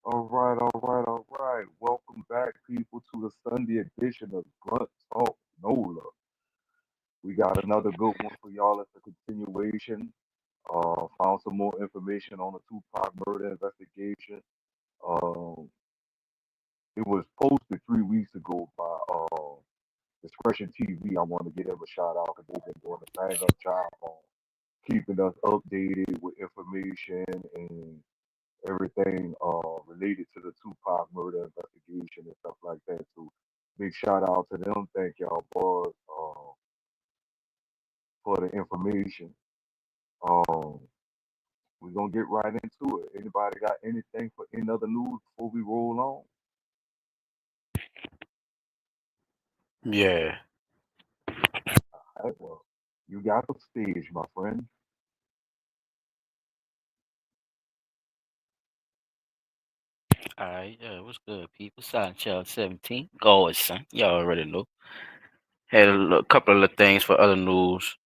All right. Welcome back, people, to the Sunday edition of Grunt Talk NOLA. We got another good one for y'all. It's a continuation. Found some more information on the Tupac murder investigation. Um, it was posted 3 weeks ago by Discretion TV. I want to give them a shout out because they've been doing a bang up job on keeping us updated with information and everything related to the Tupac murder investigation and stuff like that. So big shout out to them. Thank y'all boys for the information. Um, we're gonna get right into it. Anybody got anything for any other news before we roll on? Yeah. All right, well, you got the stage, my friend. All right. Yeah, what's good, people? Silent Child 17. Go, son. Y'all already know. Had couple of little things for other news.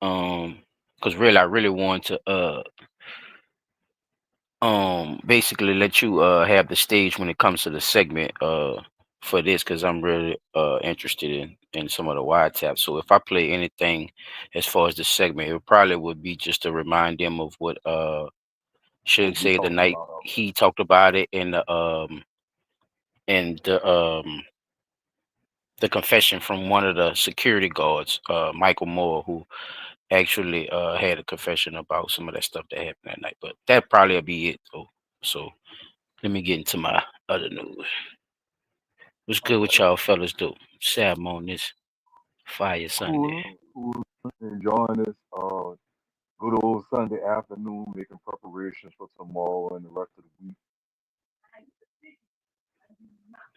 Cause really, I really want to basically let you have the stage when it comes to the segment for this, cause I'm really interested in some of the wiretaps. So if I play anything as far as the segment, it probably would be just to remind them of what What Shug we said the talked night about already. he talked about it in the confession from one of the security guards, Michael Moore, who actually had a confession about some of that stuff that happened that night. But that probably be it though. So let me get into my other news. What's good with Okay. y'all fellas do? Sam on this Fire Sunday. Cool. Enjoying this good old Sunday afternoon, making preparations for tomorrow and the rest of the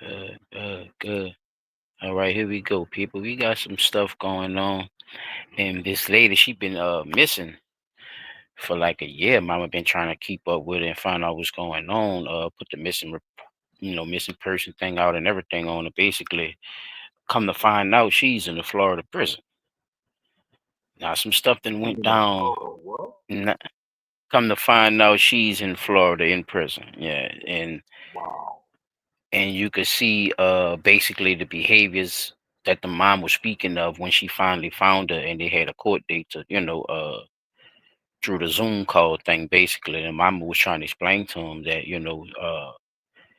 week. Good. All right, here we go, people. We got some stuff going on. And this lady, she been missing for like a year. Mama been trying to keep up with it and find out what's going on. Put the missing person thing out and everything on it. Basically, come to find out, she's in the Florida prison. Now, some stuff then She's went in the down. Florida what? Come to find out, she's in Florida in prison. Yeah, Wow. and you could see basically the behaviors that the mom was speaking of when she finally found her, and they had a court date to through the Zoom call thing. Basically, and mama was trying to explain to him that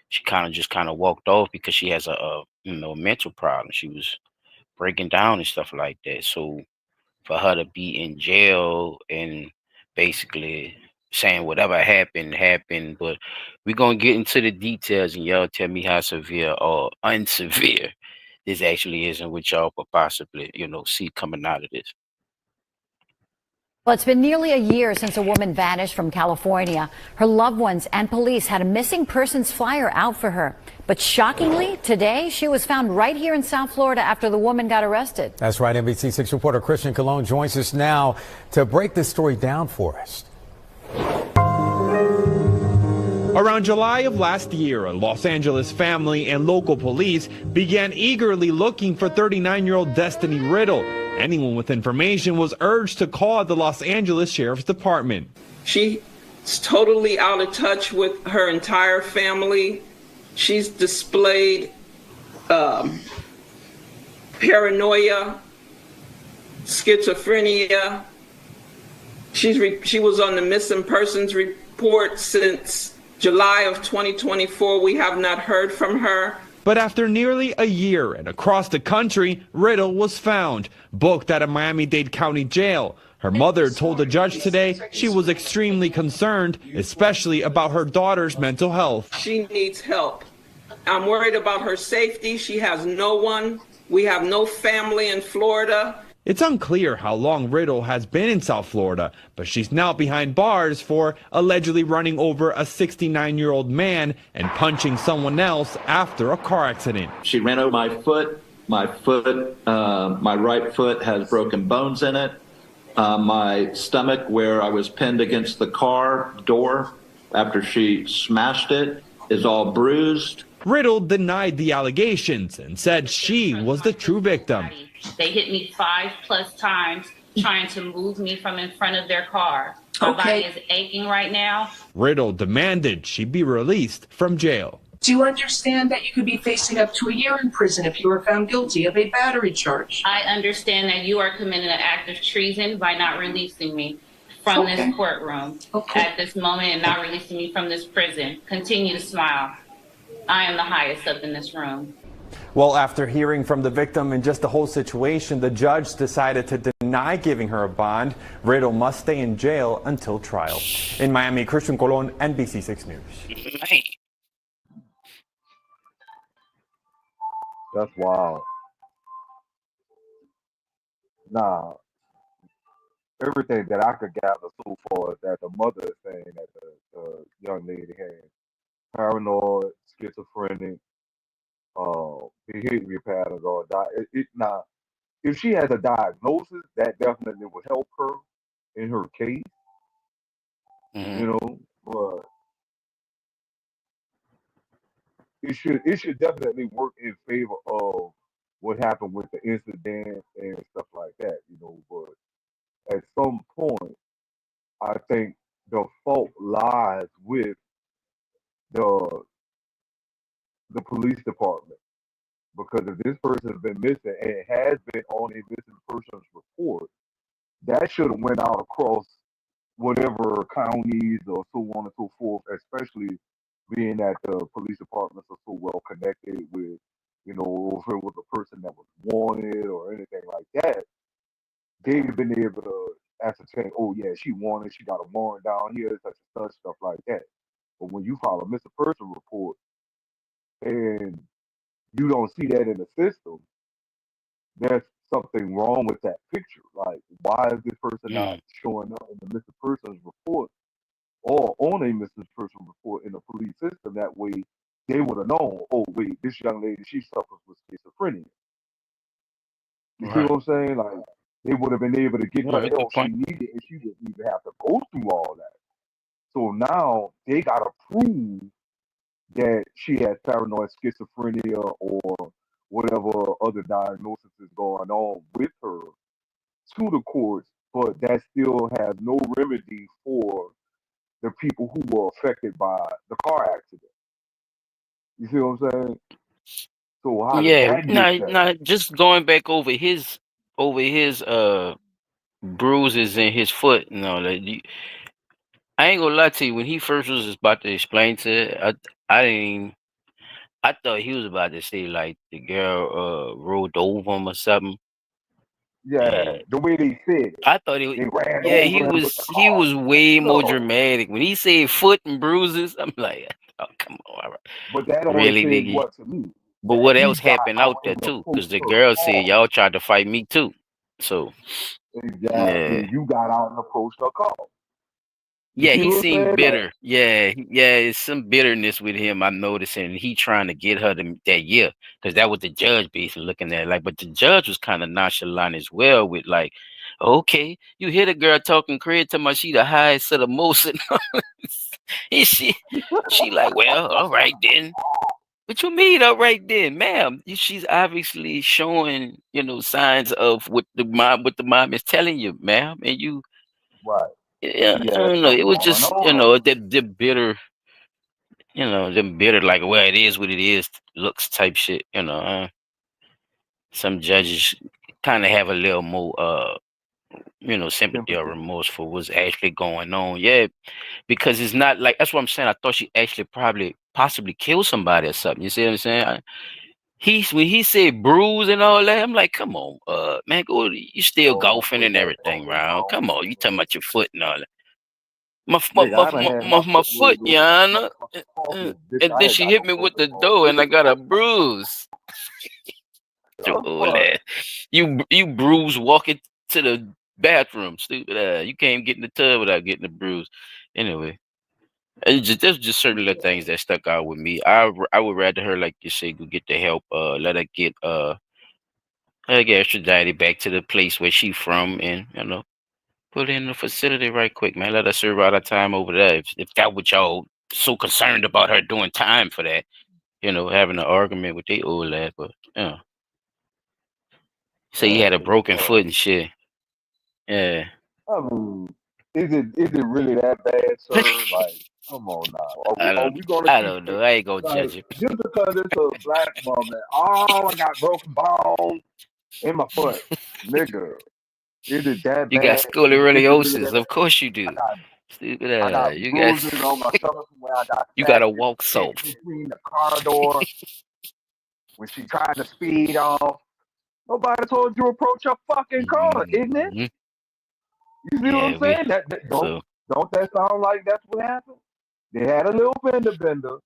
she kind of walked off because she has a mental problem. She was breaking down and stuff like that. So for her to be in jail and basically saying whatever happened, but we're gonna get into the details and y'all tell me how severe or unsevere this actually is and what y'all could possibly see coming out of this. Well, it's been nearly a year since a woman vanished from California. Her loved ones and police had a missing persons flyer out for her. But shockingly, today she was found right here in South Florida after the woman got arrested. That's right. NBC6 reporter Christian Colon joins us now to break this story down for us. Around July of last year, a Los Angeles family and local police began eagerly looking for 39-year-old Destiny Riddle. Anyone with information was urged to call the Los Angeles Sheriff's Department. She's totally out of touch with her entire family. She's displayed paranoia, schizophrenia. She was on the missing persons report since July of 2024. We have not heard from her. But after nearly a year and across the country, Riddle was found, booked at a Miami-Dade County jail. Her mother told the judge today she was extremely concerned, especially about her daughter's mental health. She needs help. I'm worried about her safety. She has no one. We have no family in Florida. It's unclear how long Riddle has been in South Florida, but she's now behind bars for allegedly running over a 69-year-old man and punching someone else after a car accident. She ran over my foot. My right foot has broken bones in it. My stomach, where I was pinned against the car door after she smashed it, is all bruised. Riddle denied the allegations and said she was the true victim. They hit me 5+ times trying to move me from in front of their car. My body is aching right now. Riddle demanded she be released from jail. Do you understand that you could be facing up to a year in prison if you are found guilty of a battery charge? I understand that you are committing an act of treason by not releasing me from this courtroom at this moment and not releasing me from this prison. Continue to smile. I am the highest up in this room. Well, after hearing from the victim and just the whole situation, the judge decided to deny giving her a bond. Riddle must stay in jail until trial. In Miami, Christian Colon, NBC6 News. That's wild. Nah, everything that I could gather so far is that the mother is saying that the young lady had paranoid, schizophrenic, behavior patterns, or now if she has a diagnosis, that definitely would help her in her case, you know. But it should definitely work in favor of what happened with the incident and stuff like that, you know. But at some point, I think the fault lies with the the police department, because if this person has been missing and it has been on a missing persons report, that should have went out across whatever counties or so on and so forth, especially being that the police departments are so well connected with, you know, if it was a person that was wanted or anything like that, they've been able to ascertain, oh yeah, she wanted, she got a warrant down here, such and such, stuff like that. But when you file a missing person report and you don't see that in the system, there's something wrong with that picture. Like, why is this person not showing up in the missing persons report or on a missing person report in the police system? That way, they would have known, oh, wait, this young lady, she suffers with schizophrenia. You see what I'm saying? Like, they would have been able to get the help she needed, and she didn't even have to go through all that. So now they got to prove that she has paranoid schizophrenia or whatever other diagnosis is going on with her to the courts, but that still has no remedy for the people who were affected by the car accident. You see what I'm saying? So how does that get settled? Just going back over his bruises in his foot and all that. I ain't gonna lie to you, when he first was about to explain to it, I thought he was about to say like the girl rolled over him or something. Yeah, the way they said it. I thought he ran over him with the he car. was way more No. dramatic. When he said foot and bruises, I'm like, oh come on, all right. But that only Really, says nigga? what to me? But That what he else got happened out out there in the too? Because the post girl car. said y'all tried to fight me too. So Exactly. You got out in the post car. yeah, see he what I'm seemed saying? bitter. Yeah, it's some bitterness with him. I'm noticing he trying to get her that year because that was the judge basically looking at it. Like, but the judge was kind of nonchalant as well with like, okay, you hear the girl talking crazy to my she the highest of the most, and she like, well, all right then. What you mean, all right then, ma'am? She's obviously showing, signs of what the mom is telling you, ma'am, and you. Right. Yeah, She I had don't know. It something was going just, on. the bitter, them bitter, like, well, it is what it is, looks type shit. Some judges kind of have a little more, sympathy or remorse for what's actually going on. Yeah, because it's not like that's what I'm saying. I thought she actually possibly killed somebody or something. You see what I'm saying? When he said bruise and all that, I'm like, come on, man, go. You still golfing and everything, round. Come on, you talking about your foot and all that. My Nigga, I done had my my foot foot, rolled over Yana. like coffee. Bitch, And I then ain't she got hit no me with foot the no more. door, and I got a bruise. Your I'm old fine. ass. You bruise walking to the bathroom, stupid ass. You can't get in the tub without getting a bruise. Anyway, there's just certain little things that stuck out with me. I would rather her, like you say, go get the help. Let her get extradited back to the place where she from, and put her in the facility right quick, man. Let her serve out her time over there. If that what y'all so concerned about her doing time for that, having an argument with the old ass, but say he had a broken foot and shit. Yeah. I mean, Is it really that bad, sir? Like, come on now. Are we gonna I keep don't it know. I ain't gonna like judge it. just because it's a black woman? Oh, I got broken bones in my foot, nigga. Is it that You got bad? Is it really that scoliosis. Of bad? course you I do. got Stupid. I got You got bruises on my stomach from where I got you got smacked to in walk the shit soft. between the car door when she tried to speed off. Nobody told you to approach your fucking car, isn't it? Mhm. You see what I'm Yeah, we saying? That so don't that sound like that's what happened? They had a little fender bender,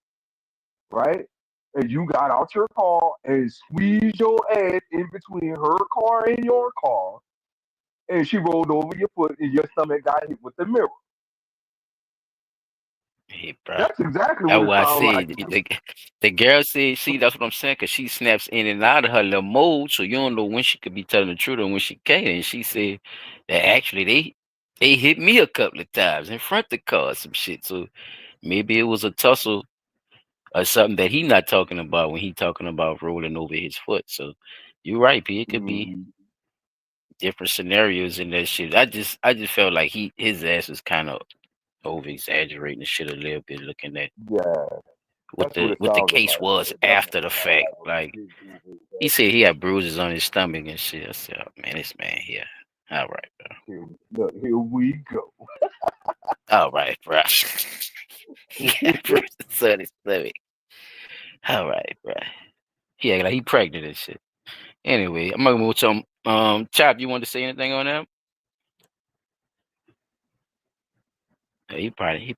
right? And you got out your car and squeezed your ass in between her car and your car, and she rolled over your foot and your stomach got hit with the mirror. hey, bro. That's exactly That's what it why I sounds like said to me. the girl said, see, that's what I'm saying, because she snaps in and out of her little mode, so you don't know when she could be telling the truth and when she can't. And she said that actually they hit me a couple of times in front of the car or some shit. So maybe it was a tussle or something that he not talking about when he talking about rolling over his foot. So you're right, P. It could be Mm, different scenarios in that shit. I just felt like his ass was kind of over exaggerating the shit a little bit, looking at yeah, what that's what it the sounded case like. was It after definitely the sounded fact. like it was Like a big over he said he had exaggeration. bruises on his stomach and shit. I said, oh, man, this man here. All right, bro. Look, here we go. All right, bro. He got bruises on his stomach. All right, bro. He act like he pregnant and shit. Anyway, I'm gonna move to Chop. You want to say anything on that? He probably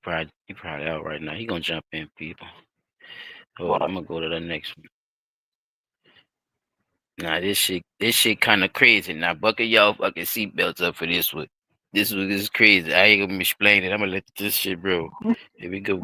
out right now. He gonna jump in, people. Hold on, Right. I'm gonna go to the next one. Nah, this shit kind of crazy. Now, buckle y'all fucking seatbelts up for this one. This is crazy. I ain't gonna explain it. I'm gonna let this shit bro. Here we go.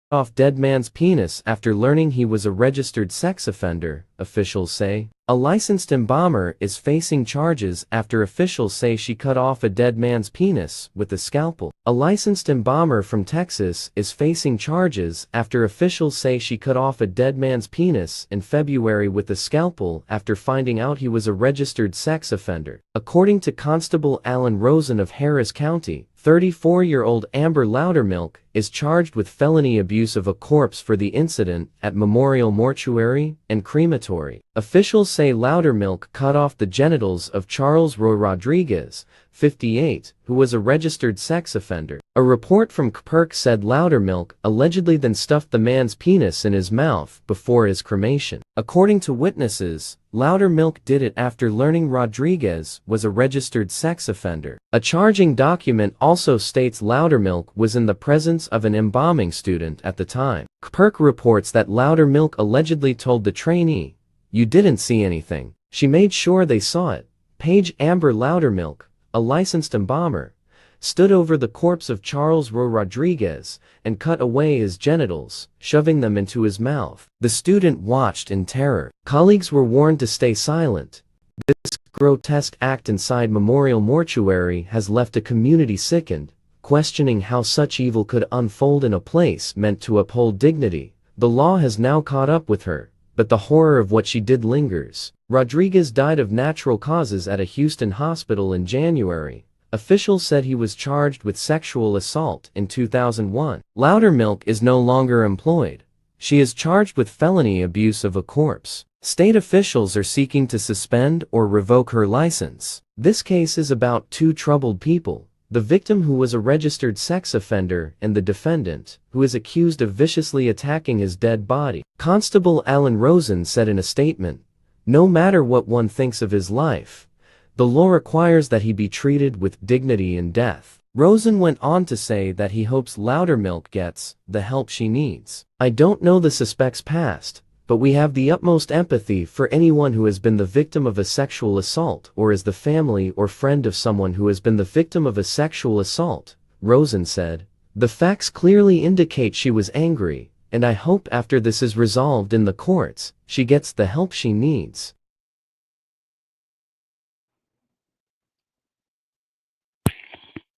Off dead man's penis after learning he was a registered sex offender, officials say. A licensed embalmer is facing charges after officials say she cut off a dead man's penis with a scalpel. A licensed embalmer from Texas is facing charges after officials say she cut off a dead man's penis in February with a scalpel after finding out he was a registered sex offender. According to Constable Alan Rosen of Harris County, 34-year-old Amber Loudermilk is charged with felony abuse of a corpse for the incident at Memorial Mortuary and Crematory. Officials say Loudermilk cut off the genitals of Charles Roy Rodriguez, 58, who was a registered sex offender. A report from KPERC said Loudermilk allegedly then stuffed the man's penis in his mouth before his cremation. According to witnesses, Loudermilk did it after learning Rodriguez was a registered sex offender. A charging document also states Loudermilk was in the presence of an embalming student at the time. KPERC reports that Loudermilk allegedly told the trainee, "You didn't see anything." She made sure they saw it. Paige Amber Loudermilk, a licensed embalmer, stood over the corpse of Charles Roy Rodriguez and cut away his genitals, shoving them into his mouth. The student watched in terror. Colleagues were warned to stay silent. This grotesque act inside Memorial Mortuary has left a community sickened, questioning how such evil could unfold in a place meant to uphold dignity. The law has now caught up with her, but the horror of what she did lingers. Rodriguez died of natural causes at a Houston hospital in January. Officials said he was charged with sexual assault in 2001. Loudermilk is no longer employed. She is charged with felony abuse of a corpse. State officials are seeking to suspend or revoke her license. This case is about two troubled people: the victim, who was a registered sex offender, and the defendant, who is accused of viciously attacking his dead body. Constable Alan Rosen said in a statement, "No matter what one thinks of his life, the law requires that he be treated with dignity in death." Rosen went on to say that he hopes Loudermilk gets the help she needs. "I don't know the suspect's past, but we have the utmost empathy for anyone who has been the victim of a sexual assault or is the family or friend of someone who has been the victim of a sexual assault," Rosen said. "The facts clearly indicate she was angry, and I hope after this is resolved in the courts, she gets the help she needs."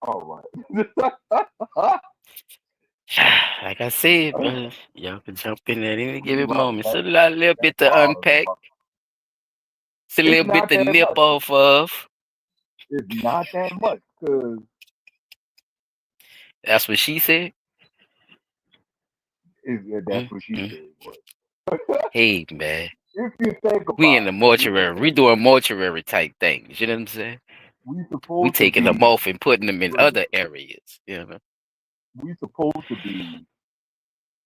All right. Like I said, bro, y'all can jump in at any given Right. moment. So a little bit to Wild in the unpack. mother. It's a It's little bit not to that nip much. off of. It's not that much because That's what she said. that's Mm, what she mm. said. But Hey, man. if you think We in about the it, you know mortuary. what I'm We saying? doing mortuary type things. You know what I'm saying? We We supposed to taking them be off and putting them in brilliant. other areas. You know? We supposed to be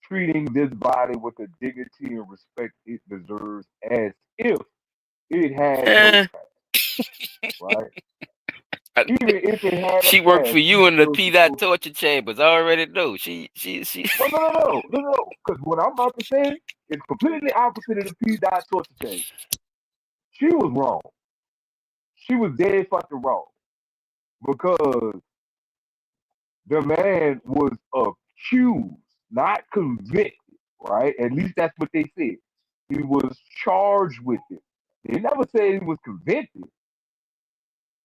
treating this body with the dignity and respect it deserves, as if it had no Eh, past, right? Even if it had a she worked for past, we you in the still P dot supposed. torture chambers. I already know. She. No, no, no, no, no, no, no. Because what I'm about to say is completely opposite of the P. Dot torture change. She was wrong. She was dead fucking wrong because the man was accused, not convicted, right? At least that's what they said. He was charged with it. They never said he was convicted.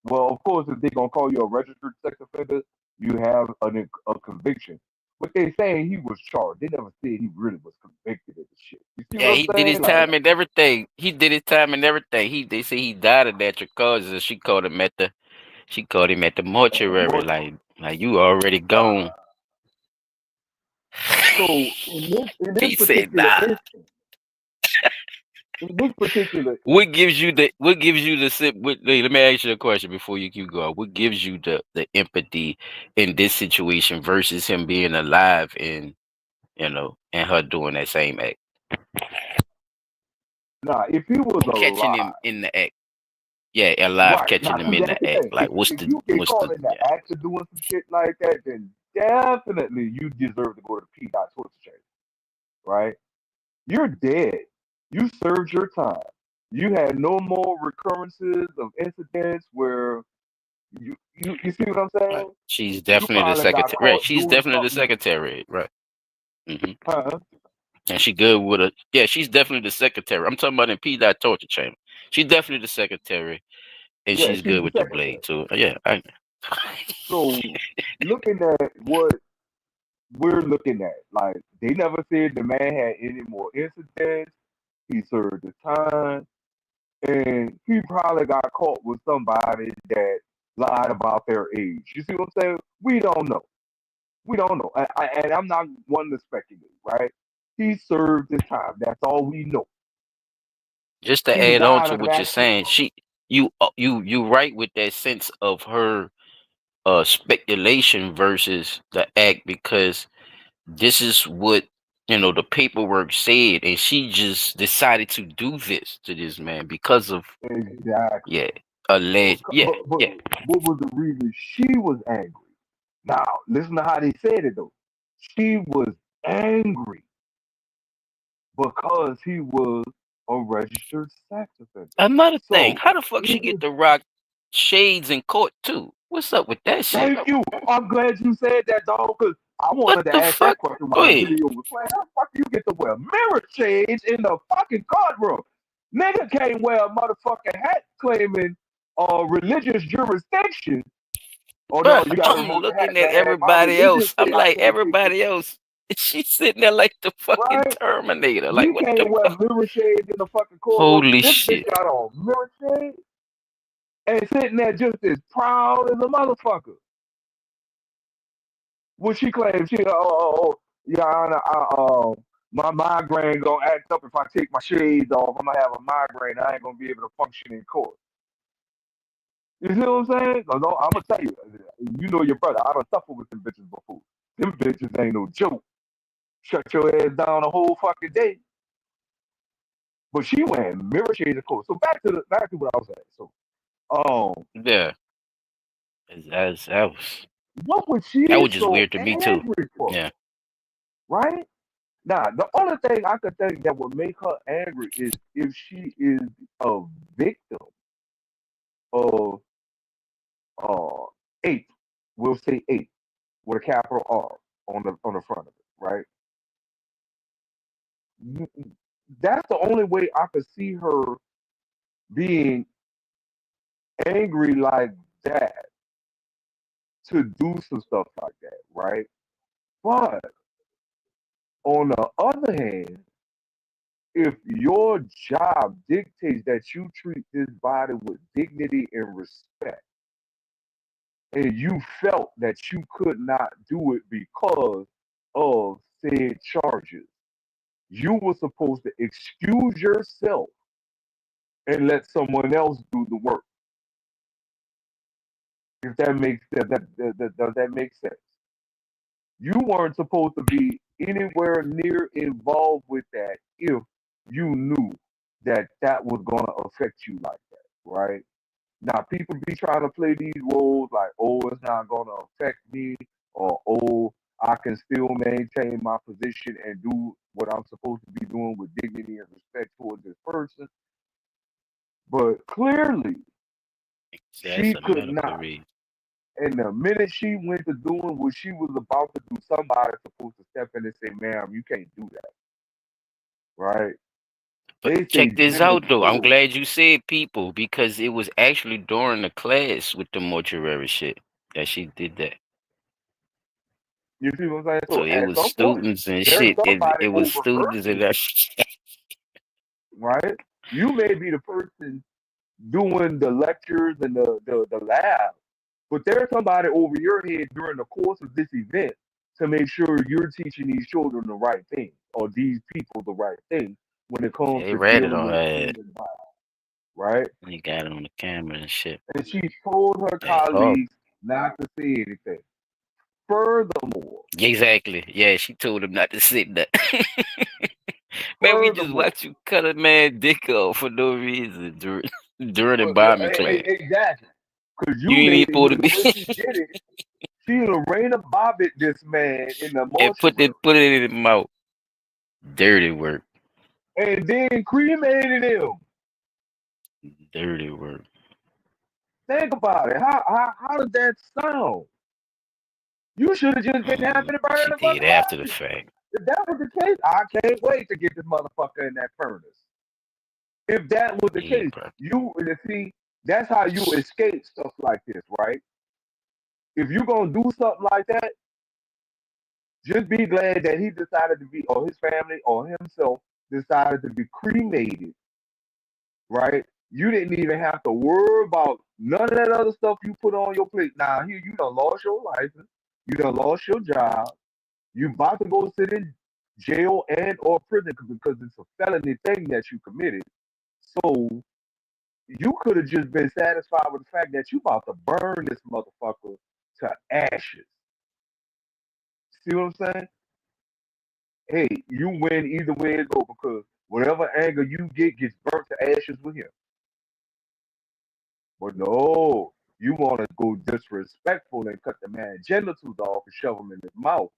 Well, of course, if they're gonna call you a registered sex offender, you have a conviction. But they saying he was charged. They never said he really was convicted of the shit. You see Yeah, what I'm he did his saying? Like, time and everything. He did his time and everything. They say he died of natural causes. And she called him at the mortuary. Like you already gone. so in this He said, particular nah. instance, in this particular What gives you the let me ask you a question before you keep going. What gives you the empathy in this situation versus him being alive and and her doing that same act? nah, if he was Catching him alive, in the act. Yeah, alive right catching now, him see in that's the the act. thing. Like If you get caught in the yeah. act of doing some shit like that, then definitely you deserve to go to the P. Dot torture chamber, right? You're dead. You served your time. You had no more recurrences of incidents where you see what I'm Right. saying? She's You definitely the probably got secretary. Right. caught She's doing definitely the something. secretary. Right. hmm Huh? And she good with it. Yeah, she's definitely the secretary. I'm talking about in P. Dot torture chamber. She's definitely the secretary, and Yeah, she's she's good the with the secretary. blade too. Yeah. So looking at what we're looking at, like they never said the man had any more incidents. He served his time, and he probably got caught with somebody that lied about their age. You see what I'm saying? We don't know. We don't know, and I'm not one to speculate, right? He served his time. That's all we know. Just to Either add on died to of an what you're accident. saying, you right with that sense of her speculation versus the act because this is what the paperwork said, and she just decided to do this to this man because of Exactly. yeah alleged But yeah what was the reason she was angry? Now, listen to how they said it though. She was angry because he was a registered sex offender. Another thing, So, how the fuck she get even to rock shades in court too? What's up with that shit? thank you. I'm glad you said that, dog, because I What wanted to the ask that fuck? question Go while the ahead. video was playing. How the fuck do you get to wear mirror shades in the fucking courtroom? Nigga can't wear a motherfucking hat claiming religious jurisdiction. Oh no, Bruh, you gotta I'm remove the hat, looking at man. My everybody religion else. say I'm I like can't take this. everybody else. She's sitting there like the fucking Right? Terminator. Like He what the can't wear fuck? mirror shades in the fucking courtroom. Holy This bitch shit. got on mirror shades and sitting there just as proud as a motherfucker. What she claims, yeah, my migraine gonna act up if I take my shades off. I'm gonna have a migraine. I ain't gonna be able to function in court. You see what I'm saying? I'm gonna tell you, you know your brother. I done suffered with them bitches before. Them bitches ain't no joke. Shut your ass down the whole fucking day. But she wearing mirror shades of course. So back to what I was saying. So Yeah. That was what was she that was just so weird to me too. angry for? Yeah. Right? Now, the only thing I could think that would make her angry is if she is a victim of uh eight. We'll say eight with a capital R on the front of it, right? That's the only way I could see her being angry like that to do some stuff like that, right? But on the other hand, if your job dictates that you treat this body with dignity and respect, and you felt that you could not do it because of said charges, you were supposed to excuse yourself and let someone else do the work. If that makes does that make sense? You weren't supposed to be anywhere near involved with that if you knew that that was going to affect you like that, right? Now, people be trying to play these roles like, oh, it's not going to affect me, or oh, I can still maintain my position and do what I'm supposed to be doing with dignity and respect towards this person. But clearly, That's she a could medical not. reason. And the minute she went to doing what she was about to do, somebody's supposed to step in and say, ma'am, you can't do that, right? But They say check this gender out, though. I'm code. glad you said people because it was actually during the class with the mortuary shit that she did that. You see what I'm saying? So So it at was some point, students and there's shit. somebody It was overheard students and this, that shit. right? You may be the person doing the lectures and the lab, but there's somebody over your head during the course of this event to make sure you're teaching these children the right thing or these people the right thing when it comes They to read it dealing on with the her. human body, right? He got it on the camera and shit. And she told her Hey, oh, colleagues not to say anything. Furthermore, exactly. Yeah, she told him not to sit that. Man, we just furthermore, watched you cut a man dick off for no reason during well, embalming class. exactly, because You you ain't even made it, supposed to the way be she did it, she Lorena Bobbitt this man in the and mortuary put it in his mouth. Dirty work. and then cremated him. Dirty work. Think about it. How does that sound? You should have just been happy to burn She the did after the motherfucker. fact. If that was the case, I can't wait to get this motherfucker in that furnace. If that was the Yeah, case, bro. you see, that's how you escape stuff like this, right? If you're gonna do something like that, just be glad that he decided to be, or his family, or himself decided to be cremated, right? You didn't even have to worry about none of that other stuff you put on your plate. Now, here you done lost your license, you done lost your job, you about to go sit in jail and or prison because it's a felony thing that you committed. So you could have just been satisfied with the fact that you about to burn this motherfucker to ashes. See what I'm saying? Hey, you win either way it go because whatever anger you get gets burnt to ashes with him. But no, you want to go disrespectful and cut the man genitals off and shove them in his mouth.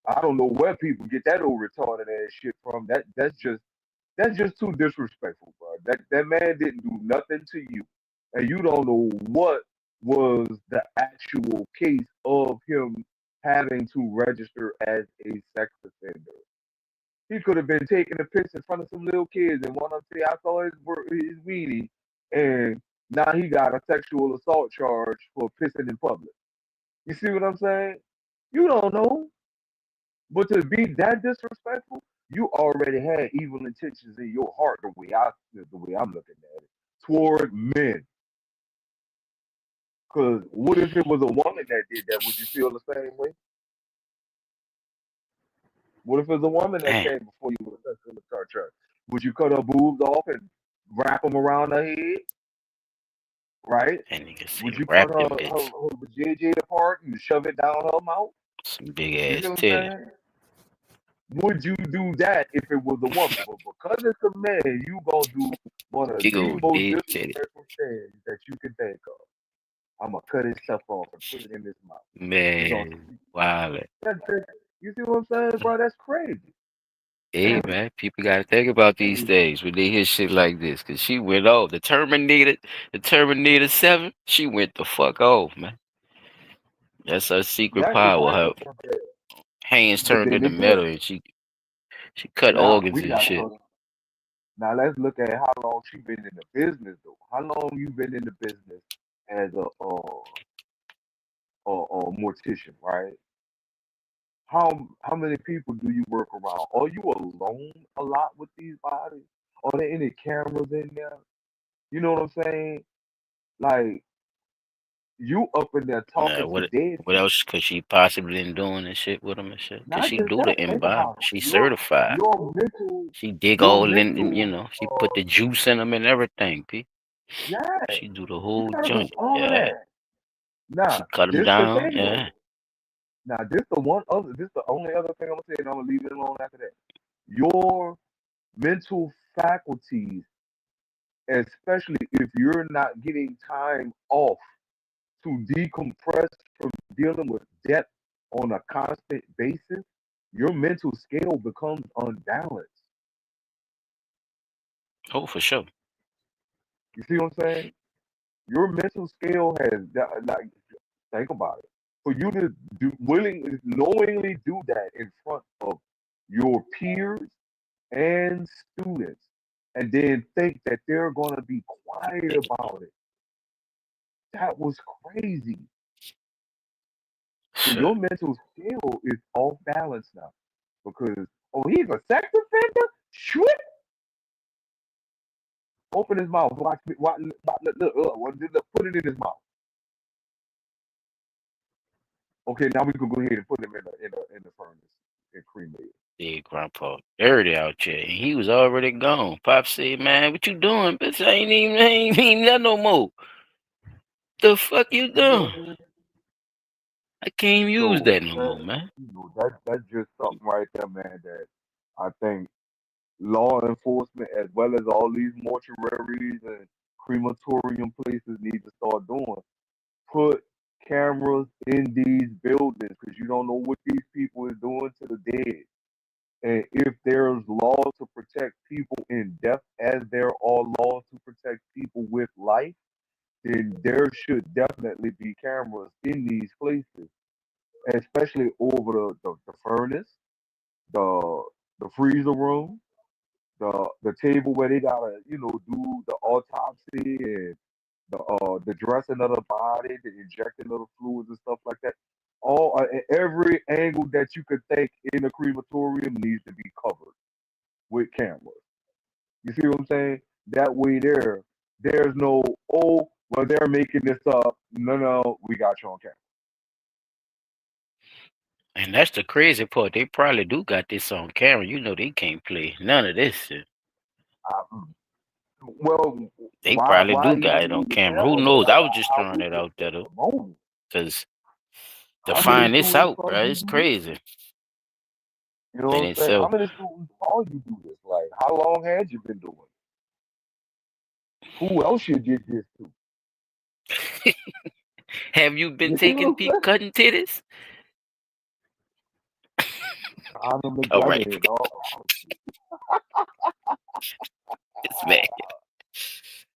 I don't know where people get that old retarded ass shit from. That's just too disrespectful, bro. That man didn't do nothing to you, and you don't know what was the actual case of him having to register as a sex offender. He could have been taking a piss in front of some little kids, and one of them say, "I saw his weenie," and now he got a sexual assault charge for pissing in public. You see what I'm saying? You don't know, but to be that disrespectful, you already had evil intentions in your heart. The way I'm looking at it, toward men. Because what if it was a woman that did that? Would you feel the same way? What if it was a woman that Damn. came before you with a sexual assault charge? Would you cut her boobs off and wrap them around her head? Right? That nigga Would say you cut wrap her them bitch. JJ apart and shove it down her mouth? Some big You see ass what I'm titty. saying? Would you do that if it was a woman? But because it's a man, you gonna do one of Big the old most big titty. disrespectful things that you can think of. I'm gonna cut his stuff off and put it in his mouth. You gonna Man, wow. you see what I'm saying, bro? That's crazy. Hey, man, people got to think about these things when they hear shit like this. Because she went off. The Terminator 7, she went the fuck off, man. That's her secret That's the power. Her crazy part. hands But turned then into again, metal and she cut now organs we and gotta shit. go. Now let's look at how long she been in the business though. How long you been in the business as a mortician, right? how many people do you work around? Are you alone a lot with these bodies? Are there any cameras in there? You know what I'm saying? Like you up in there Nah, talking to dead what people. else could she possibly been doing and shit with him and shit? Cause Not she just do that. the Think embalm. about it. She certified. Your mental She dig your all in, you mental know. She put the juice in them and everything, P. yeah. She do the You whole gotta do joint. all of Yeah. that. Nah, She cut them this the down. thing Yeah. though. Now this the only other thing I'm gonna say, and I'm gonna leave it alone after that. Your mental faculties, especially if you're not getting time off to decompress from dealing with death on a constant basis, your mental scale becomes unbalanced. Oh, for sure. You see what I'm saying? Your mental scale has like think about it. For you to knowingly do that in front of your peers and students, and then think that they're gonna be quiet about it. That was crazy. So your Shit. mental scale is off balance now because oh he's a sex offender. Shit! Open his mouth. Put it in his mouth. Okay, now we can go ahead and put him in the furnace and cremate it. Yeah, grandpa. Dirty out there. And he was already gone. Pop said, man, what you doing? Bitch, I ain't even that no more. The fuck you doing? I can't use So that no more, man. that's just something right there, man. That I think law enforcement, as well as all these mortuaries and crematorium places, need to start doing. Put cameras in these buildings because you don't know what these people is doing to the dead. And if there's laws to protect people in death, as there are laws to protect people with life, then there should definitely be cameras in these places, especially over the furnace, the freezer room, the table where they gotta do the autopsy and the dressing of the body, the injecting of the fluids and stuff like that. All every angle that you could think in a crematorium needs to be covered with cameras. You see what I'm saying? That way there's no oh well they're making this up. No, we got you on camera. And that's the crazy part. They probably do got this on camera. You know they can't play none of this shit. Uh, well, They why probably why do even got it on need the camera. Who camera? But knows? I was just I throwing would it just out there though. promote it. Because to How many find this students out, saw bro, you it's do this? crazy. You know And what I'm saying? How itself. many students saw you do this? Like, how long had you been doing it? Who else you did this to? Have you been You see taking what I'm saying? cutting titties? Conor All right, McGregor and all. this man.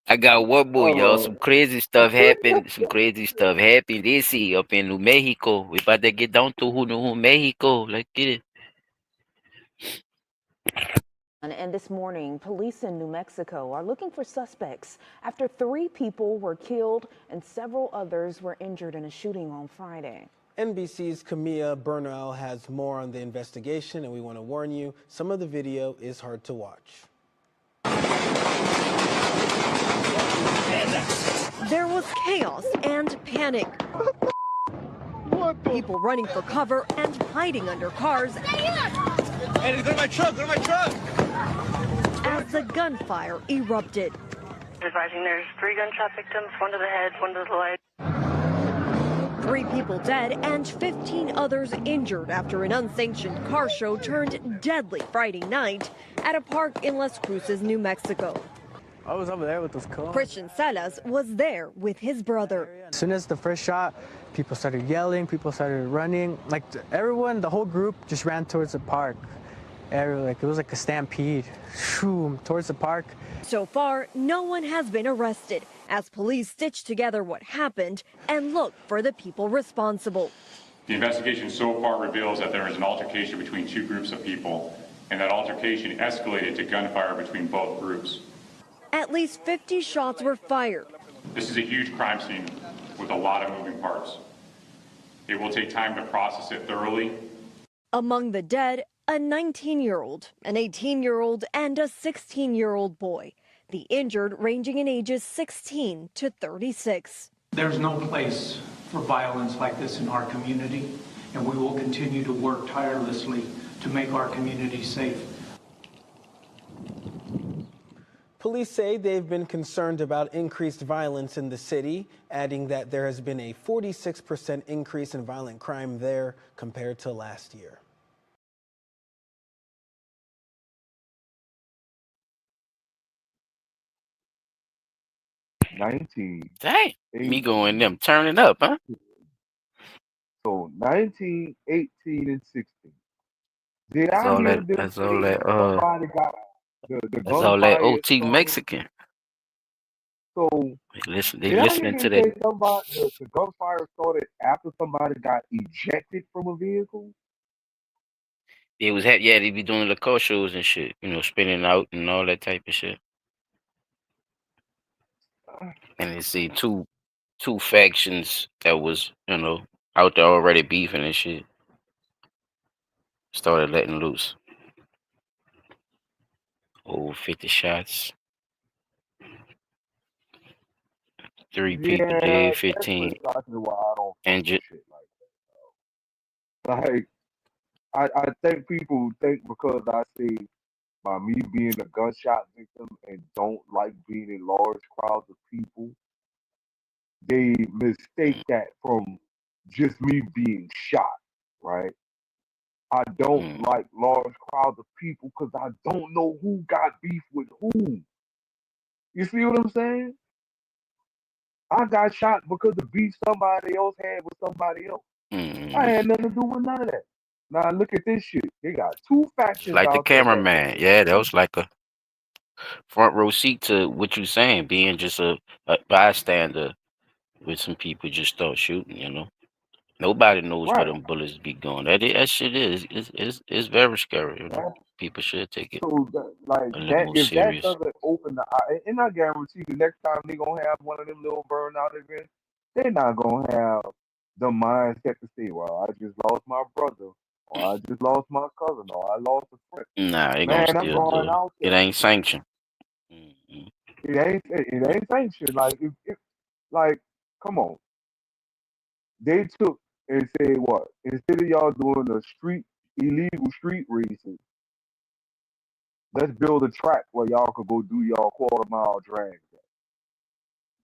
I got one more, y'all. Oh, Some crazy stuff happened. Some crazy stuff happened. They see up in New Mexico. We about to get down to New Mexico. Let's get it. And this morning, police in New Mexico are looking for suspects after 3 people were killed and several others were injured in a shooting on Friday. NBC's Camilla Bernal has more on the investigation, and we want to warn you, some of the video is hard to watch. There was chaos and panic. People running for cover and hiding under cars. Hey, go to my truck, go to my truck! As the gunfire erupted. Advising there's 3 gunshot victims, 1 to the head, 1 to the leg. 3 people dead and 15 others injured after an unsanctioned car show turned deadly Friday night at a park in Las Cruces, New Mexico. I was over there with those cars. Christian Salas was there with his brother. As soon as the first shot, people started yelling, people started running. Like everyone, the whole group just ran towards the park. It was like a stampede, shoom, towards the park. So far, no one has been arrested as police stitch together what happened and look for the people responsible. The investigation so far reveals that there was an altercation between 2 groups of people, and that altercation escalated to gunfire between both groups. At least 50 shots were fired. This is a huge crime scene with a lot of moving parts. It will take time to process it thoroughly. Among the dead, a 19-year-old, an 18-year-old, and a 16-year-old boy. The injured ranging in ages 16 to 36. There's no place for violence like this in our community, and we will continue to work tirelessly to make our community safe. Police say they've been concerned about increased violence in the city, adding that there has been a 46% increase in violent crime there compared to last year. Dang, me going them turning up, huh? So 19, 18, and 16. Did That's I all hear that. them That's all say that. somebody got the That's all that gunfire OT started? Mexican. So They did I hear listening to them that. say somebody the gunfire started after somebody got ejected from a vehicle? It was yeah, they be doing the car shows and shit, spinning out and all that type of shit. And they see two factions that was, out there already beefing and shit. Started letting loose. Over 50 shots. 3 people Yeah, dead, that's 15 precisely why I don't fuck with injured. shit like that. Like I think people think because I say by me being a gunshot victim and don't like being in large crowds of people, they mistake that from just me being shot, right? I don't like large crowds of people because I don't know who got beef with who. You see what I'm saying? I got shot because the beef somebody else had with somebody else. I had nothing to do with none of that. Now look at this shit. They got two factions Like the out there that cameraman. Yeah, that was like a front row seat to what you saying, being just a bystander with some people just start shooting. Nobody knows where right. them bullets be going. That shit is very scary. That, People should take it so that, like a little that, more if that serious. doesn't open the eye, and I guarantee the next time they gonna have one of them little burnout events, they're not gonna have the mindset to say, "Well, I just lost my brother, or I just lost my cousin, or I lost a friend." Nah, they gonna Man, I'm still do going it. out It there. ain't sanctioned. It ain't sanctioned. Like like, come on. They took and said what? Instead of y'all doing the illegal street races, let's build a track where y'all could go do y'all quarter-mile drags.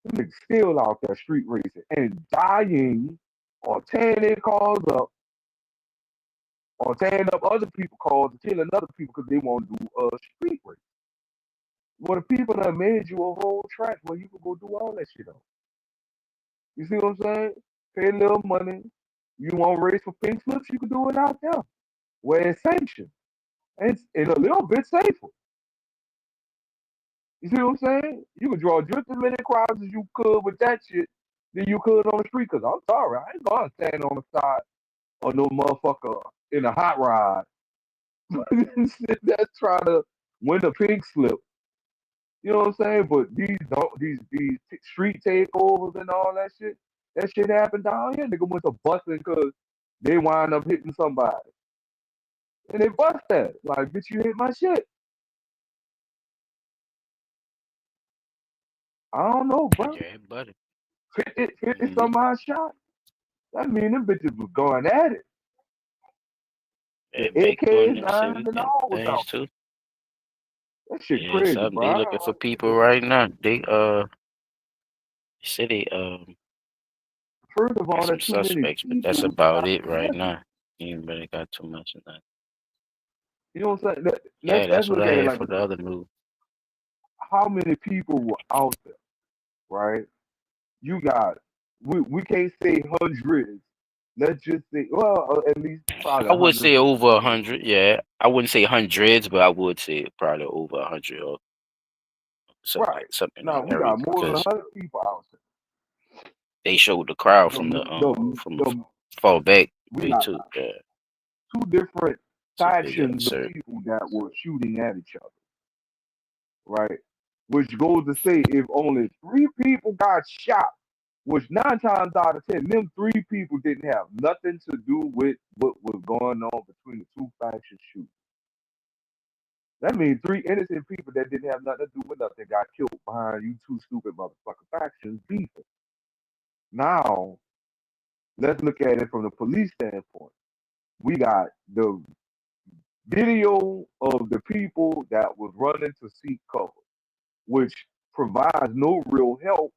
Them niggas still out there street racing and dying or tearing their cars up or tearing up other people's cars and killing other people because they want to do a street race. Well, the people that made you a whole track where you could go do all that shit on. You see what I'm saying? Pay a little money. You want to race for pink slips? You can do it out there where it's sanctioned. And it's a little bit safer. You see what I'm saying? You could draw just as many crowds as you could with that shit than you could on the street. Cause I'm sorry, I ain't gonna stand on the side of no motherfucker in a hot rod that's trying to win a pink slip. You know what I'm saying? But these street takeovers and all that shit happened down here. Nigga went to busting because they wind up hitting somebody. And they bust that. Like, bitch, you hit my shit. I don't know, bro. Yeah, buddy. 50 some odd shots. That mean them bitches was going at it. The Make doing AKs, that shit. 9s, We and got all was things out. too. That shit Yeah, crazy, something. bro. They I looking don't for like people right now. They say they First of all, got some there's too many suspects, but that's people about shot it right together. now. Ain't really got too much of that. You know what I'm saying? Yeah, Let's that's what look I at it had like for this. the other news. How many people were out there, right? You got, we can't say hundreds. Let's just say, well, at least probably I would 100. say over 100. Yeah, I wouldn't say hundreds, but I would say probably over 100 or Right. something in Now, that we area got more than because 100 people out they showed the crowd there. from the The, far back we way got too. Yeah, two different so they got factions of certain. people that were shooting at each other, right? Which goes to say, if only 3 people got shot, which 9 times out of 10, them 3 people didn't have nothing to do with what was going on between the 2 factions shooting. That means 3 innocent people that didn't have nothing to do with nothing got killed behind you 2 stupid motherfucking factions beefing. Now, let's look at it from the police standpoint. We got the video of the people that was running to seek cover, which provides no real help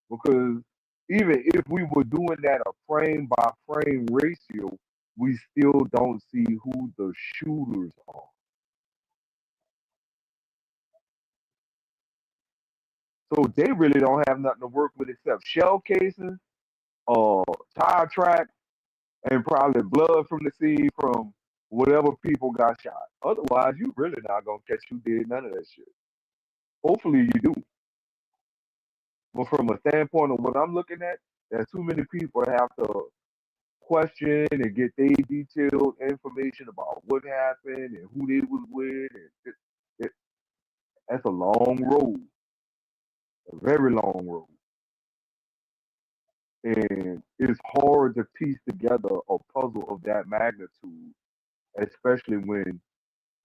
because even if we were doing that a frame by frame ratio, we still don't see who the shooters are. So they really don't have nothing to work with except shell casings, tire tracks, and probably blood from the scene from whatever people got shot. Otherwise, you really not gonna catch who did none of that shit. Hopefully you do. But from a standpoint of what I'm looking at, there's too many people that have to question and get their detailed information about what happened and who they was with. And that's a long road, a very long road. And it's hard to piece together a puzzle of that magnitude, especially when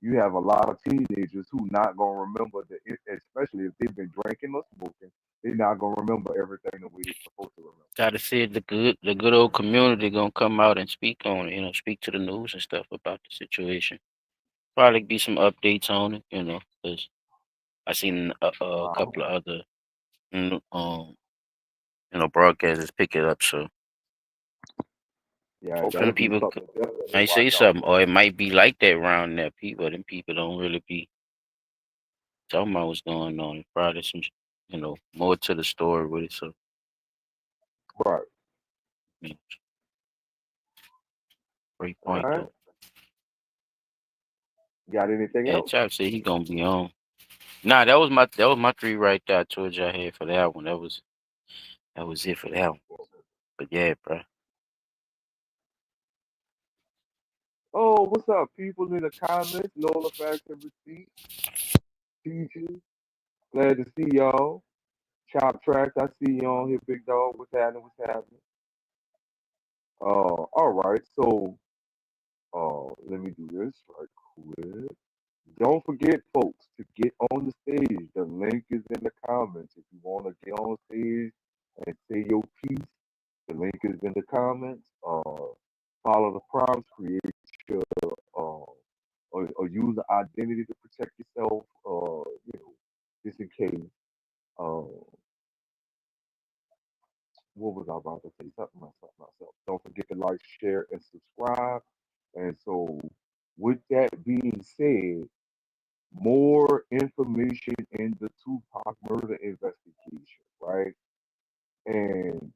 you have a lot of teenagers who not gonna remember especially if they've been drinking or smoking, they're not gonna remember everything the way they're supposed to remember. Gotta see the good old community gonna come out and speak on it, speak to the news and stuff about the situation. Probably be some updates on it, because I seen a couple of other broadcasters pick it up, so Yeah, hopefully that'll be people something definitely might say something, or it might be like that around there. Them people don't really be talking about what's going on. Probably some, more to the story with it. So, right. Yeah. Great point, All right. though. Got anything Yeah, else? Chop said he gonna be on. Nah, that was my 3 right there. I told you I had for that one. That was it for that one. But yeah, bro. Oh, what's up, people in the comments? Lola Fashion Receipt, teachers. Glad to see y'all. Chop Tracks, I see you on here, big dog. What's happening? What's happening? All right. So, let me do this right quick. Don't forget, folks, to get on the stage. The link is in the comments. If you want to get on stage and say your piece, the link is in the comments. Follow the prompts, create your or use the identity to protect yourself. Just in case. What was I about to say? Something myself. Don't forget to like, share, and subscribe. And so, with that being said, more information in the Tupac murder investigation, right? And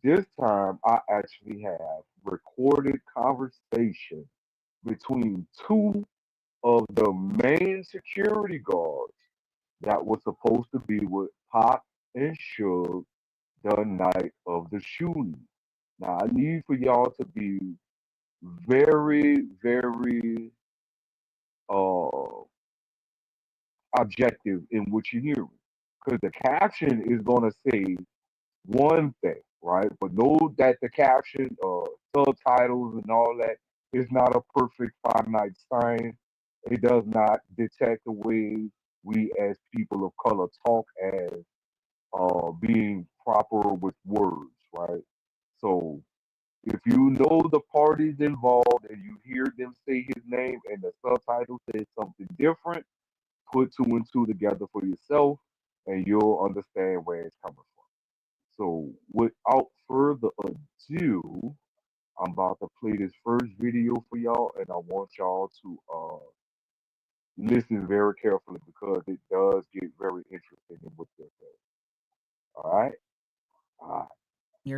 this time, I actually have recorded conversation between 2 of the main security guards that was supposed to be with Pop and Shug the night of the shooting. Now, I need for y'all to be very, very objective in what you're hearing. Because the caption is going to say one thing, right? But know that the caption, subtitles, and all that is not a perfect finite science. It does not detect the way we as people of color talk as being proper with words, right? So if you know the parties involved and you hear them say his name and the subtitle says something different, put 2 and 2 together for yourself and you'll understand where it's coming from. So without further ado, I'm about to play this first video for y'all and I want y'all to listen very carefully because it does get very interesting in what they're saying. All right?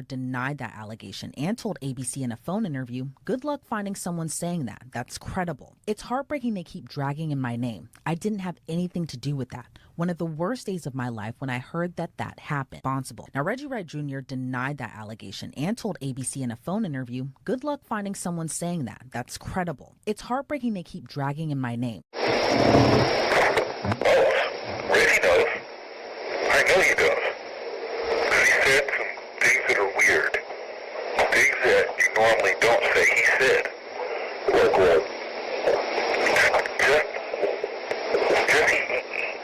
Denied that allegation and told ABC in a phone interview, "Good luck finding someone saying that. That's credible. It's heartbreaking they keep dragging in my name. I didn't have anything to do with that. One of the worst days of my life when I heard that happened." Responsible. Now, Reggie Wright Jr. denied that allegation and told ABC in a phone interview, "Good luck finding someone saying that. That's credible. It's heartbreaking they keep dragging in my name." Reggie does. I know he does. Because he said some things normally don't say. He said, like what?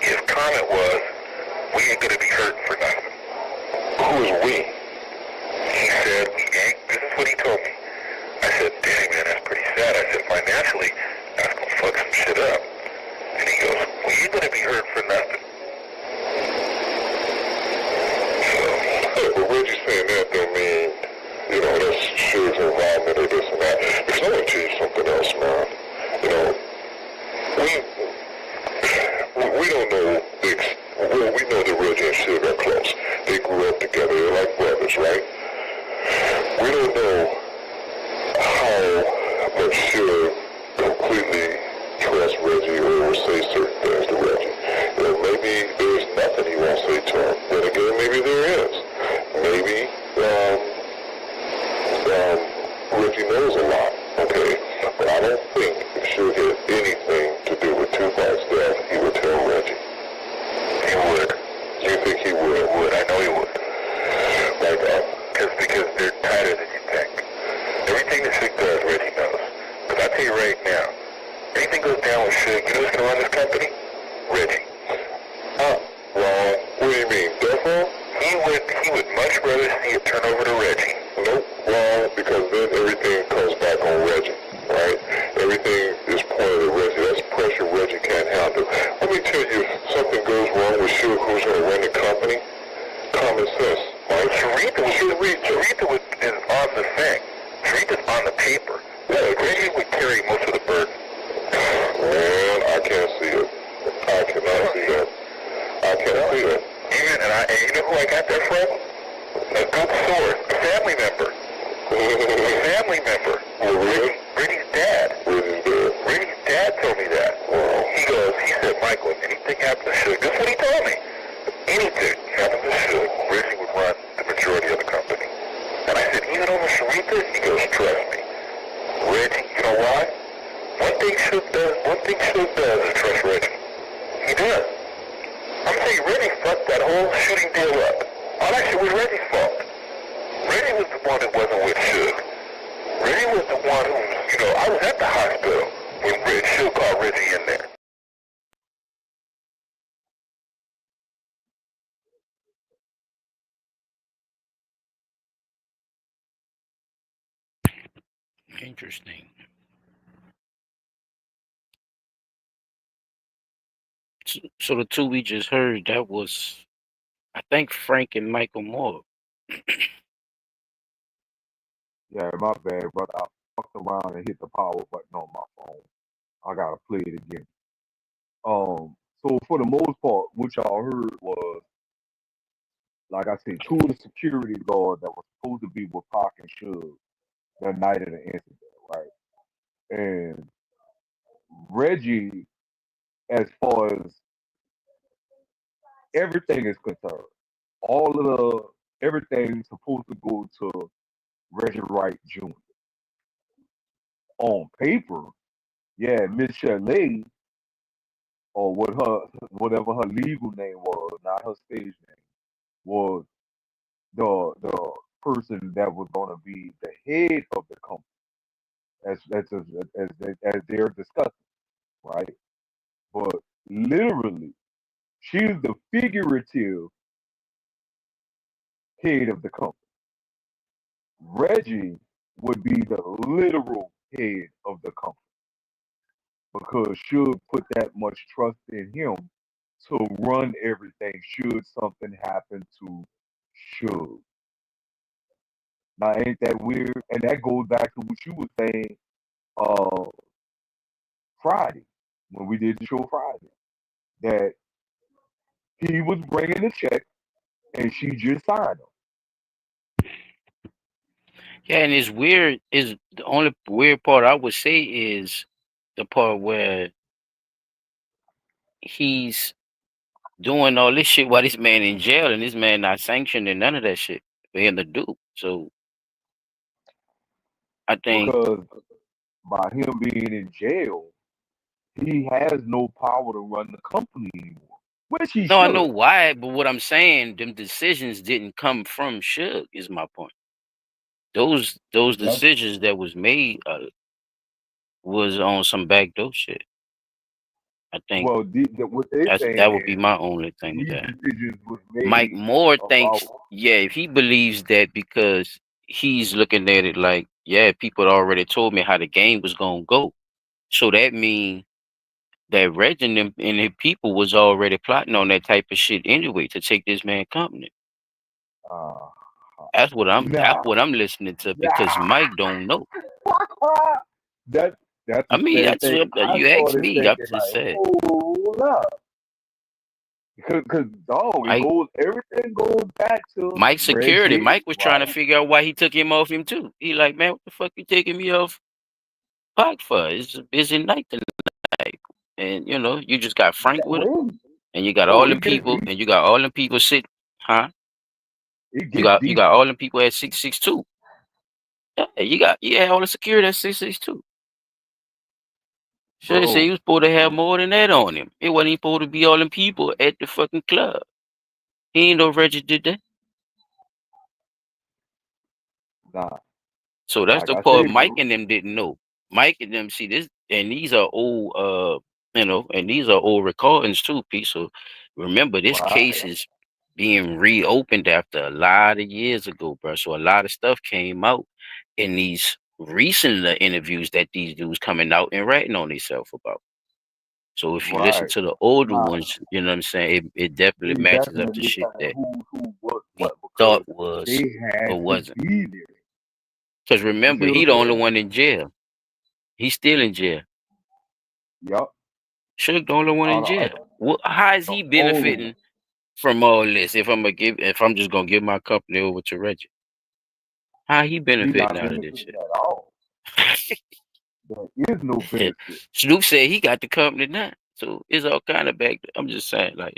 His comment was, we ain't gonna be hurting for nothing. Who is we? He said, we ain't. This is what he told me. I said, dang man, that's pretty sad. I said, financially, that's gonna fuck some shit up. And he goes, we ain't gonna be hurting for nothing. But Reggie saying that don't mean, you know, that's Shug's involvement or this and that. If someone tells you something else, man, you know, we don't know, well, we know that Reggie and Shug are close. They grew up together, they're like brothers, right? We don't know how much Shug completely trusts Reggie or will say certain things to Reggie. You know, maybe there's nothing he won't say to him. Then again, maybe there is. Maybe Reggie knows a lot, okay? But I don't think if Shug had anything to do with Tupac's death, he would tell Reggie. He would. You think he would? He would. I know he would. Like, because they're tighter than you think. Everything that Shug does, Reggie knows. Because I tell you right now, anything goes down with Shug, you know who's going to run this company? Reggie. Well, what do you mean? Death row? He would much rather see it turn over to Reggie. Nope, wrong, because then everything comes back on Reggie, right? Everything is pointed at Reggie. That's pressure Reggie can't handle. Let me tell you, if something goes wrong with Shug, who's going to run the company? Common sense, right? Sharitha is on the thing. Sharitha's on the paper. Yeah, Reggie would carry most of the burden. Man, I can't see it. I cannot see that. I can't see it. And you know who I got that from? A good source, a family member. A family member. Reggie's dad. Reggie's dad told me that. He said, Michael, if anything happens to Shug, that's what he told me. Anything happens to Shug, Reggie would run the majority of the company. And I said, even over Sharitha? He goes, trust me. Reggie, you know why? One thing Shug does is trust Reggie. He does. I'm saying Reggie fucked that whole shooting deal up. All that shit was Reggie's fault. Reggie was the one that wasn't with Shug. Reggie was the one who was, you know, I was at the hospital when Shug called Reggie in there. Interesting. So the two we just heard, that was, I think, Frank and Michael Moore. Yeah, my bad, brother. I fucked around and hit the power button on my phone. I gotta play it again. So for the most part, what y'all heard was, like I said, two of the security guards that was supposed to be with Pac and Shug that night of the incident, right? And Reggie, as far as everything is concerned, all of the everything's supposed to go to Reggie Wright Jr. On paper, yeah, Miss Shirley, or whatever her legal name was, not her stage name, was the person that was gonna be the head of the company, as they're discussing, right? But literally, she's the figurative head of the company. Reggie would be the literal head of the company because Suge put that much trust in him to run everything should something happen to Suge. Now, ain't that weird? And that goes back to what you were saying uh, Friday, when we did the show Friday, that he was bringing the check and she just signed him. Yeah, and it's weird. Is the only weird part I would say is the part where he's doing all this shit while this man in jail and this man not sanctioned and none of that shit for him to do. So I think Because by him being in jail, he has no power to run the company anymore, which he no, I know should. why, but what I'm saying, them decisions didn't come from Suge, is my point. those That's decisions that was made was on some backdoor shit. I think well, what they're that saying would be is my only thing with these that. decisions was Mike made Moore about thinks, yeah, if he believes that because he's looking at it like, yeah, people had already told me how the game was gonna go. So that means that Reg and his people was already plotting on that type of shit anyway to take this man company. uh, That's nah, what I'm listening to because nah. Mike don't know. that that's I the mean, same that's thing what I you asked started me. I'm thinking just like, saying. hold up, because dog, Mike everything goes back to security. Reggie, Mike was trying to right? figure out why he took him off him too. He like, man, what the fuck you taking me off Pac for? It's a busy night tonight. And you just got Frank with him. When And you got oh, all them people, and you got all them people sit, huh? it You gets got deeper. all them people at 662. Yeah, you had all the security at 662. Should have said Bro. he was supposed to have more than that on him. It wasn't even supposed to be all them people at the fucking club. He ain't no registered that. Nah, So that's like the I part say, Mike bro. and them didn't know. Mike and them see this, and these are old, and these are old recordings too, Pete. So remember, this Right, case is being reopened after a lot of years ago, bro. So a lot of stuff came out in these recent interviews that these dudes coming out and writing on themselves about. So if you listen right. to the older Nah, ones, you know what I'm saying, it definitely they matches up to definitely shit saying that who, what, we because thought was they had or to wasn't. be there. Because You see remember, what he I'm the only saying? one in jail. He's still in jail. Yup. Suge the only one in Uh, jail. Well, how is the he only one. benefiting from all this? If I'm just gonna give my company over to Reggie, how he He benefiting not out of this benefiting shit? at all. There is no benefit. Snoop said he got the company now, so it's all kind of back. I'm just saying, like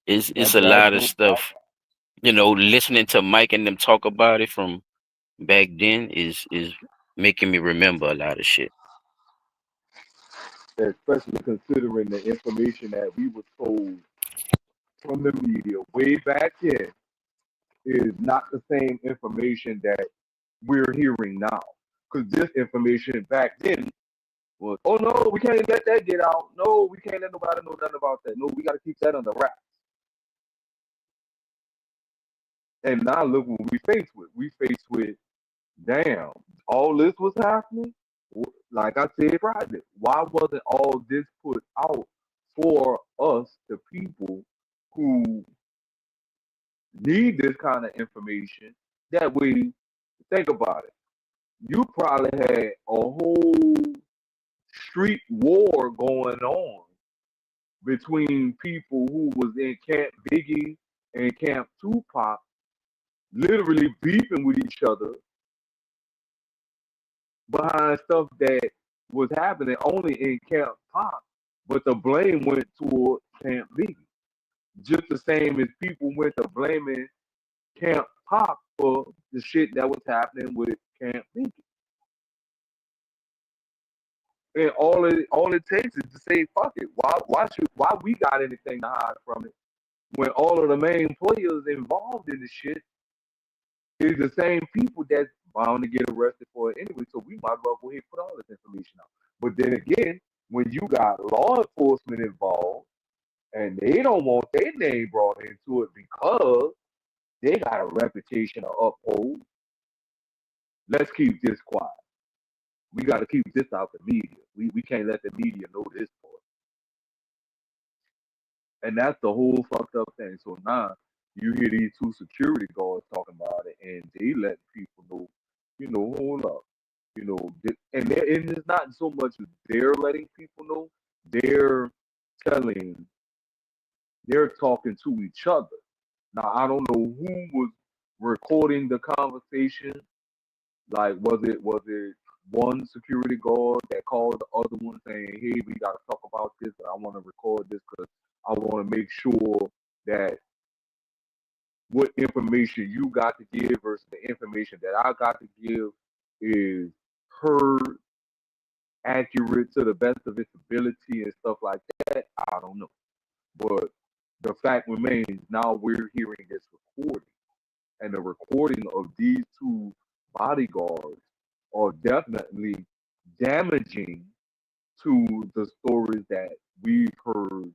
it's That a back lot of door, stuff. Listening to Mike and them talk about it from back then is making me remember a lot of shit. especially considering the information that we were told from the media way back then, is not the same information that we're hearing now. Because this information back then was, oh no, we can't let that get out. No, we can't let nobody know nothing about that. No, we got to keep that under wraps. And now look what we faced with. We faced with, damn, all this was happening. Like I said Friday, why wasn't all this put out for us, the people who need this kind of information? That way, think about it. You probably had a whole street war going on between people who was in Camp Biggie and Camp Tupac, literally beefing with each other behind stuff that was happening only in Camp Pac, but the blame went toward Camp Biggie. Just the same as people went to blaming Camp Pac for the shit that was happening with Camp Biggie. And all it takes is to say fuck it. Why we got anything to hide from it when all of the main players involved in the shit is the same people that's bound to get arrested for it anyway. So we might as well go ahead and put all this information out. But then again, when you got law enforcement involved and they don't want their name brought into it because they got a reputation to uphold, let's keep this quiet. We got to keep this out the media. We can't let the media know this part. And that's the whole fucked up thing. So now you hear these two security guards talking about it, and they let people know, hold up, and it's not so much as they're letting people know, they're telling, they're talking to each other. Now I don't know who was recording the conversation. Like, was it one security guard that called the other one saying, "Hey, we got to talk about this. I want to record this because I want to make sure that what information you got to give versus the information that I got to give is heard, accurate to the best of its ability and stuff like that." I don't know. But the fact remains, now we're hearing this recording. And the recording of these two bodyguards are definitely damaging to the stories that we've heard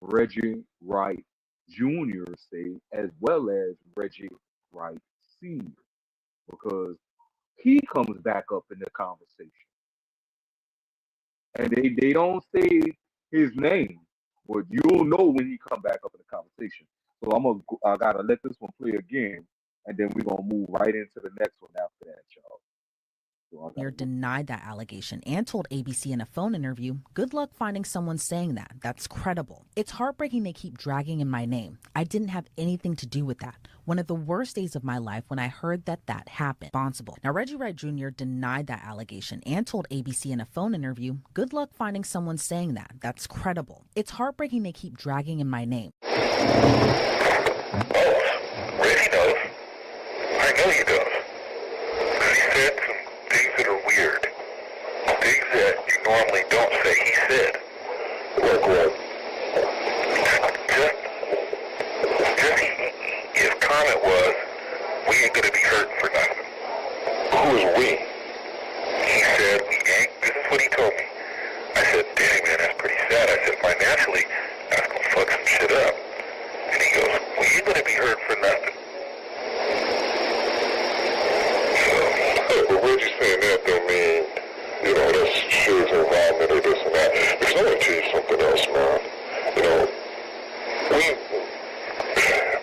Reggie Wright Jr. say, as well as Reggie Wright Sr., because he comes back up in the conversation. And they don't say his name, but you'll know when he come back up in the conversation. So I gotta let this one play again, and then we're gonna move right into the next one after that, y'all. You're denied that allegation and told ABC in a phone interview, good luck finding someone saying that. That's credible. It's heartbreaking they keep dragging in my name. I didn't have anything to do with that. One of the worst days of my life when I heard that happened. Responsible. Now, Reggie Wright Jr. denied that allegation and told ABC in a phone interview, good luck finding someone saying that. That's credible. It's heartbreaking they keep dragging in my name. Oh, Reggie knows. I know he does. He said some things that are weird. Things that you normally don't say he said. Like what? His comment was, we ain't gonna be hurting for nothing. Who is we? He said, we ain't. This is what he told me. I said, dang man, that's pretty sad. I said, financially, that's gonna fuck some shit up. And he goes, we ain't gonna be hurting for nothing. But Reggie saying that don't mean, that's Shug's involvement or this and that. Because I want to tell you something else, man.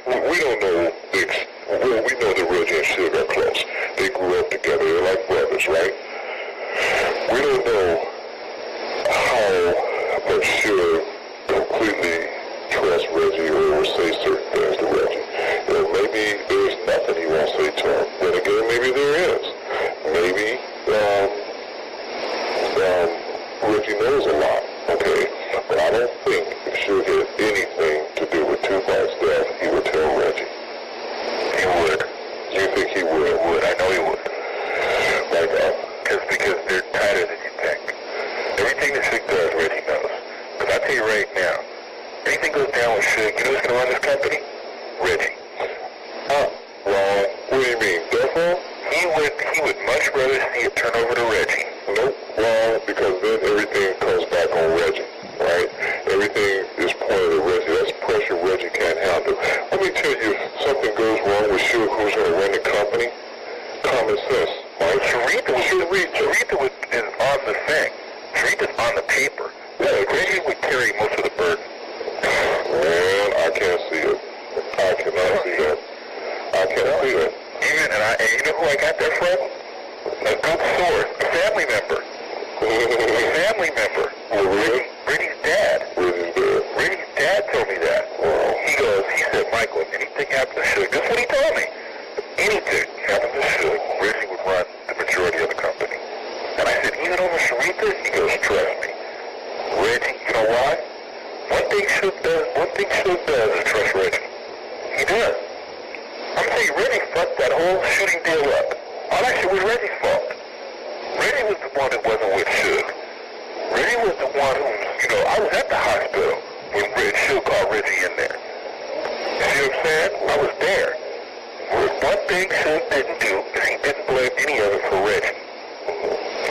We don't know, we know that Reggie and Shug are close. They grew up together, they're like brothers, right? We don't know how much Shug completely trusts Reggie or will say certain things to Reggie. Maybe there's nothing he won't say to him. Then again, maybe there is. Maybe Reggie knows a lot, okay? But I don't think if Shug had anything to do with Tupac's death, he would tell Reggie. He would. You think he would? I know he would. Because they're tighter than you think. Everything that Shug does, Reggie knows. Because I tell you right now, anything goes down with Shug, you know who's going to run this company? Reggie. Wrong. What do you mean? Death row? He would much rather see it turn over to Reggie. Nope. Wrong, because then everything comes back on Reggie, right? Everything is pointed at Reggie. That's pressure Reggie can't handle. Let me tell you, if something goes wrong with Shug, who's going to run the company? Common sense. Right? Sharitha is on the thing. Sharitha's on the paper. Yeah, Reggie would carry most of the burden. Man, I can't see it. I cannot see that. I can't see that. And you know who I got that from? A good source, a family member. Brittany's dad. Brittany's dad told me that. He said, Michael, if anything happens to Shug, this is what he told me. Anything happens to Shug, Reggie would run the majority of the company. And I said, even over Sharitha? He goes, trust me. Reggie, you know why? One thing Shug does is trust Reggie. He does. I'm telling you, Reggie fucked that whole shooting deal up. All that shit was Reggie's fault. Reggie was the one that wasn't with Shug. Reggie was the one who, I was at the hospital when Shug called Reggie in there. You see what I'm saying? I was there. One thing Shug didn't do is he didn't blame any of it for Reggie.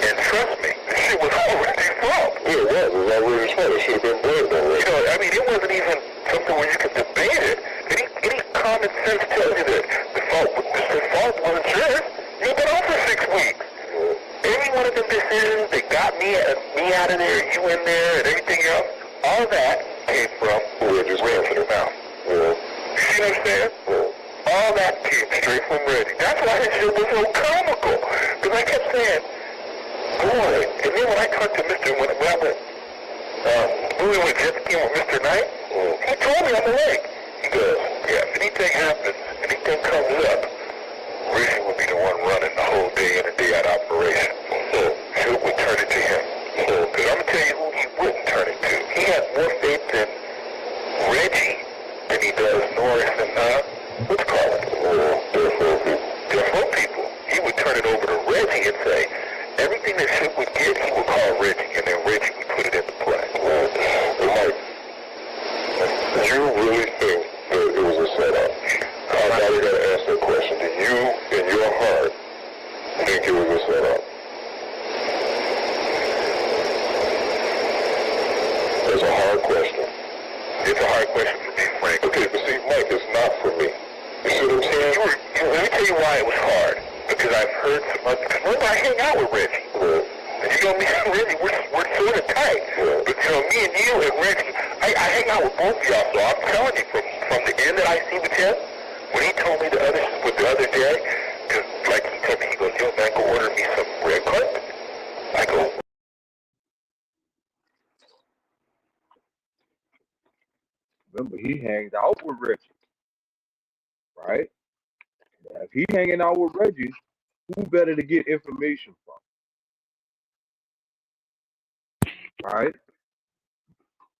And trust me, this shit was all Reggie's fault. Yeah, it was. It was all Reggie's fault. It should have been blamed on Reggie. It wasn't even something where you could debate it. Any common sense tells you that the fault wasn't yours. You've been on for 6 weeks. Any one of them decisions that got me out of there, you in there, and everything else, all that came from Reggie's mouth. You see what I'm saying? All that came straight from Reggie. That's why his shit was so comical. Because I kept saying, boy, and then when I talked to when we went jet skiing with Mr. Knight, he told me on the lake. He goes, yeah, if anything happens, anything comes up, Reggie would be the one running the whole day in a day-out operation. Shug would turn it to him. Because I'm going to tell you who he wouldn't turn it to. He has more faith in Reggie than he does Norris and, what's it called? Death row people. He would turn it over to Reggie and say, everything that Shug would get, he would call Reggie, and then Reggie would put it into play. Mike, do you really think that it was a setup? I got to ask that question. Do you, in your heart, question. It's a hard question for me, Frank. Okay, but see, Mike, it's not for me. You see what I'm saying? Let me tell you why it was hard. Because I've heard some other... Because remember, I hang out with Reggie. And you know, me and Reggie, we're sort of tight. But, you know, me and you and Reggie, I hang out with both of y'all. So I'm telling you, from the end that I see with him, when he told me the other day, because, like, he told me, he goes, yo, man, go order me some red carpet. I go... Remember, he hangs out with Reggie, right? If he hanging out with Reggie, who better to get information from, right?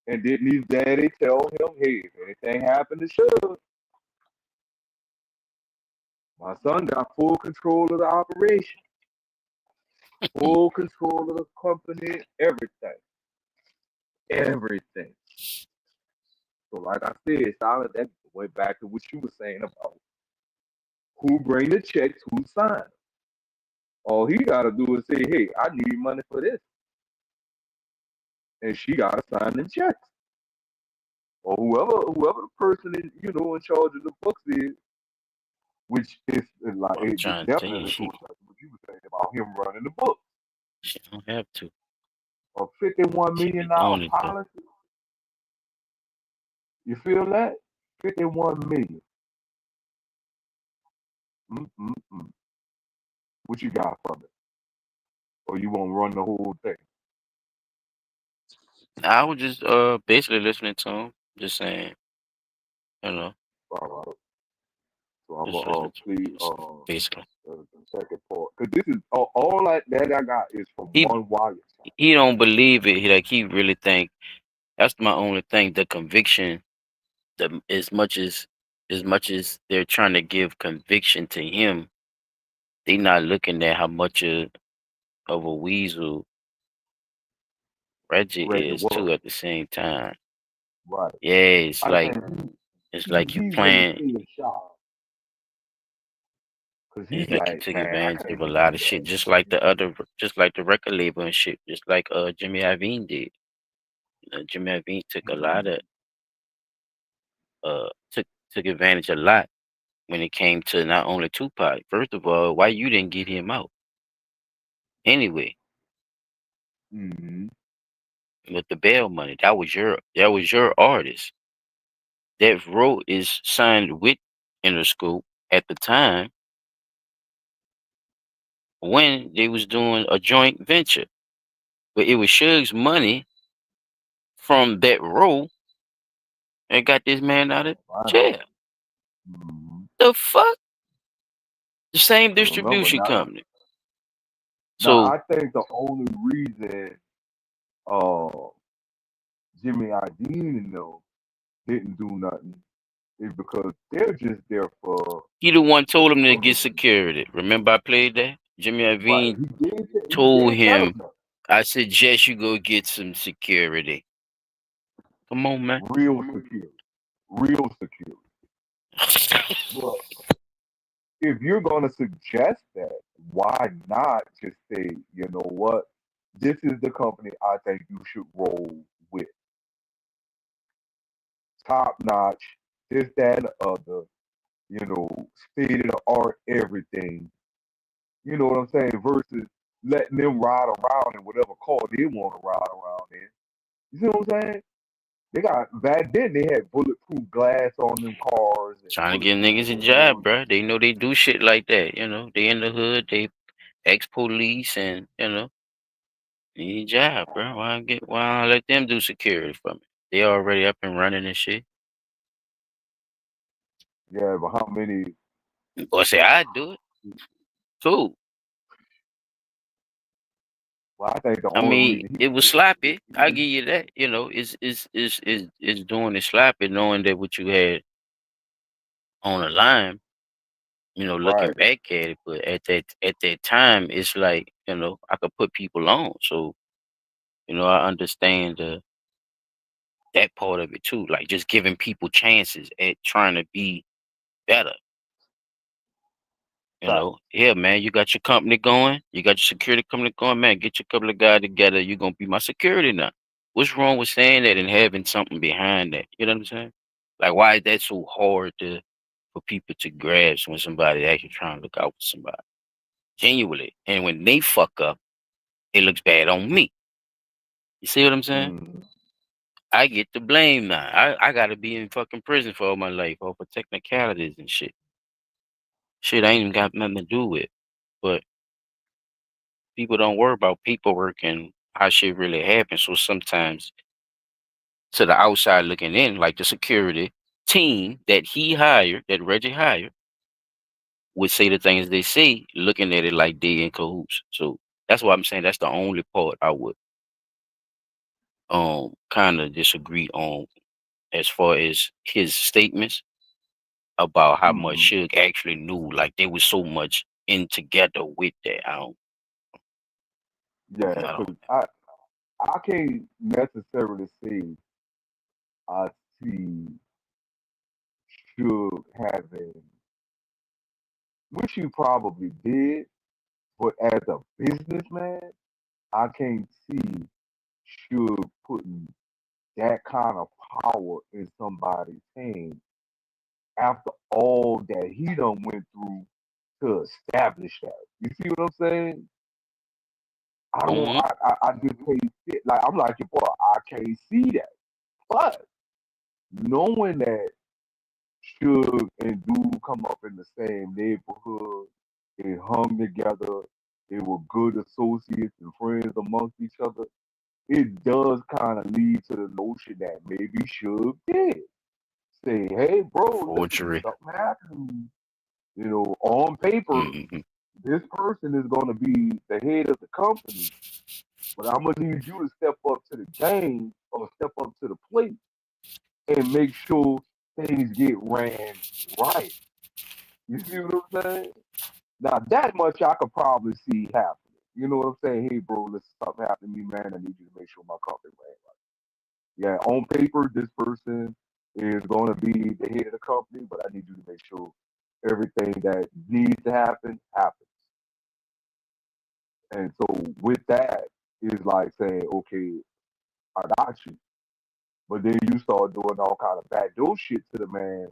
And didn't his daddy tell him, hey, if anything happened to Shug, my son got full control of the operation, full control of the company, everything. So, like I said, Silent, that went back to what you were saying about who bring the checks, who sign. All he got to do is say, hey, I need money for this. And she got to sign the checks. Or whoever the person in, in charge of the books is, which is like I'm it trying to tell you, definitely goes back to what you were saying about him running the book. she don't have to. A $51 She million be doing it though. policy. You feel that? 51 million. Mm-mm-mm. What you got from it? Or you won't run the whole thing? I was just basically listening to him, just saying, you know, All right. So I'm just gonna listening to play him, basically. the second part because this is all that I got is from He one wire. he don't believe it. He really think that's my only thing. The conviction, as much as they're trying to give conviction to him, they not looking at how much of a weasel Reggie Reggie is too was at the same time. right. Yeah, it's I like you he's really playing. still sharp because And he's like he like, took man, I advantage of can't a believe lot of shit, that. just like the record label and shit, just like Jimmy Iovine did. Jimmy Iovine took a lot of took advantage a lot when it came to not only Tupac. First of all, why you didn't get him out anyway Mm-hmm. with the bail money? That was your artist. That Row is signed with Interscope at the time when they was doing a joint venture, but it was Shug's money from that Row and got this man out of jail. Mm-hmm. The fuck? The same I remember distribution company. now. So I think the only reason uh Jimmy Iovine and them didn't do nothing is because they're just there for he the one told him to get publicity. security. Remember I played that? Jimmy Right. Iovine He told did tell him, him that. I suggest you go get some security. Come on, man. Real security. Real security. But if you're gonna suggest that, why not just say, you know what? This is the company I think you should roll with. Top notch, this, that, and the other, state of the art, everything. You know what I'm saying? Versus letting them ride around in whatever car they want to ride around in. You see what I'm saying? They got back then they had bulletproof glass on them cars and Trying to give bulletproof niggas a job, windows. bruh. They know they do shit like that. They in the hood, they ex-police, and need a job, bro. Why I let them do security for me? They already up and running and shit. Yeah, but how many? Or say I'd do it. Cool. Well, I think the I only mean, reason he it was sloppy. I give you that. It's doing it sloppy, knowing that what you had on the line. Looking right. back at it, but at that time, it's like I could put people on. So I understand that part of it too. Like just giving people chances at trying to be better. Right. Yeah, man, you got your company going. You got your security company going, man. Get your couple of guys together. You're gonna be my security now. What's wrong with saying that and having something behind that? You know what I'm saying? Like, why is that so hard for people to grasp when somebody actually trying to look out for somebody genuinely? And when they fuck up, it looks bad on me. You see what I'm saying? Mm. I get the blame now. I gotta be in fucking prison for all my life over technicalities and shit. Shit I ain't even got nothing to do with. But people don't worry about paperwork and how shit really happens. So sometimes to the outside looking in, like the security team that he hired, that Reggie hired, would say the things they say, looking at it like they in cahoots. So that's why I'm saying that's the only part I would kind of disagree on as far as his statements about how much Mm. Suge actually knew. Like they was so much in together with that. Yeah, I don't. because I can't necessarily say I see Suge having, which you probably did, but as a businessman, I can't see Suge putting that kind of power in somebody's hand after all that he done went through to establish that. You see what I'm saying? I don't. Mm-hmm. I just can't see. Like I'm like your boy. I can't see that. But knowing that Suge and Dude come up in the same neighborhood, they hung together, they were good associates and friends amongst each other. It does kind of lead to the notion that maybe Suge did say, "Hey, bro, listen, Forgery. something happened. You know, on paper, Mm-hmm. this person is going to be the head of the company, but I'm gonna need you to step up to the game or step up to the plate and make sure things get ran right." You see what I'm saying? Now that much I could probably see happening. You know what I'm saying? Hey, bro, listen, something happened to me, man. I need you to make sure my company ran right. Yeah, on paper, this person is going to be the head of the company, but I need you to make sure everything that needs to happen happens. And so with that, is like saying, okay, I got you. But then you start doing all kind of backdoor shit to the man.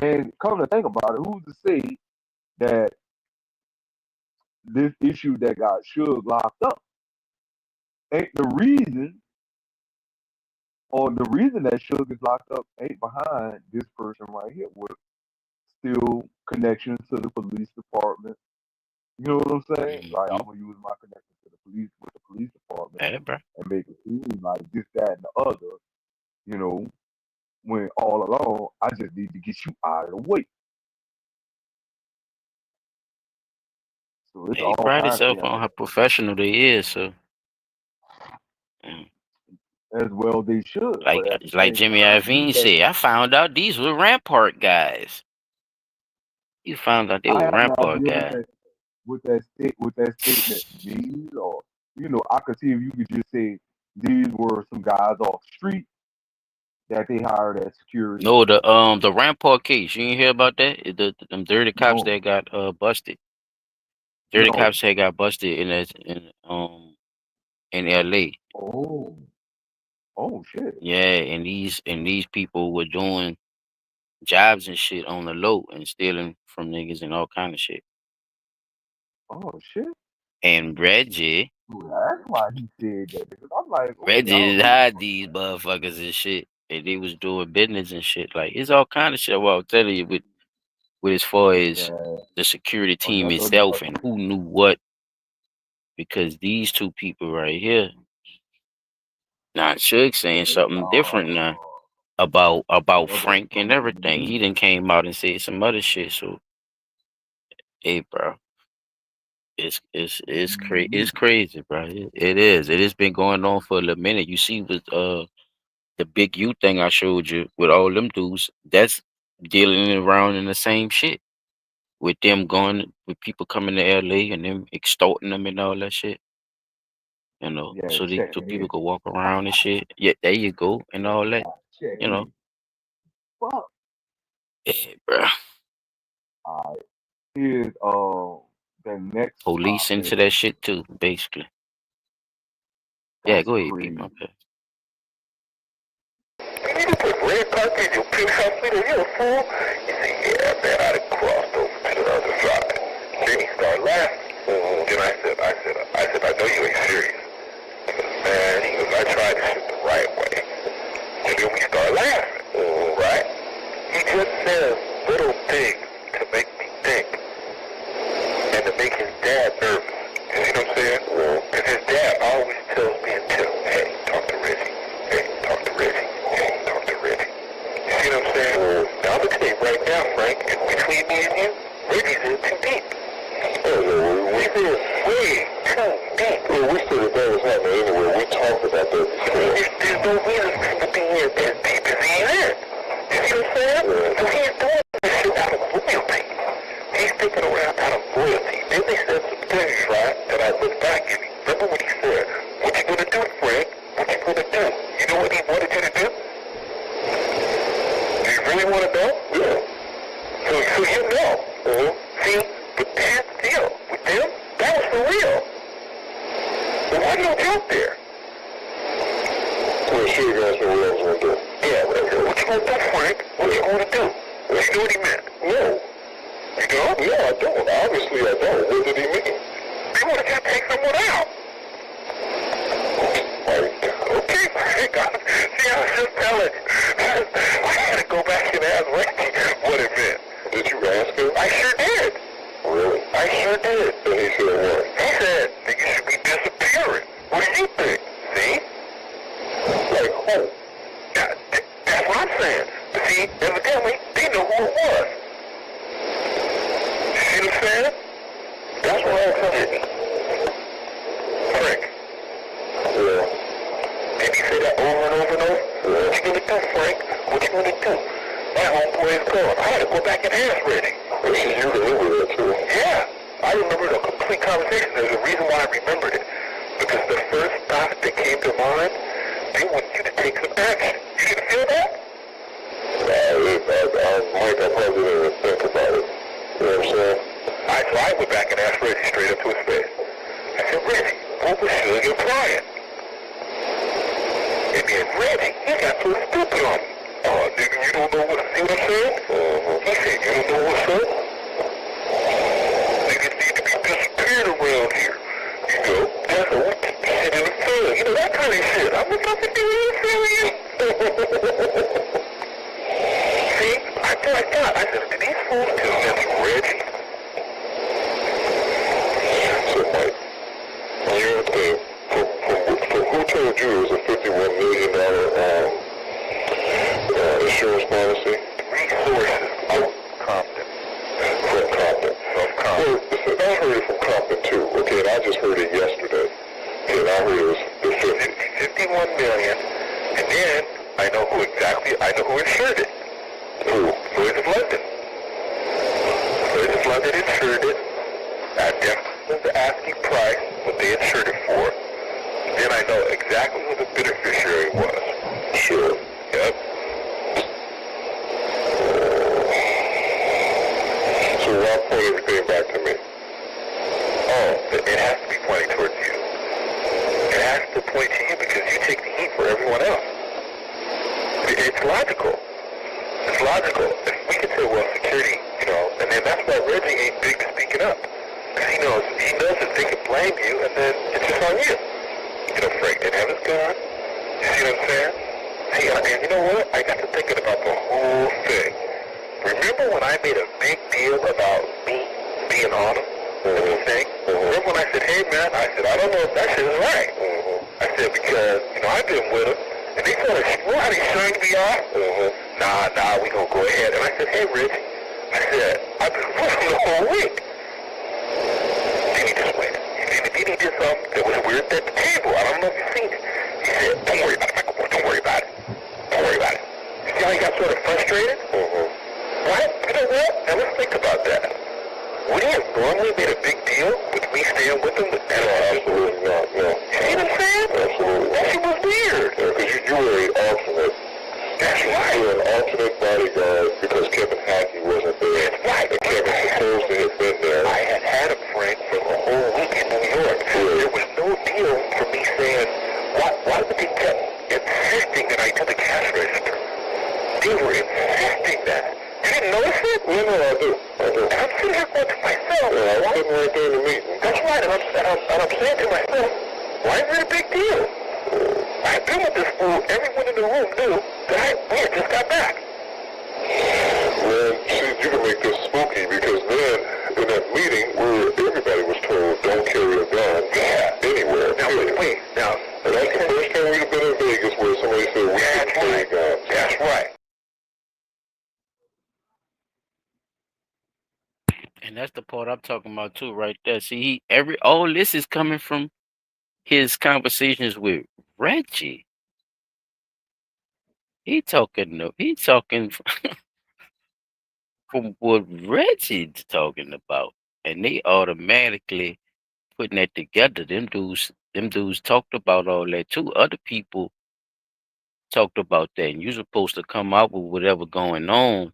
And come to think about it, who's to say that this issue that got Suge locked up ain't the reason, or the reason that Suge is locked up ain't behind this person right here with still connections to the police department. You know what I'm saying? Like Mm-hmm. I'm gonna use my connection to the police with the police department Yeah, bro. and make it seem like this, that, and the other. You know, when all along I just need to get you out of the way. So it's He all pride kinds of himself things on how professional they is. So, mm, as well they should, but at the like same Jimmy time, with Iovine that, said, I found out these were Rampart guys. You found out they I were have no Rampart idea guys. what that statement means, or I could see if you could just say these were some guys off the street that they hired as security. No, the Rampart case. You didn't hear about that? Them dirty cops No, that got busted. Dirty no. cops that got busted in L.A. Oh, oh shit. Yeah, and these people were doing jobs and shit on the low and stealing from niggas and all kind of shit. Oh shit. And Ooh, that's why he said that because I'm like, okay, I Reggie don't know. hired these motherfuckers and shit. And they was doing business and shit. Like it's all kind of shit. What I'm telling you with as far as Yeah, the security team another, itself and who knew what, because these two people right here, now Suge saying something different now about another Frank and person everything. He then came out and said some other shit. So hey, bro, it's crazy, bro. It is. It has been going on for a little minute. You see, with the big U thing I showed you with all them dudes, that's dealing around in the same shit. With them going, with people coming to LA and them extorting them and all that shit. yeah, So checking people in. could walk around and shit. Yeah, there you go, and all that. You Checking know, in. Fuck. yeah, bro. All right. Here's the next Police topic. into that shit too, basically. Yeah, That's go ahead, crazy. people. Okay. you gonna put red carpet in your penthouse suite? Are you a fool? He said, yeah, man, I done crossed over to the other side. Then he started laughing. Then I said, I know you ain't serious. Man, he goes, I tried this shit the right way. And then we started laughing, right? He just says little things to make me think and to make his dad nervous. You see what I'm saying? Because his dad always tells me hey, talk to Reggie. Hey, talk to Reggie. Hey, talk to Reggie. You see what I'm saying? Now I'm going to tell you right now, Frank, and between me and you, Reggie's in too deep. He's in way too deep. Well, we said that was happening anyway. We talked about that before. There's no reason for him to be in as deep as he is. You see what I'm saying? So he's doing this shit out of loyalty. He's sticking around out of loyalty. Then they said some things, right, that I look back and remember what he said. What you gonna do, Frank? What you gonna do? You know what he wanted you to do? Do you really want to know? Yeah. So you know. See, but that's the deal. With them, that was for real. But why don't you out there? Well, sure, guys, know what I was gonna do. Yeah, whatever. What you gonna do, Frank? What you gonna do? You know what he meant? No. You don't? No, I don't. Obviously, I don't. What did he mean? He wanted you to take someone out. Okay, Frank. See, I was just telling you. I had to go back and ask Randy what it meant. Did you ask him? I sure did. Really? I sure did. And he said what? He said that you should be disappearing. What do you think? See? Like who? That's what I'm saying. See, evidently, they know who it was. See what I'm saying? That's what I'm saying. Frank. Yeah. Did he say that over and over and over? Yeah. What you gonna do, Frank? What you gonna do? My homeboy is gone. I had to go back and ask Reggie. Well, see, you remember that too? Yeah. I remembered a complete conversation. There's a reason why I remembered it. Because the first thought that came to mind, they want you to take some action. You didn't feel that? Mike, I probably didn't even think about it. You know what I'm saying? So I went back and asked Reggie straight up to his face. I said, Reggie, what was Shug implying? And then Reggie, he got so stupid on me. Oh, nigga, you don't know what, see what I'm saying? He said, you don't know what's up? Niggas need to be disappeared around here. You know, that's what we keep shit in the sun. You know, that kind of shit. I'm not fucking doing this for you. See, I said, did these fools tell me Reggie? So, Mike, you know from who told you it was a $51 million insurance policy? Resources out Compton. From Compton. From Compton. Well, listen, I heard it from Compton too. Okay, and I just heard it yesterday. And I heard it was the 51 million. And then I know who insured it. Who? Lloyd's of London. Lloyd's of London insured it. I definitely was the asking price what they insured it for. Then I know exactly who the beneficiary was. Sure. Yep. So why point everything back to me? Oh, it has to be pointing towards you. It has to point to you because you take the heat for everyone else. It's logical. It's logical. If we could say, well, security, you know, and then that's why Reggie ain't big to speaking up. Because he knows that they can blame you and then it's just on you. You know, Frank didn't have his gun. You see what I'm saying? See, and you know what? I got to thinking about the whole thing. Remember when I made a big deal about me being on him? Thing? Remember when I said, hey man, I said, I don't know if that shit is right. I said, because, you know, I've been with him, and they sort of, you know how they showing me off? Nah, we gonna go ahead. And I said, hey Rich, I said, I've been with him the whole week. Then he just went. Then he did something that was weird at the table. I don't know if you've seen it. He said, don't worry about it, Michael Moore, don't worry about it. Don't worry about it. You see how he got sort of frustrated? Right? You know what? Now let's think about that. Would he have normally made a big deal with me staying with him? Absolutely not, no. You see what I'm saying? Absolutely. That shit was weird. Yeah, because you were an alternate. That's right. You were an alternate bodyguard because Kevin Hackey wasn't there. That's right. And Kevin supposed to have been there. I had him, Frank, for the whole week in New York. Yeah. There was no deal for me saying, why would they keep insisting that I do the cash register? They were insisting that. You didn't notice it? No, I do. I'm sitting here going to myself. Yeah, I was sitting right there in the meeting. That's right, and I'm saying to myself, why is it a big deal? I've been with this fool. Everyone in the room knew that we had just got back. Man, see, you can make this spooky because then, in that meeting where everybody was told, don't carry a gun anywhere. Now, wait. Now, and that's the first time we've been in Vegas where somebody said we can carry guns. That's right. And that's the part I'm talking about too, right there. See, all this is coming from his conversations with Reggie. He talking from what Reggie's talking about, and they automatically putting that together. Them dudes talked about all that too. Other people talked about that, and you're supposed to come out with whatever going on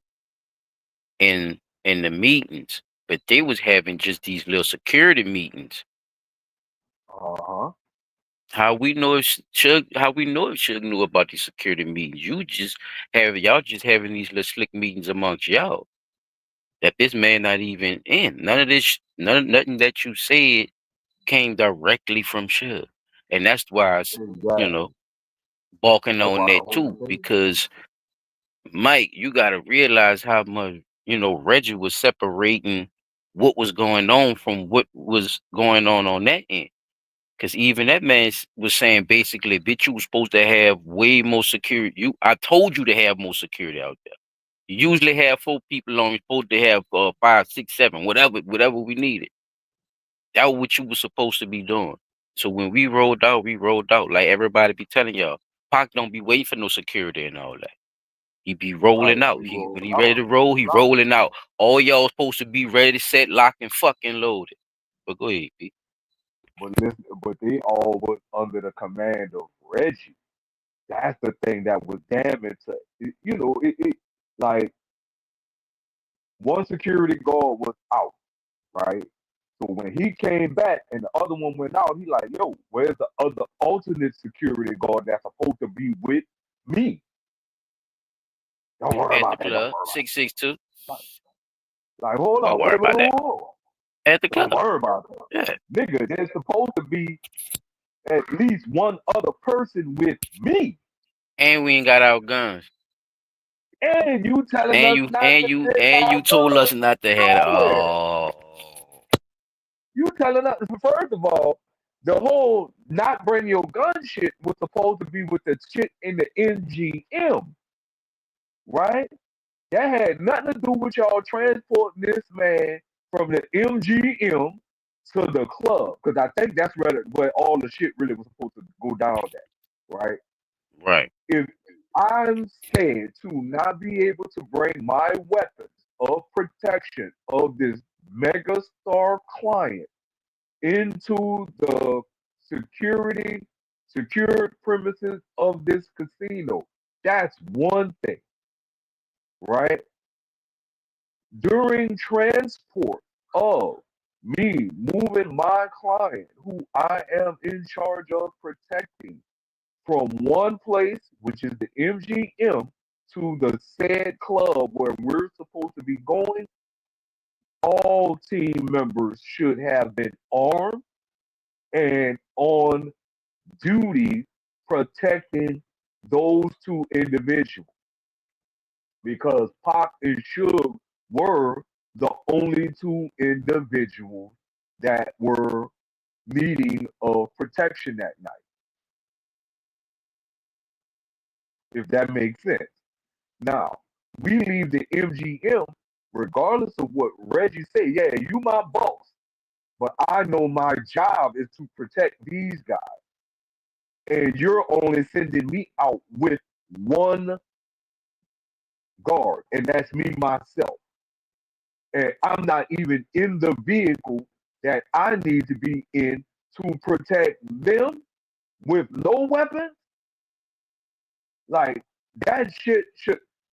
in the meetings, but they was having just these little security meetings. Uh-huh. How we know if Shug knew about these security meetings? Y'all just having these little slick meetings amongst y'all that this man not even in. Nothing that you said came directly from Shug, and that's why I Exactly. balking That's on why the that whole too, thing. because Mike, you got to realize how much Reggie was separating what was going on from what was going on that end. Because even that man was saying basically, bitch, you was supposed to have way more security. I told you to have more security out there. You usually have 4 people on. You're supposed to have 5, 6, 7, whatever we needed. That was what you was supposed to be doing. So when we rolled out like everybody be telling y'all. Pac don't be waiting for no security and all that. He be rolling out. When he ready to roll, he rolling out. All y'all supposed to be ready, set, lock, and fucking loaded. But go ahead, B. But listen, but they all was under the command of Reggie. That's the thing that was damning to it like one security guard was out, right? So when he came back and the other one went out, he like, yo, where's the other alternate security guard that's supposed to be with me? Don't worry At the about that. Don't club, worry 662. about it. Like, hold Don't on, worry about that. hold on. At the Don't club. worry about that. Yeah. Nigga, there's supposed to be at least one other person with me. And we ain't got our guns. And you telling us not to And you told us not to have it. Oh. You telling us, first of all, the whole not bring your gun shit was supposed to be with the shit in the MGM, right? That had nothing to do with y'all transporting this man from the MGM to the club, because I think that's where all the shit really was supposed to go down at, right? Right. If I'm scared to not be able to bring my weapons of protection of this megastar client into the secured premises of this casino, that's one thing, right? During transport of me moving my client, who I am in charge of protecting, from one place, which is the MGM, to the said club where we're supposed to be going, all team members should have been armed and on duty protecting those 2 individuals, because Pac and Suge were the only 2 individuals that were needing of protection that night. If that makes sense. Now, we leave the MGM, regardless of what Reggie say. Yeah, you my boss, but I know my job is to protect these guys. And you're only sending me out with one guard, and that's me myself. And I'm not even in the vehicle that I need to be in to protect them with no weapons. Like that shit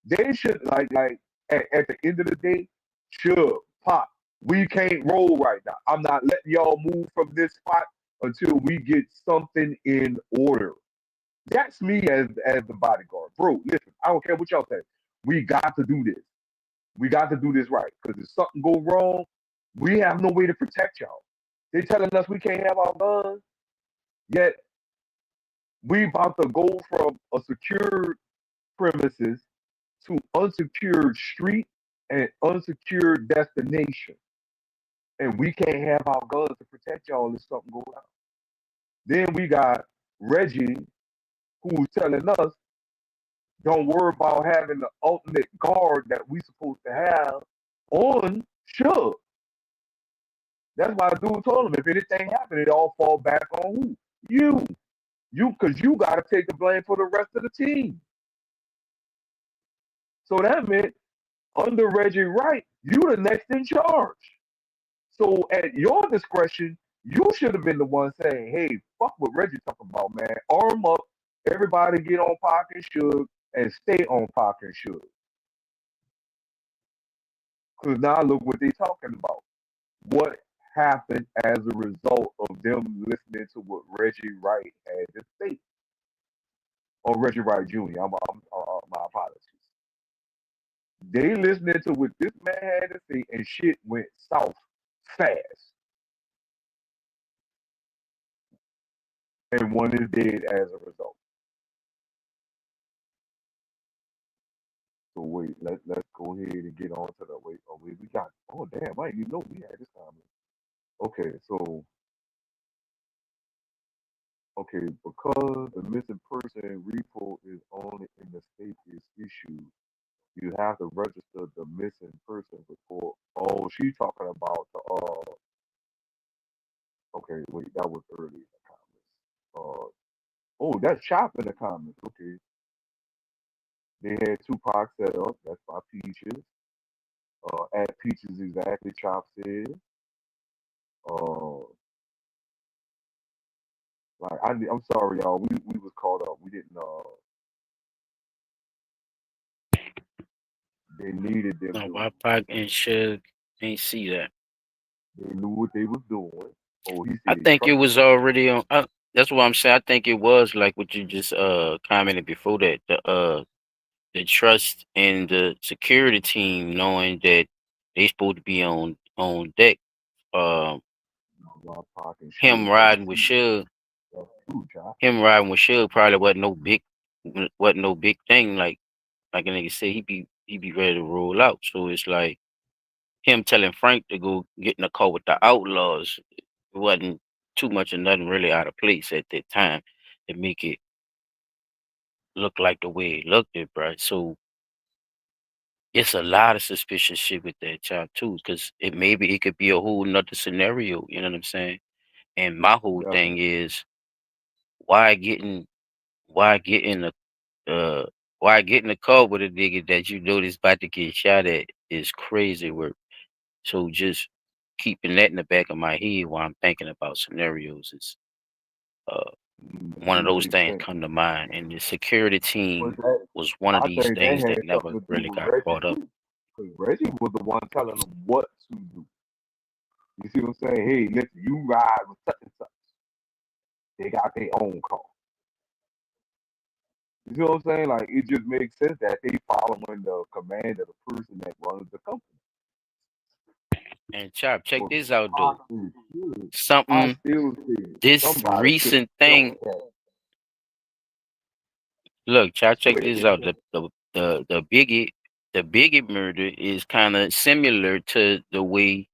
they should at the end of the day, sure, Pop, we can't roll right now. I'm not letting y'all move from this spot until we get something in order. That's me as the bodyguard. Bro, listen, I don't care what y'all say. We got to do this. We got to do this right. Because if something go wrong, we have no way to protect y'all. They telling us we can't have our guns, yet we about to go from a secured premises to unsecured street and unsecured destination. And we can't have our guns to protect y'all if something goes down. Then we got Reggie, who's telling us, don't worry about having the ultimate guard that we supposed to have on shug. That's why dude told him if anything happened, it all fall back on who? You. Because you got to take the blame for the rest of the team. So that meant under Reggie Wright, you the next in charge. So at your discretion, you should have been the one saying, hey, fuck what Reggie talking about, man. Arm up, everybody get on Pac and Shug, and stay on Pac and Shug. Because now look what they talking about. What happened as a result of them listening to what Reggie Wright had to say? Or Reggie Wright Jr., my apologies. They listening to what this man had to say, and shit went south fast. And one is dead as a result. So wait, let's go ahead and get on to the wait. Oh, we got. Oh damn! I didn't even know we had this comment. Okay, so because the missing person repo is only in the state is issued, you have to register the missing person report. Oh, she's talking about the Okay, wait, that was early in the comments. Oh, that's Chop in the comments. Okay, they had Tupac set up. That's by Peaches. At Peaches exactly. Chop said. Like I'm sorry, y'all. We was caught up. We didn't. They needed them No, doing. why Pac and Shug ain't see that? They knew what they was doing. Oh, he I said think it trust. was already on. That's what I'm saying. I think it was like what you just commented before that. The trust in the security team, knowing that they supposed to be on deck. Why Pac and Him Suge had to riding with see it. Shug. That's true, Chop. Him riding with Shug probably wasn't no big thing. Like a nigga said, he be ready to roll out. So it's like him telling Frank to go get in the car with the outlaws. It wasn't too much of nothing really out of place at that time to make it look like the way it looked at, bro. So it's a lot of suspicious shit with that child too, because it could be a whole nother scenario. You know what I'm saying? And my whole thing is why getting why getting a why get in the car with a nigga that you know is about to get shot at is crazy work. So just keeping that in the back of my head while I'm thinking about scenarios is one of What those they things think. come to mind. And the security But team that, was one of I these think that things had that never something to do really with got Reggie brought up. too. Because Reggie was the one telling them what to do. You see what I'm saying? Hey, listen, you ride with such and such. They got their own car. You see what I'm saying? Like it just makes sense that they following the command of the person that runs the company. And Chop, check So this out though. I Something still see this somebody should recent have thing. that. Look, Chop, Go check ahead. this out. The Biggie murder is kind of similar to the way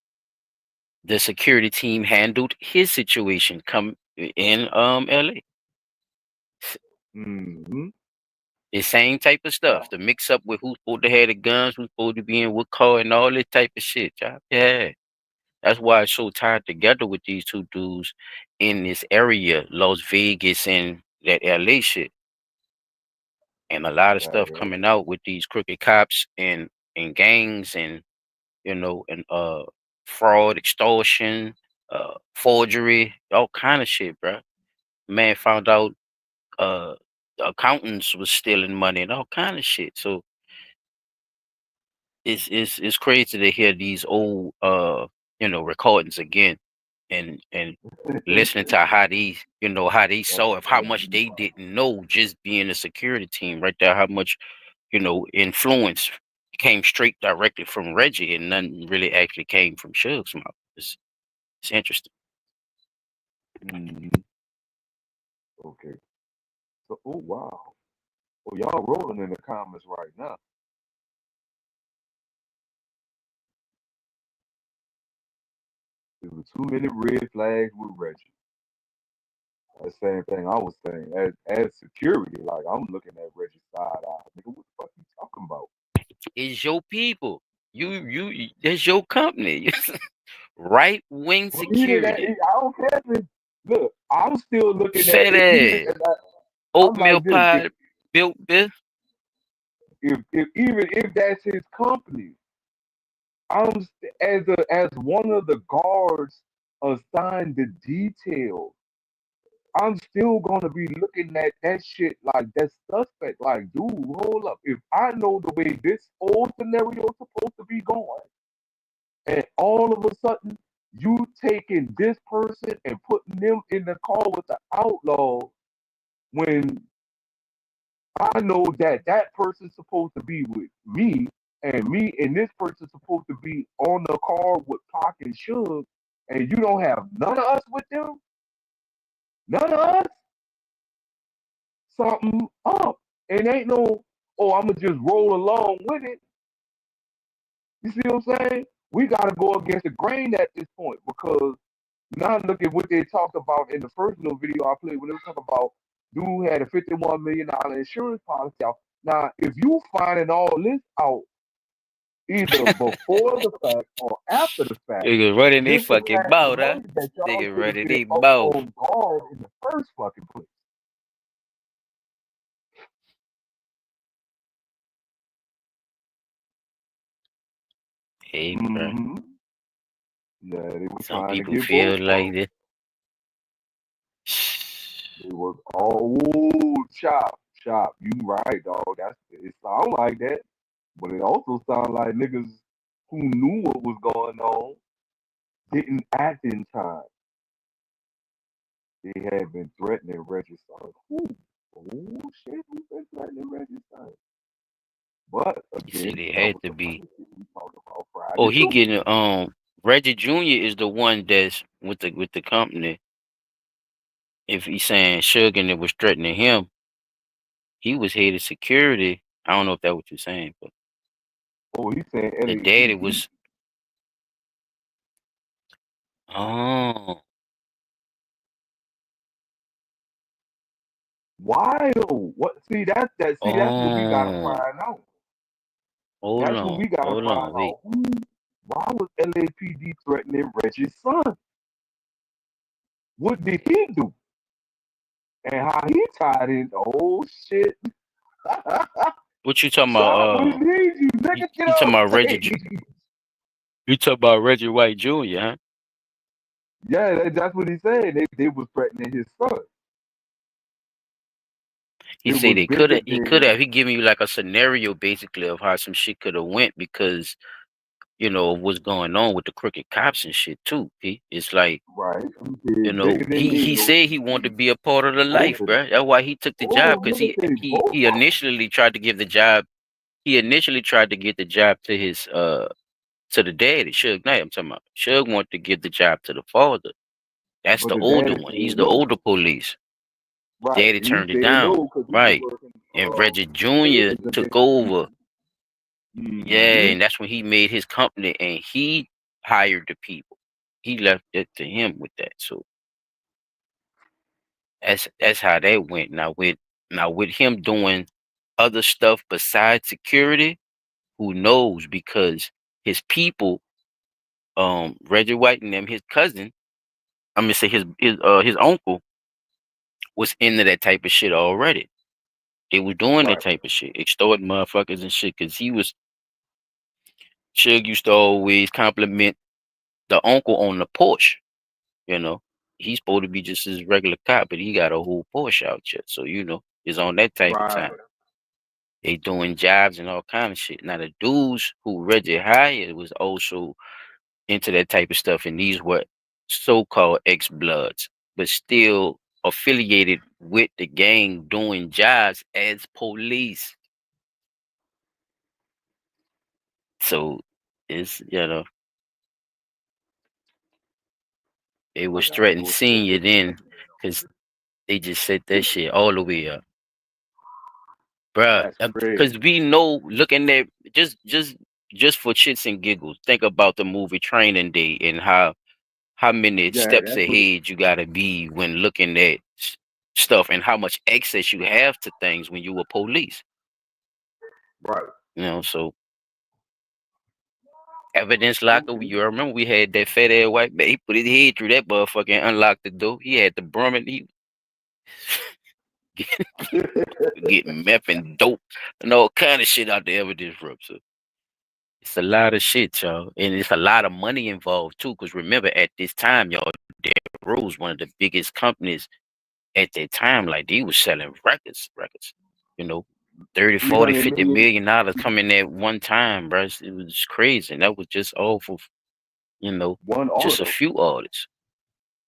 the security team handled his situation come in LA. Mm-hmm. The same type of stuff. The mix up with who's supposed to have the guns, who's supposed to be in what car, and all this type of shit. Yeah. That's why it's so tied together with these two dudes in this area, Las Vegas and that LA shit. And a lot of stuff Yeah. coming out with these crooked cops and gangs and and fraud, extortion, forgery, all kind of shit, bro. Man found out the accountants was stealing money and all kind of shit. So it's crazy to hear these old recordings again and listening to how these how they saw of how much they didn't know just being a security team right there, how much influence came straight directly from Reggie, and nothing really actually came from Shug's mouth. It's interesting. Okay. So, oh wow. Oh, y'all rolling in the comments right now. There were too many red flags with Reggie. That same thing I was saying. As security, like I'm looking at Reggie's side eye. Nigga, what the fuck you talking about? It's your people. That's your company. Right wing Well, either that, security. I don't care if it's, look, I'm still looking at Fat it. Even ass. I'm Oatmeal like this. pie, built this. If even if that's his company, as one of the guards assigned to detail, I'm still gonna be looking at that shit like that's suspect. Like, dude, hold up. If I know the way this whole scenario is supposed to be going, and all of a sudden you taking this person and putting them in the car with the outlaw, when I know that that person's supposed to be with me, and this person's supposed to be on the car with Pac and Suge, and you don't have none of us with them, none of us, something up. It ain't no, oh, I'm gonna just roll along with it. You see what I'm saying? We gotta go against the grain at this point, because now look at what they talked about in the first little video I played when they were talking about dude had a $51 million insurance policy out. Now, if you finding all this out either before the fact or after the fact, Niggas running they this the fucking fact mouth, huh? remains that y'all Niggas should have running been they up mouth. on guard in the first fucking place. Hey, bro. Yeah, they were Some trying to people get both feel of like them. this. They was all chop. You right, dog. It sound like that, but it also sound like niggas who knew what was going on didn't act in time. They had been threatening Reggie's son. Oh shit, we've been threatening Reggie's son. But You see, again, they that had was to some be. other shit we talked about Friday Oh, he too. getting Reggie Jr. is the one that's with the company. If he's saying Suge and it was threatening him, he was head of security. I don't know if that's what you're saying, but Oh, he's saying the daddy LAPD. was. Oh, Why though? What? See, that's what we gotta oh. find out. Hold That's what on, we gotta hold find on, wait. out. Why was LAPD threatening Reggie's son? What did he do? And how he tied in? Oh shit! What you talking Chop, we about? need you, nigga. Get You talking on about Reggie? stage. You talking about Reggie White Jr., huh? Yeah, that's what he said. They was threatening his son. He It said was they could bigger have. He could than have. He giving you like a scenario basically of how some shit could have went because what's going on with the crooked cops and shit too. It's like right. He said bigger than he Negroes. said he wanted to be a part of the Both life, of them. bro. That's why he took the job Oh, because nigga say both he of them. initially tried to give the job. He initially tried to get the job to his to the daddy, Suge Knight. I'm talking about. Suge wanted to give the job to the father. That's But the the older daddy one. He's said the no. older police. Right. Daddy He turned it said down. no because he was Right. working And Reggie Jr. favors took against the over. people. Yeah, Mm-hmm. and that's when he made his company and he hired the people. He left it to him with that. So that's how that went. Now with him doing other stuff besides security, who knows? Because his people, Reggie White and them, his cousin, I'm gonna say his uncle was into that type of shit already. They were doing that Right. type of shit, extorting motherfuckers and shit. Cause Suge used to always compliment the uncle on the Porsche. You know, he's supposed to be just his regular cop, but he got a whole Porsche out here. So it's on that type of Right. time. They doing jobs and all kind of shit. Now the dudes who Reggie hired was also into that type of stuff, and these were so-called ex-bloods, but still affiliated with the gang doing jobs as police. So it's it I was gotta threatened go check senior this then, because they just set that shit all the way up, bruh. That's crazy. Because we know, looking at just for shits and giggles, think about the movie Training Day and how many Yeah, steps that's what. ahead you gotta be when looking at stuff, and how much access you have to things when you were police. Right. So evidence locker. Okay. You remember we had that fat ass white man. He put his head through that motherfucker and unlocked the door. He had the brum and he get meth and dope and all kind of shit out the evidence room. So it's a lot of shit, y'all, and it's a lot of money involved too. Because remember, at this time, y'all, Derrick Rose, one of the biggest companies at that time, like they was selling records, 30, 40, 300 $50 million. million coming at one time, bro. It was crazy. And that was just off of, One just a auto. few artists.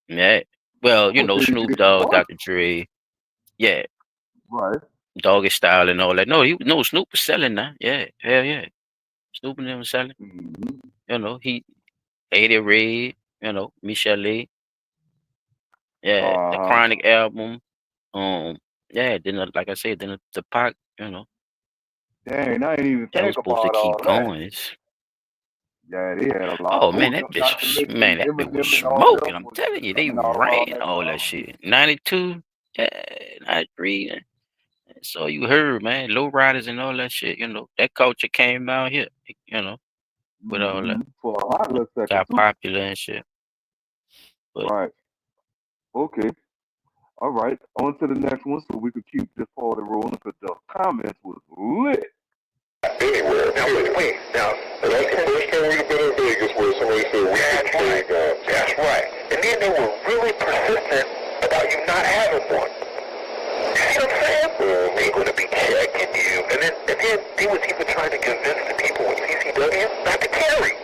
Yeah. Well, I'm gonna tell you to Snoop get the Dogg, park. Dr. Dre, yeah, Right. Doggy Style and all that. No, Snoop was selling now. Yeah, hell yeah. Snoop and them was selling. He Ada Red, Michelle, yeah, the Uh huh. Chronic album. Yeah, then like I said, then the Pac, Dang, I ain't even that was think supposed to about all keep that. going. Yeah, they had a lot. Oh man, Oh, that not to bitch, mention man, that bitch was Eminem and all smoking. them I'm was telling you, they coming out around ran that all that time. shit. 92, yeah, 93. So you heard, man, low riders and all that shit. That culture came out here. With all that, For a hot little second got too. popular and shit. But Right. Okay. All right. On to the next one, so we could keep this party rolling because the comments was lit. Anywhere. Now, wait. Now, that's the first time we've been in Vegas where somebody said we had carry guns. That's right. And then they were really persistent about you not having one. You see what I'm saying? They're going to be checking you. And then they was even trying to convince the people with CCW not to carry.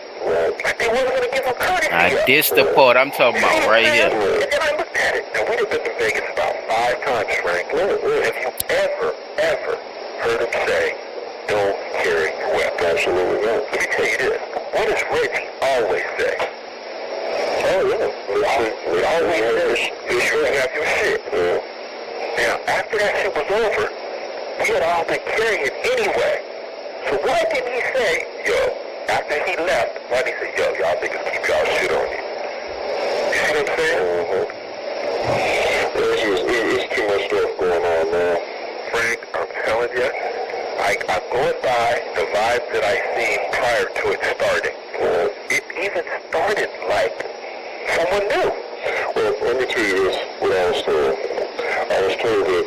Like they wasn't going to give them courtesy. this the part I'm talking about right here. And then I looked at it. Now, we've been to Vegas about 5 times, Frank. Have you ever heard him say, don't carry your weapon? Absolutely not. Let me tell you this. What does Reggie always say? Oh, yeah. We always say, you sure have your shit. Yeah. Now, after that shit was over, we had all been carrying anyway. So why didn't he say, after he left, why didn't he say, y'all niggas keep y'all shit on you? You see what I'm saying? There's too much stuff going on now. Frank, I'm telling you, I'm going by the vibes that I seen prior to it starting. It even started like someone new. Well, let me tell you this, what I was told. I was told that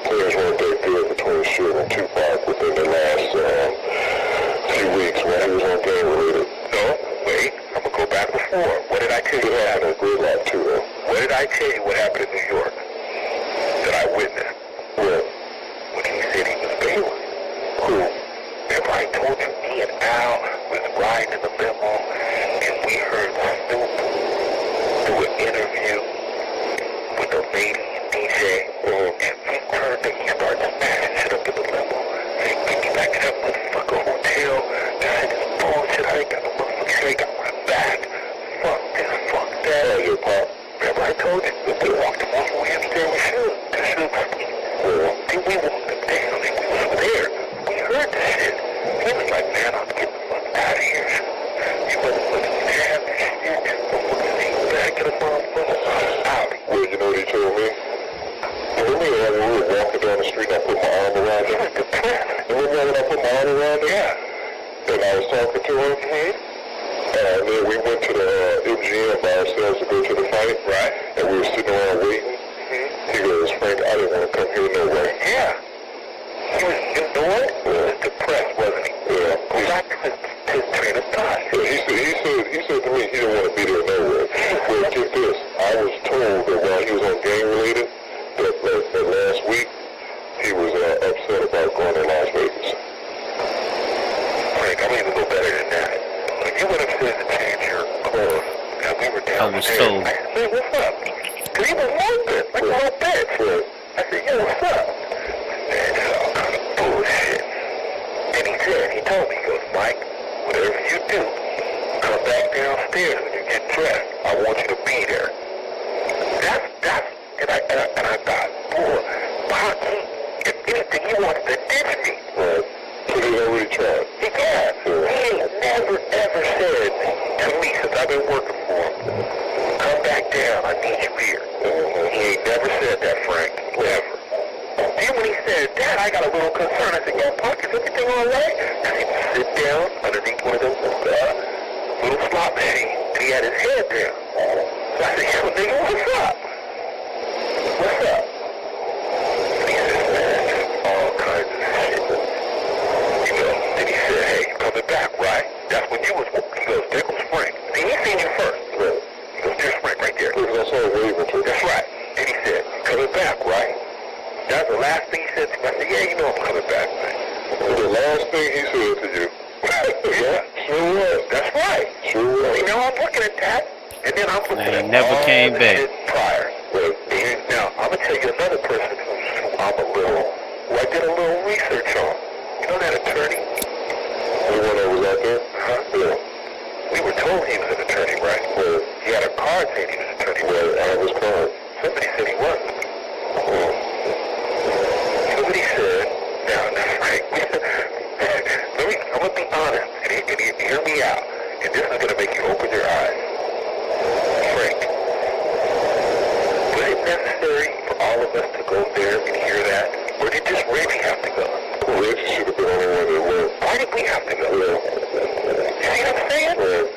players weren't that good between Suge and Tupac within the last few weeks while he was on game-related. No, wait, I'm going to go back before. What did I tell you what happened in Gridlock too, though? What did I tell you what happened in New York that I witnessed? What? When he said he was bailing. Who? Remember I told you me and Al was riding in the limo and we heard Snoop do an interview with a lady and DJ, and we turned and he started smashing shit up in the limo. Hey, get me back to that motherfucker hotel. That shit is bullshit. I ain't got no motherfucker. I ain't got my back. Fuck this, fuck that. Your pop. Remember I told you that we walked him off when Amsterdam with Suge. That Suge was me. Then we walked him down and we was there. We heard the shit. He was like, man, I'm getting the fuck out of here. You motherfuckers have this shit. Motherfuckers ain't back in the motherfucker. Out. Well, you know what he told me? Remember when we were walking down the street and I put my arm around him? He was depressed. Remember when I put my arm around him? Yeah. And I was talking to him? And then we went to the MGM by ourselves to go to the fight. Right. And we were sitting around waiting. He goes, Frank, I didn't want to come here no way. Yeah. He was, you know what? He was depressed, wasn't he? Yeah. Go back to his train of thought. Yeah, he said to me he didn't want to be there nowhere. Well, get this. I was told that while he was on game-related, that last week, he was upset about going to Las Vegas. Frank, I'm even go better than that. When you went upstairs to change your clothes, and we were downstairs, I said, hey, what's up? Because he was wondering, like a little bitch. I said, yo, what's up? Man, it's all kind of bullshit. do? Come back downstairs when you get dressed. I want you to be there. And I thought, boy, Pocky, if anything, he wants to ditch me. Right. So he already tried. Yeah. He ain't never, ever said to me since I've been working for him, come back down, I need you here. He ain't never said that, Frank. Never. Then when he said that, I got a little concerned. I said, yo, Pocky, is everything all right? Because he would sit down underneath one of those little slot machines, and he had his head down. So I said, yo, nigga, what's up? What's up? And he said, man, just all kinds of shit. You know, then he said, hey, you coming back, right? That's when you was, he goes, there goes Frank. See, he seen you first. Right. He goes, there's Frank right there. That's all waving to. That's right. And he said, you coming back, right? That's the last thing he said to me. I said, yeah, you know I'm coming back, man. The last thing he said to you? Yeah, sure was. That's right. Sure was. See, now I'm looking at that, and then I'm looking at never all came the back. shit prior. Now, I'm going to tell you another person who I did a little research on. You know that attorney? The one that was out there? Huh? Yeah. We were told he was an attorney, right? Well, he had a card saying he was an attorney. Well, I have his card. Somebody said he wasn't. Somebody said, now, Frank, I'm going to be honest, and hear me out, and this is going to make you open your eyes. Frank, was it necessary for all of us to go there and hear that, or did just Reggie have to go? Well, Reggie should have been the only one that went. Why did we have to go? Yeah. You see what I'm saying? Right.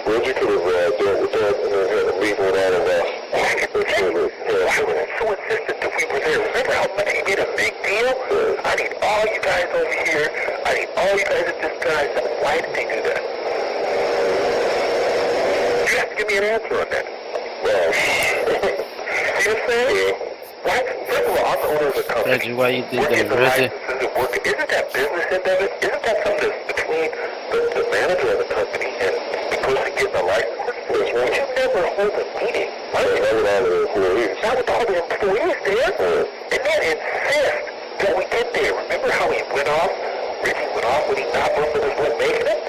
Reggie could have dealt with that and then had a meeting with all of us. Why was it so insistent that we were there? Remember how much he made a big deal? I need all you guys over here. I need all you guys at this time. Why did they do that? You have to give me an answer on that. Well, see what I'm saying? Yeah. Why? First of all, I'm the owner of the company. Reggie, why you did We're that, getting the Reggie? licenses and working. Isn't that business end of it? Isn't that something that's between the manager of the company and the person getting the license? But you never hold a meeting. Not with all the employees. Not with all the employees there. And then insist that we get there. Remember how he went off? Reggie went off when he thought most of us weren't making it?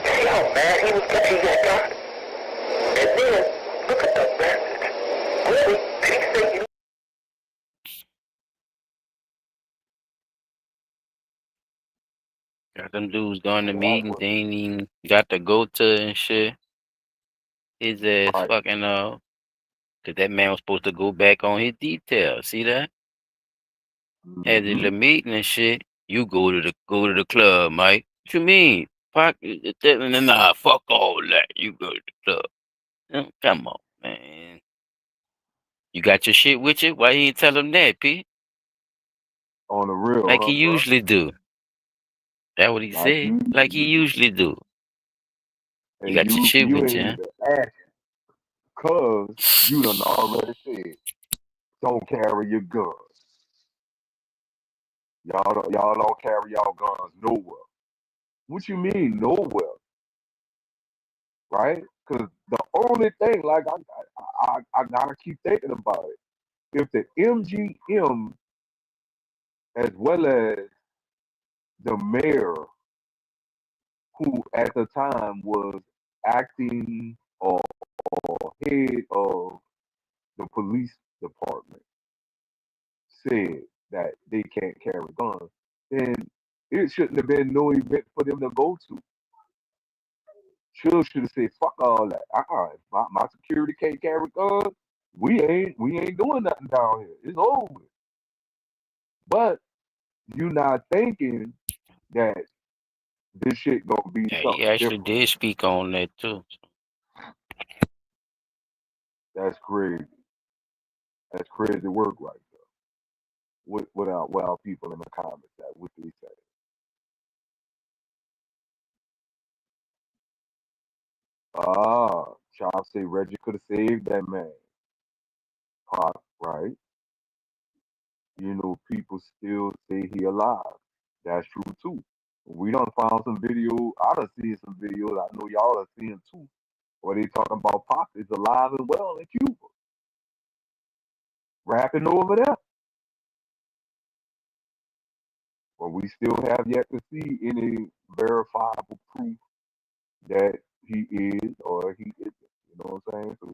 See how mad he was that he got? And then, look at the message. Really? Did he say, you know? Got them dudes going to meetings they ain't even got to go to and shit. His ass fucking cause that man was supposed to go back on his details. See that? At the meeting and shit, you go to the club, Mike. What you mean? Fuck, nah, fuck all that. You go to the club. Come on, man. You got your shit with you? Why you ain't tell him that, P? On the real, Like huh, he bro? usually do. That what he Like said? Like he usually do. You and got your shit you with ain't you, even ask, cause you done already said, don't carry your guns. Y'all don't carry y'all guns nowhere. What you mean nowhere, right? Cause the only thing, like I gotta keep thinking about it. If the MGM as well as the mayor, who at the time was acting or head of the police department, said that they can't carry guns, then it shouldn't have been no event for them to go to. Should have said, fuck all that. My security can't carry guns. We ain't doing nothing down here. It's over with. But you not thinking that this shit gonna be Yeah, he something actually different. did speak on that too. That's crazy. That's crazy work right there. What our people in the comments at? What they say? Child say Reggie could have saved that man. Pop, right? You know, people still say he alive. That's true too. We done found some video. I done seen some videos. I know y'all are seeing too. Where they talking about Pop is alive and well in Cuba, rapping over there. But but we still have yet to see any verifiable proof that he is or he isn't. You know what I'm saying? So,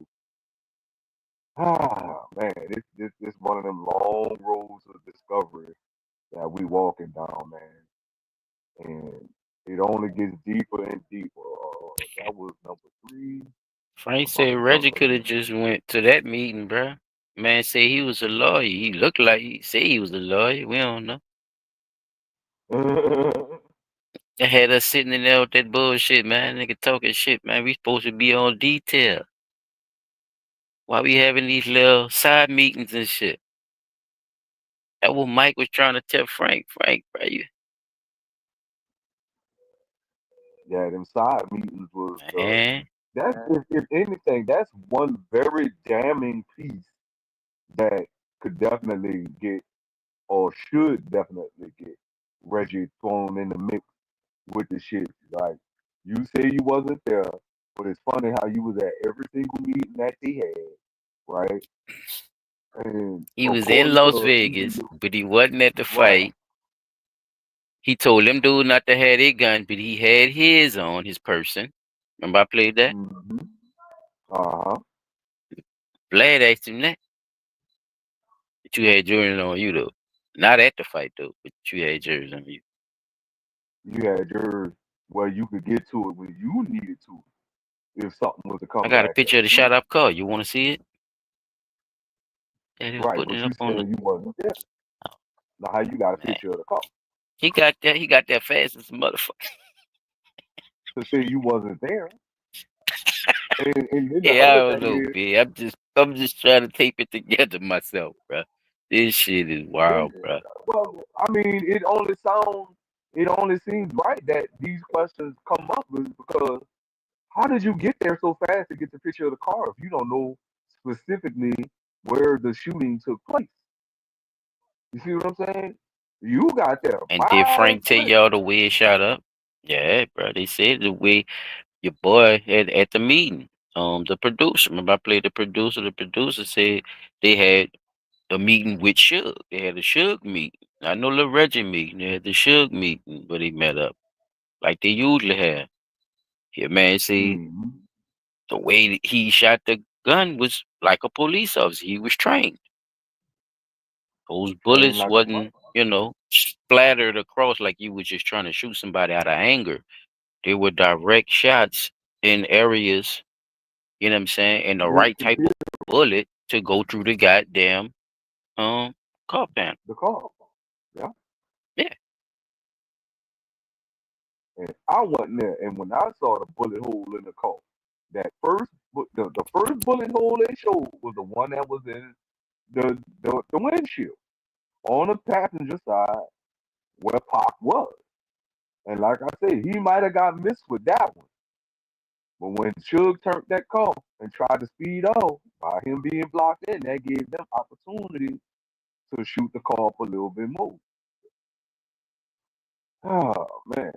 man, this one of them long roads of discovery that we walking down, man, and it only gets deeper and deeper. That was number 3. Frank About said to Reggie jump could have just went to that meeting, bruh. Man said he was a lawyer. He looked like he said he was a lawyer. We don't know. to They had us sitting in there with that bullshit, man. Nigga talking shit, man. We supposed to be on detail. Why we having these little side meetings and shit? That what Mike was trying to tell Frank. Frank, bro, yeah, them side meetings was man. that's if anything, that's one very damning piece that could definitely get or should definitely get Reggie thrown in the mix with the shit. Like you say you wasn't there, but it's funny how you was at every single meeting that they had, right? And He was in according Las to even Vegas, but he wasn't at the right, fight. He told them dudes not to have their guns, but he had his on his person. Remember I played that? uh-huh. Vlad asked him that. But you had yours on you though. Not at the fight though, but you had yours on you. You had yours where you could get to it when you needed to, if something was to I come got a back picture at of the you. shot up car. You want to see it? Yeah, he was Right, putting but it you up on the. saying you wasn't there. Now how you got a picture of the car He got that. He got that fast as a motherfucker. to say you wasn't there? And then the Yeah, I other don't thing know, is, man. I'm just trying to tape it together myself, bro. This shit is wild, bro. well, I mean, it only seems right that these questions come up is because how did you get there so fast to get the picture of the car if you don't know specifically where the shooting took place? You see what I'm saying? You got there And did miles Frank tell quick. y'all the way it shot up? Yeah, bro. They said the way your boy had at the meeting. The producer. Remember, I played the producer. The producer said they had a meeting with Shug. They had a Shug meeting. I know the Reggie meeting. They had the Shug meeting where they met up, like they usually have. Here, man, see the way that he shot the gun was like a police officer. He was trained. Those Trained bullets like a wasn't, splattered across like you were just trying to shoot somebody out of anger. They were direct shots in areas, you know what I'm saying, and the right type of bullet to go through the goddamn car panel. the car. Yeah. Yeah. And I wasn't there. And when I saw the bullet hole in the car, the first bullet hole they showed was the one that was in the windshield on the passenger side where Pac was. And like I say, he might have got missed with that one. But when Shug turned that car and tried to speed off, by him being blocked in, that gave them opportunity to shoot the car up a little bit more. Oh man,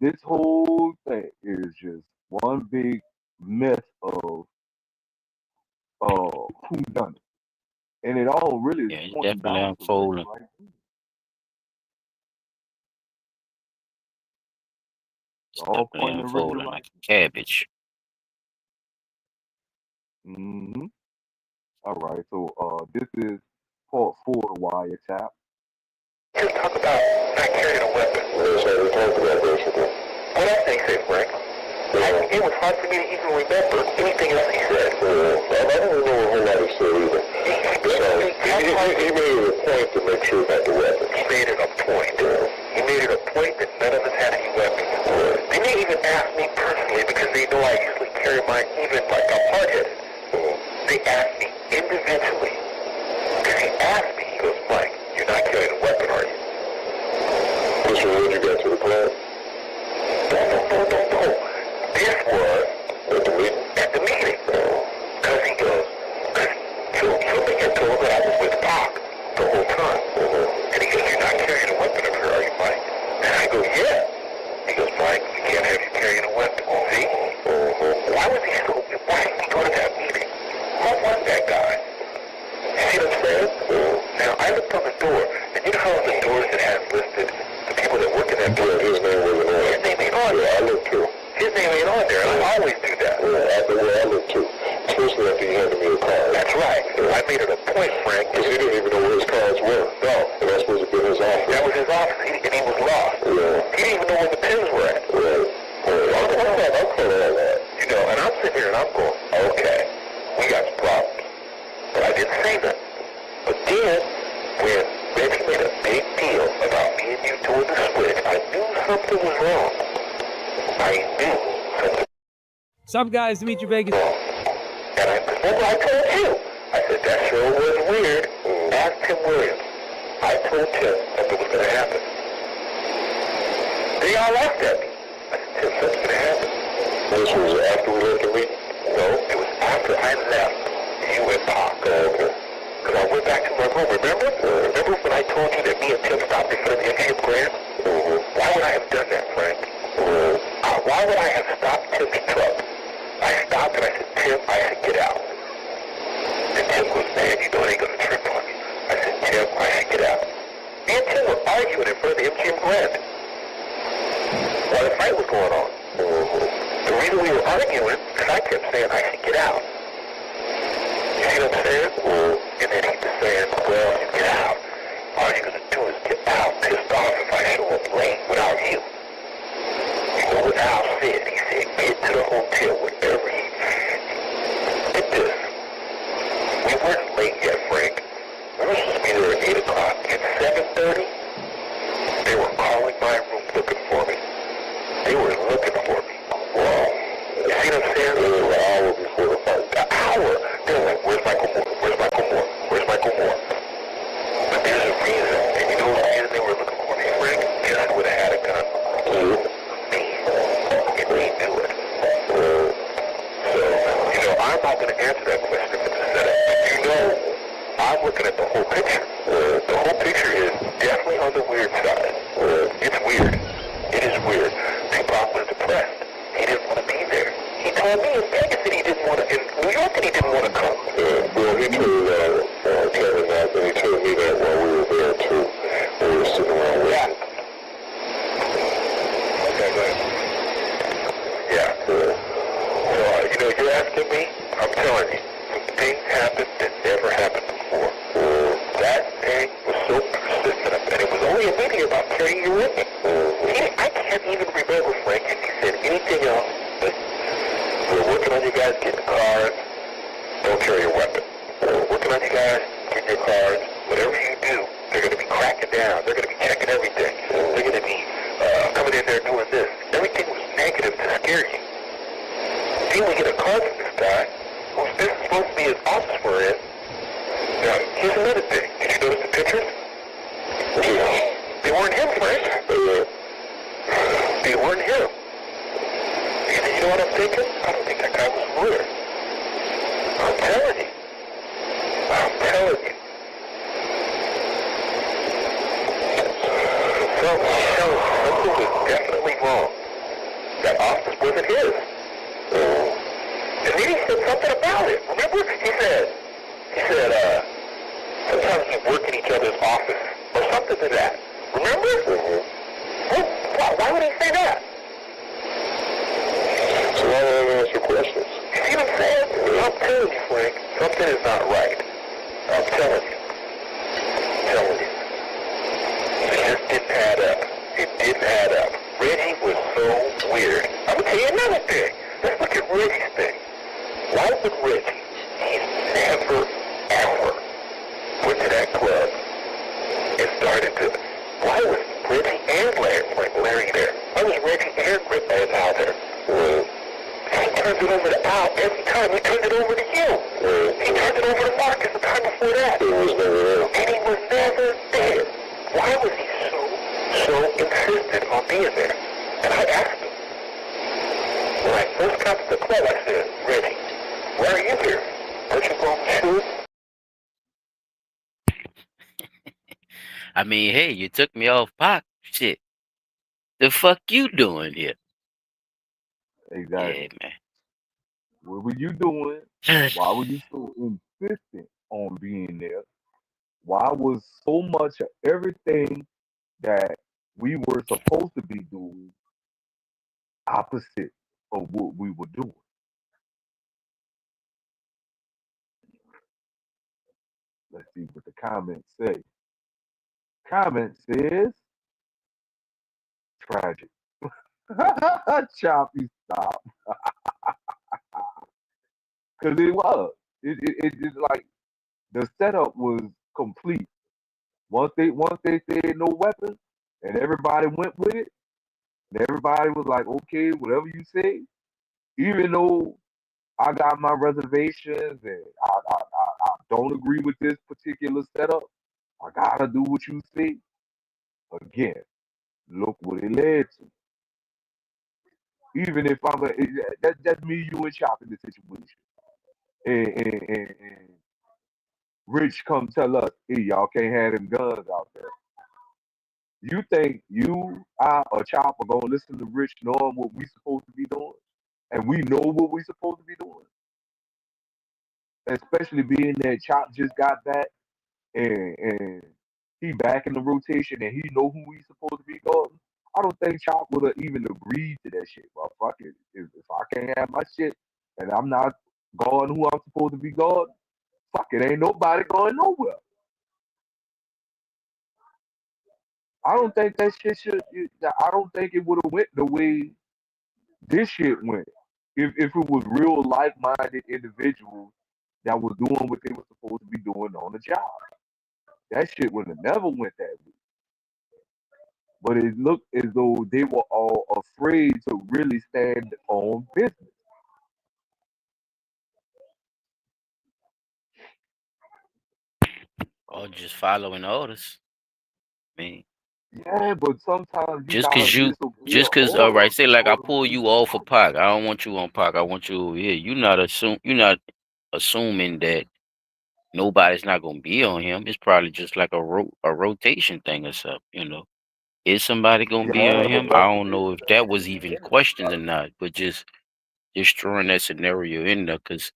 this whole thing is just one big mess of who done it, and it all really is It's pointing definitely down to Reggie, unfolding. right? It's All definitely pointing to Reggie, unfolding right? like a cabbage. Mm-hmm. All right, so this is part 4 of the wiretap. Let's talk about not carrying a weapon. That's what we talked about basically. What else did he say, Frank? It was hard for me to even remember anything else he said. I don't really know a whole lot he said either. He made it a point to make sure about the weapons. He made it a point. He made it a point that none of us had any weapons. They may even ask me personally because they know I usually carry mine even like I'm hard-headed. They asked me individually. Because he asked me, he goes, Mike, you're not carrying a weapon, are you? So when you got to the club? No. This was at the meeting. At the meeting. Because he goes, something had told that I was with Pac the whole time. And he goes, you're not carrying a weapon up here, are you, Mike? And I go, yeah. He goes, Mike, we can't have you carrying a weapon. See? Why did he go to that meeting? Who was that guy? You see what I'm saying? Now, I looked on the door, and you know how on the doors it has listed I made it a point, Frank, because he didn't even know where his cards were. No. And that's supposed to be his office. That was his office, and he was lost. Yeah. He didn't even know where the pins were at. Right. I'll call all that. You know, and I'm sitting here and I'm going, okay, we got some problems. But I didn't say that. But then, when Reggie made a big deal about me and you doing the switch, I knew something was wrong. I knew something. What's up, guys? Dimitri Vegas. And I remember I told you. I said, that sure was weird. Ask Tim Williams. I told Tim something was going to happen. They all laughed at me. I said, Tim, something's going to happen. This was after we left the meeting? No, it was after I left. You and Pac. Oh, okay. Because I went back to my room, remember? Remember when I told you that me and Tim stopped in front of the MGM Grand? Why would I have done that, Frank? Why would I have stopped Tim's truck? I stopped and I said, Tim, I should get out. And Tim goes, man, you know they going to trip on me. I said, Tim, I should get out. Me and Tim were arguing in front of the MGM Grand while the fight was going on. The reason we were arguing, because I kept saying I should get out. You see what I'm saying? And then he was saying, well, you get out. All you're going to do is get out pissed off if I show up late without you. You know what Al said? He said, get to the hotel whenever he... Get this. We weren't late yet, Frank. We were supposed to be there at 8 o'clock. At 7:30, they were calling my room looking for me. They were looking for me. Wow. You see what I'm saying? It was an hour before the fight. An hour? They were like, where's Michael Moore? Where's Michael Moore? Where's Michael Moore? But there's a reason. And you know the reason they were looking for me, Frank? Guess who would have had a gun? Me. And they knew it. So, you know, I'm not going to answer that question if it's a setup. But you know, I'm looking at the whole picture. The whole picture is definitely on the weird side. It's weird. It is weird. Tupac was depressed. He didn't want to be there. He told me in Vegas that he didn't want to, in New York that he didn't want to come. Well, he told Kevin that, and he told me that while we were there too. We were sitting around waiting. Okay, go ahead. Yeah. So, you know, you're asking me, I'm telling you, some things happened that never happened before. That thing was so persistent, and it was only a meeting about carrying your weapon. I can't even remember, Frank, if he said anything else but we're working on you guys getting cards, don't carry your weapon. We're working on you guys getting your cards, whatever you do, they're going to be cracking down, they're going to be checking everything, they're going to be coming in there doing this. Everything was negative to scare you. Then we get a card from this guy, who's this is supposed to be his office we're in. Now, here's another thing. Did you notice the pictures? Yeah. They weren't him, Frank. They weren't him. And you know what I'm thinking? I don't think that guy was weird. I'm telling you. I'm telling you. Something was definitely wrong. That office wasn't his. And then he said something about it. Remember? He said, sometimes we work in each other's office. Or something to that. Remember? Why would he say that? So why don't I answer questions? You see what I'm saying? I'm telling you, Frank, something is not right. I'm telling you. It just didn't add up. It didn't add up. Reggie was so weird. I'm going to tell you another thing. Let's look at Reggie's thing. Why would Reggie, he's never, ever went to that club and started to, why was Reggie and Larry there? Why was Reggie and Al there? He turned it over to Al every time. He turned it over to you. He turned it over to Marcus the time before that. And he was never there. Why was he so insistent on being there? And I asked him. When I first got to the club, I said, Reggie, why are you here? Aren't you going to shoot? I mean, hey, you took me off Pac. Shit. The fuck you doing here? Exactly. Yeah, man. What were you doing? Why were you so insistent on being there? Why was so much of everything that we were supposed to be doing opposite of what we were doing? Let's see what the comments say. Comment says tragic. Choppy stop. Cause it was. It just like the setup was complete. Once they said no weapons and everybody went with it, and everybody was like, okay, whatever you say, even though I got my reservations and I don't agree with this particular setup, I gotta do what you say. Again, look what it led to. Even if that's me, you, and Chop in the situation. And Rich come tell us, hey, y'all can't have them guns out there. You think you, I, or Chop are gonna listen to Rich knowing what we supposed to be doing? And we know what we supposed to be doing. Especially being that Chop just got back and he back in the rotation and he know who he's supposed to be guarding. I don't think Chop would have even agreed to that shit. Well, fuck it. If I can't have my shit and I'm not guarding who I'm supposed to be guarding, fuck it. Ain't nobody going nowhere. I don't think that shit should. I don't think it would have went the way this shit went. If it was real like-minded individuals that was doing what they were supposed to be doing on the job, that shit would have never went that way. But it looked as though they were all afraid to really stand on business. Or just following orders. I mean, Yeah, but sometimes you just gotta cause you, disobey an just cause, all order right, say like in I order pull to you be off of followed. Pac. I don't want you on Pac. I want you over here. You're not assuming that nobody's not gonna be on him. It's probably just like a rotation thing or something. Is somebody gonna be Yeah, on but him? I that's don't know if that was even questioned or not, but just throwing that scenario in there because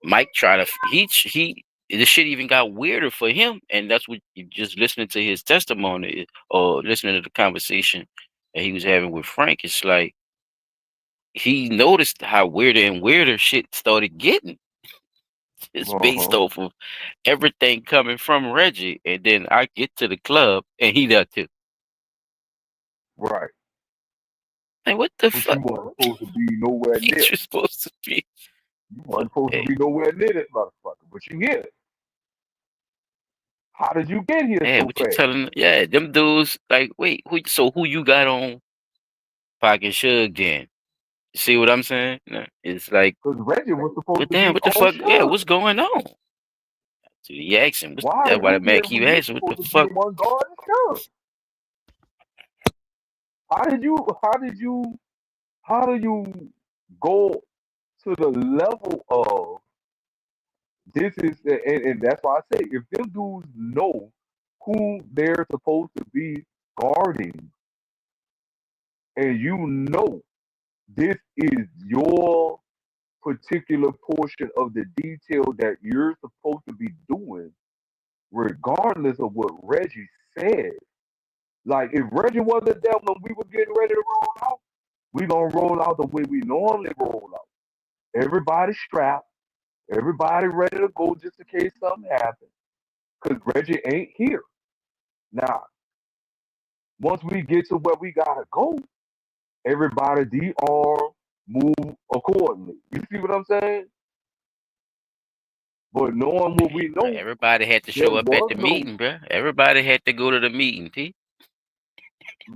Mike tried to he the shit even got weirder for him, and that's what you just listening to his testimony or listening to the conversation that he was having with Frank. It's like he noticed how weirder and weirder shit started getting. It's based uh-huh. off of everything coming from Reggie, and then I get to the club and he does too. Right. Like what the But fuck? you weren't supposed to be nowhere near. You're supposed to be. You weren't supposed to Hey, be nowhere near this motherfucker. But you here. How did you get here hey, so what you fast? telling? Yeah, them dudes. Like, wait, who you got on Pac and Shug then? You see what I'm saying? Nah, it's like, Because Reggie was supposed but to damn, be what the on fuck? Yeah, Shug. what's going on? So he asked him, Why that's why the Reggie man and keep Release asking, what the supposed to be the fuck? one guarding Shug? How did you how did you how do you go to the level of this is and that's why I say if them dudes know who they're supposed to be guarding and you know this is your particular portion of the detail that you're supposed to be doing, regardless of what Reggie said. Like if Reggie wasn't there when we were getting ready to roll out, we gonna roll out the way we normally roll out. Everybody strapped, everybody ready to go just in case something happens. Cause Reggie ain't here. Now, once we get to where we gotta go, everybody DR move accordingly. You see what I'm saying? But knowing what we Bruh, know, everybody had to there show up at was the no meeting, bruh. Everybody had to go to the meeting, P.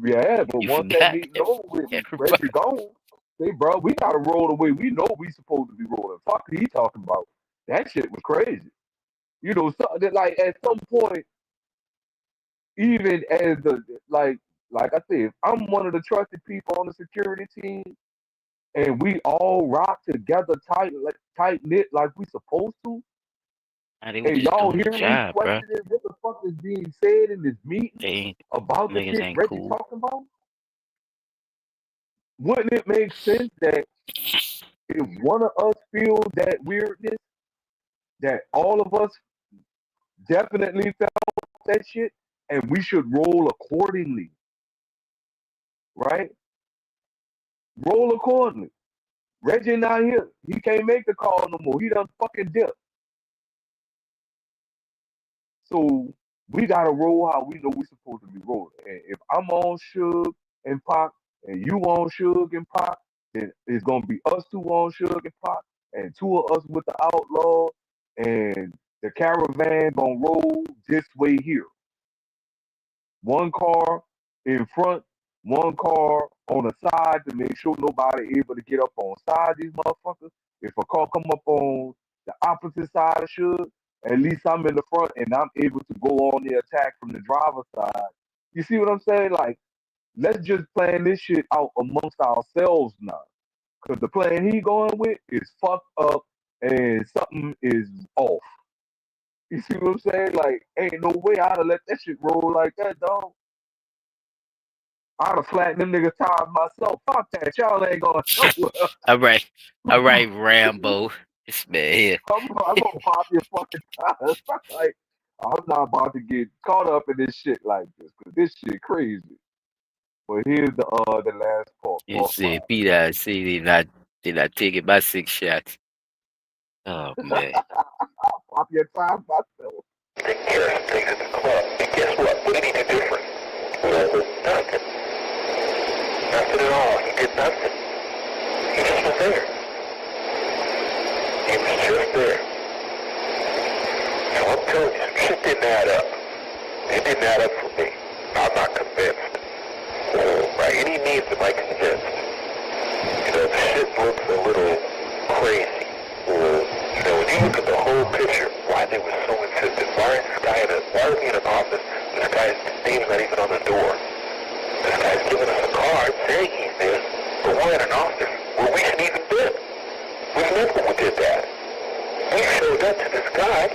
yeah, but You once that forgot. meeting over with and Everybody. Reggie gone, say, bro, we gotta roll the way we know we supposed to be rolling. Fuck he talking about. That shit was crazy. You know, so, that, like at some point, even as the like I said, if I'm one of the trusted people on the security team, and we all rock together tight knit like we supposed to, Nah, they were and just y'all doing the hearing me job, bruh. questioning what the fuck is being said in this meeting They ain't, about the niggas shit ain't Reggie cool. talking about, wouldn't it make sense that if one of us feels that weirdness, that all of us definitely felt that shit, and we should roll accordingly, right? Roll accordingly. Reggie not here. He can't make the call no more. He done fucking dipped. So we gotta roll how we know we supposed to be rolling. And if I'm on Suge and Pac, and you on Suge and Pac, then it's gonna be us two on Suge and Pac, and two of us with the outlaw, and the caravan gonna roll this way here. One car in front, one car on the side to make sure nobody able to get up on side these motherfuckers. If a car come up on the opposite side of Suge, at least I'm in the front and I'm able to go on the attack from the driver's side. You see what I'm saying? Like, let's just plan this shit out amongst ourselves now. Cause the plan he going with is fucked up and something is off. You see what I'm saying? Like, ain't no way I'd have let that shit roll like that, dog. I'd have flattened them niggas tires myself. Fuck that. Y'all ain't going nowhere. All right, Rambo. This man here. I'm gonna pop your fucking tires. Like, I'm not about to get caught up in this shit like this, cause this shit crazy. But here's the last He part said, five. Pete, I see they not taking my 6 shots. Oh man. Pop your tires myself. Take things at the club. And guess what? What did he do different? Nothing. Nothing at all. He did nothing. He just was there. He was just there. So I'm telling you, some shit didn't add up. It didn't add up for me. I'm not convinced. By any means am I convinced. You know, the shit looks a little crazy. You know, when you look at the whole picture, why they were so insistent. Why are we in an office? This guy's name's not even on the door. This guy's giving us a card saying he's there, but we're in an office where we shouldn't even been. We never did that. We showed up to this guy,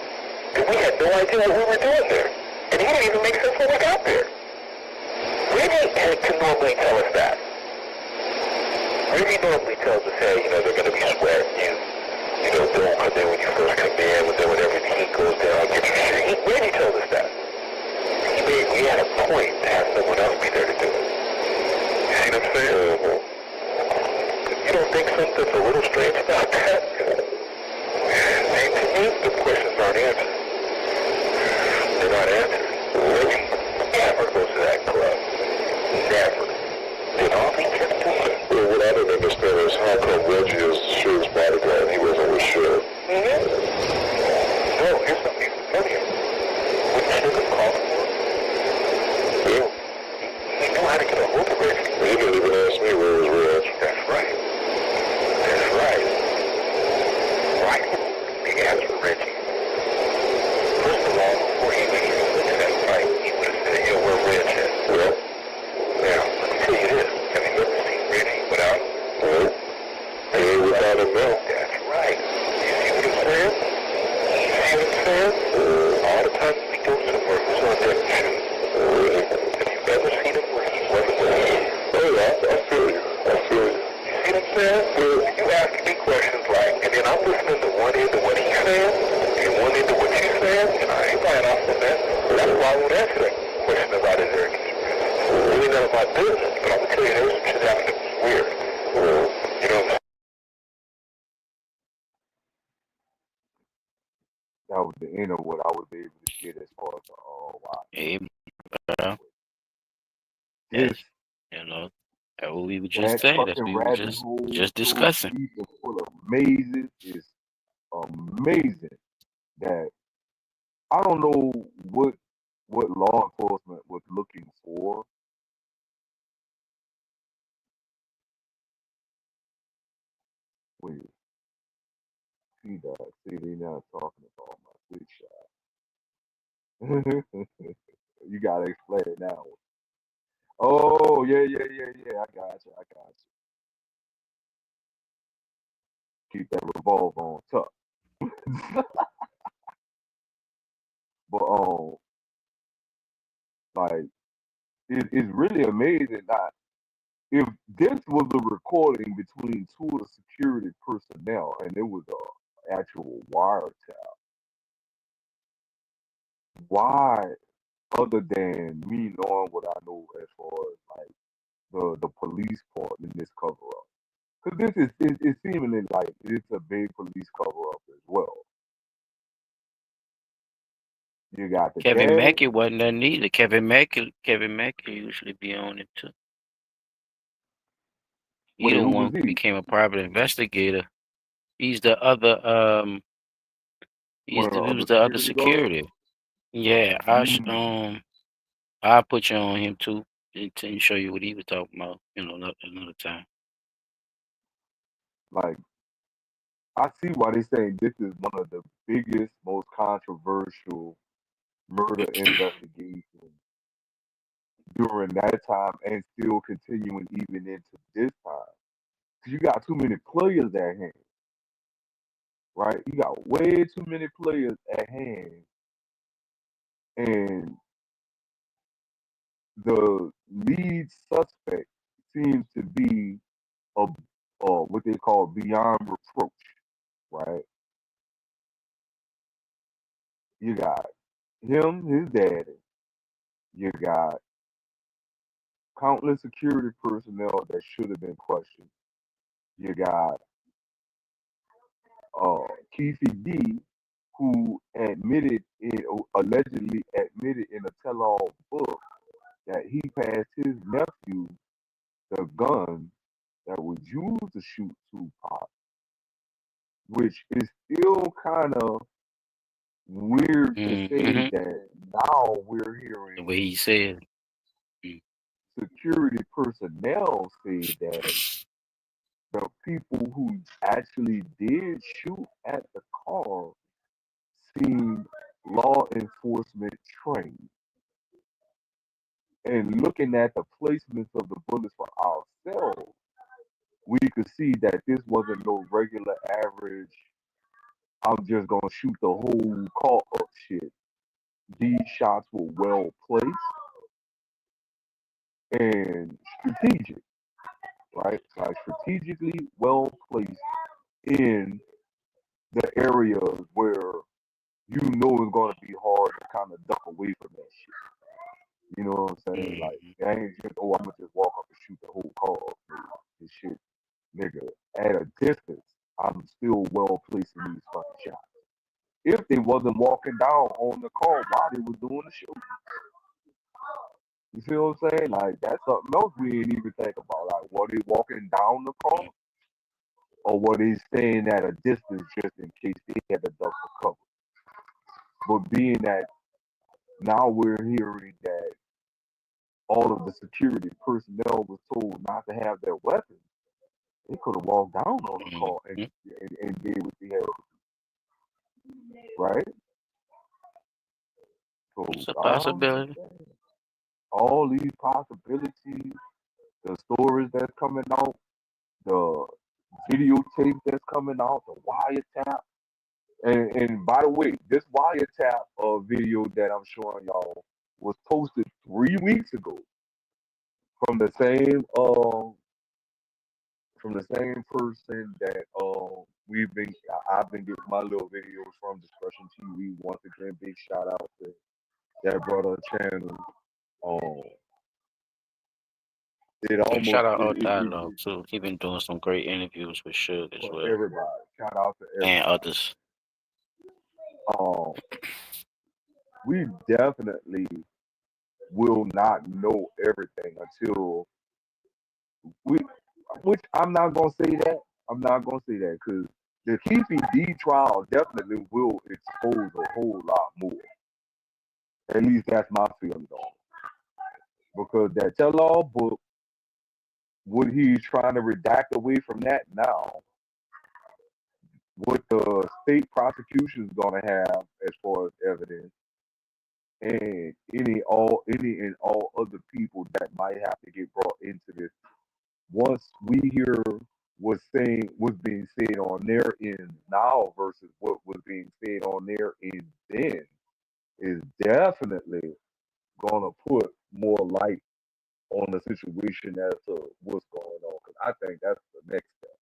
and we had no idea what we were doing there. And he didn't even make sense when we got there. Reggie can normally tell us that. Reggie normally tells us, hey, you know, they're going to be sweating you. You know, don't come in when you first come in, but then when everything heat goes down, get your shit. Reggie tells us that. We had a point to have someone else be there to do it. You see what I'm saying? You don't think something's a little strange about that? See, to me, the questions aren't answered. They're not answered. Reggie never goes to that club. Never. And all he kept doing. Well, what I don't understand is how come Reggie is Suge's bodyguard and he wasn't with Suge? No, here's something even funnier. When Suge called him, he knew how to get a hold of Reggie. He didn't even ask me where was Reg. That's right. That's right. Why didn't he ask for Reggie? First of all, before he even looked at that fight, he would have said, yo, where Reg at? Well, now, let me tell you this. Have you ever seen Reggie without him? No. He ain't without him now. That's right. You see what I'm saying? You see what I'm saying? All the times we go somewhere, who's on deck to shoot? Have you ever seen him where he wasn't with him? Oh yeah, I feel you. I feel you. You see what I'm saying? Well, you asking me questions like, and then I'm listening to one end of what he's saying, and one end of what you're saying, and I ain't buying off on that. That's why I won't answer that question about his air conspiracy. It ain't none of my business, but I'm gonna tell you there was some shit happening that was weird. You know what I'm saying? That was the end of what I was able to get as far as why. Hey, This you know, that's what we were just that saying. That's fucking what we were rabbit hole just so discussing. deep and full of mazes is amazing. That I don't know what law enforcement was looking for. Wait, see that? See, they not talking about my six shot. You gotta explain it now. Oh yeah. I got you. Keep that revolver on top. But like it's really amazing that if this was a recording between two of the security personnel and it was a actual wiretap, why, other than me knowing what I know as far as like the police part in this cover up? Because this is it's seemingly like it's a big police cover up as well. You got the Kevin dad. Mackey wasn't there neither. Kevin Mackey usually be on it too. He Wait, the who one was who he? became a private investigator. He's the other One of the he other was the other security guards. security. Yeah, Mm. I'll put you on him too and show you what he was talking about, another time. Like, I see why they saying this is one of the biggest, most controversial murder investigations during that time and still continuing even into this time. 'Cause you got too many players at hand, right? You got way too many players at hand, and the lead suspect seems to be a what they call beyond reproach, right? You got him, his daddy. You got countless security personnel that should have been questioned. You got Keefe D, who allegedly admitted in a tell-all book that he passed his nephew the gun that was used to shoot Tupac, which is still kind of weird to say Mm-hmm. that now we're The hearing way he said. Mm. security personnel say that the people who actually did shoot at the car seemed law enforcement trained. And looking at the placements of the bullets for ourselves, we could see that this wasn't no regular average, I'm just gonna shoot the whole car up shit. These shots were well placed and strategic, right? Like strategically well placed in the areas where you know it's gonna be hard to kind of duck away from that shit. You know what I'm saying? Like, I ain't just, oh, I'm gonna just walk up and shoot the whole car up, nigga. This shit, nigga, at a distance, I'm still well placed in these fucking shots. If they wasn't walking down on the car while they was doing the shoot. You see what I'm saying? Like, that's something else we ain't even think about. Like, were they walking down the car? Or were they staying at a distance just in case they had to duck for cover? But being that now we're hearing that all of the security personnel was told not to have their weapons, they could have walked down on the car and did what they had to do, right? So It's a possibility. all these possibilities, the stories that's coming out, the videotape that's coming out, the wiretap. And by the way, this wiretap video that I'm showing y'all was posted 3 weeks ago from the same person that I've been getting my little videos from, Discretion TV. Once again, big shout out to that brother channel. It And almost shout out All it Dialogue too. He been doing some great interviews with Shug as for well. everybody. Shout out to everybody. And others. We definitely will not know everything until which I'm not gonna say that. I'm not gonna say that because the Keefe D trial definitely will expose a whole lot more. At least that's my feeling on it. Because that tell-all book, what he's trying to redact away from that now, what the state prosecution is gonna have as far as evidence, and any and all other people that might have to get brought into this. Once we hear what's being said on their end now versus what was being said on their end then, is definitely gonna put more light on the situation as to what's going on. Because I think that's the next step.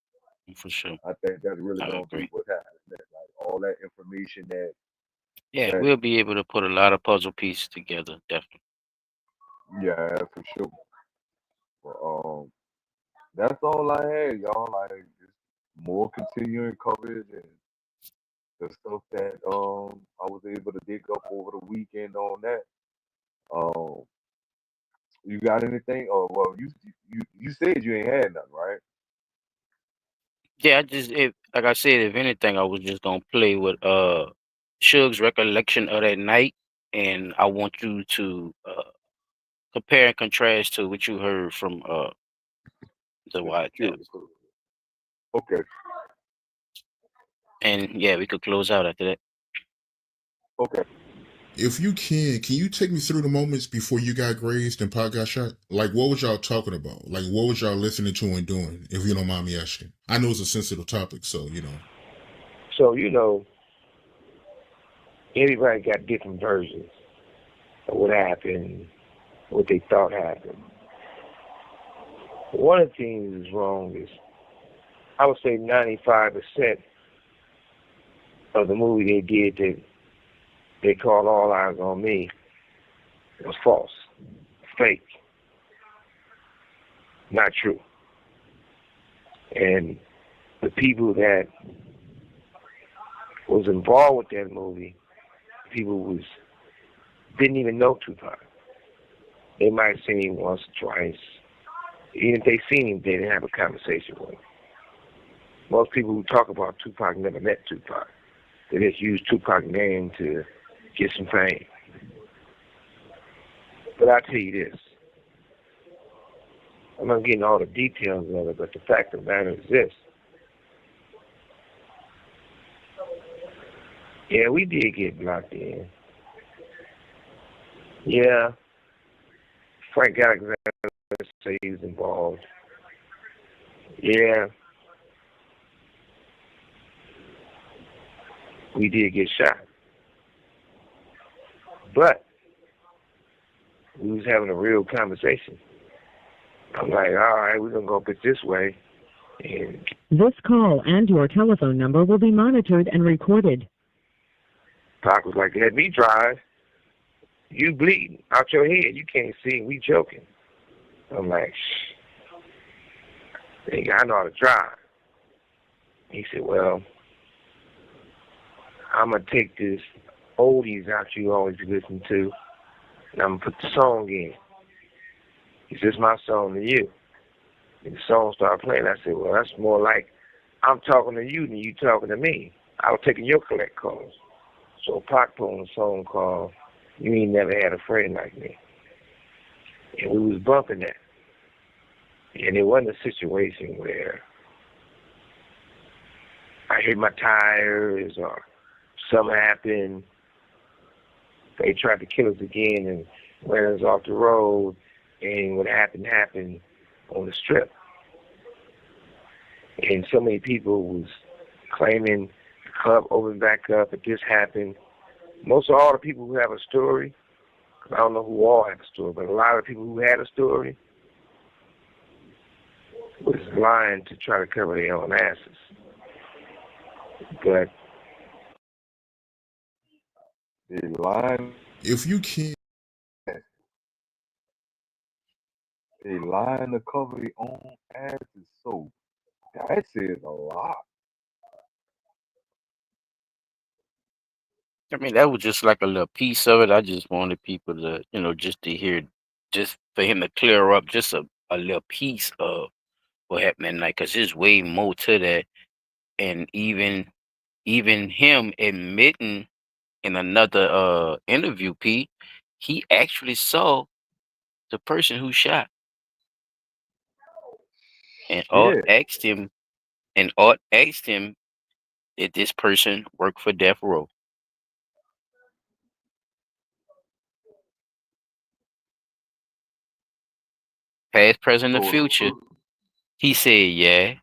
For sure. I think that's really I gonna be agree. what happens next. Like all that information that Yeah, we'll be able to put a lot of puzzle pieces together, definitely. yeah, for sure. But that's all I had, y'all. Like just more continuing coverage and the stuff that I was able to dig up over the weekend on that. Um, you got anything? Oh well, you said you ain't had nothing, right? Yeah, I just like I said, if anything, I was just gonna play with Shug's recollection of that night, and I want you to compare and contrast to what you heard from the wiretaps. Okay. And yeah, we could close out after that. Okay. If you can you take me through the moments before you got grazed and Pac got shot? Like, what was y'all talking about? Like, what was y'all listening to and doing, if you don't mind me asking? I know it's a sensitive topic, so, you know. So, everybody got different versions of what happened, what they thought happened. One of the things that's wrong is, I would say 95% of the movie they did that they called All Eyes on Me was false, fake, not true. And the people that was involved with that movie, people didn't even know Tupac. They might have seen him once or twice. Even if they seen him, they didn't have a conversation with him. Most people who talk about Tupac never met Tupac. They just use Tupac's name to get some fame. But I'll tell you this. I'm not getting all the details of it, but the fact of the matter is this. Yeah, we did get blocked in. Yeah, Frank Alexander said he was involved. Yeah, we did get shot. But we was having a real conversation. I'm like, all right, we're going to go up it this way. And This call and your telephone number will be monitored and recorded. Pac was like, let me drive. You bleeding out your head. You can't see. We joking. I'm like, shh. Nigga, I know how to drive. He said, well, I'm going to take this oldies out you always listen to, and I'm going to put the song in. He said, it's my song to you. And the song started playing. I said, well, that's more like I'm talking to you than you talking to me. I was taking your collect calls. So Pac put on a song called You Ain't Never Had a Friend Like Me. And we was bumping that. And it wasn't a situation where I hit my tires or something happened. They tried to kill us again and ran us off the road. And what happened on the strip. And so many people was claiming the club opened back up, but this happened. Most of all the people who have a story, because I don't know who all have a story, but a lot of people who had a story was lying to try to cover their own asses. But they lying. If you can, they lying to cover their own asses. So that says a lot. I mean, that was just like a little piece of it. I just wanted people to, just to hear, just for him to clear up just a little piece of what happened that night, because there's way more to that. And even him admitting in another interview, P, he actually saw the person who shot. And Art Yeah. asked him, did this person work for Death Row? Past, present, or So future. He said, yeah.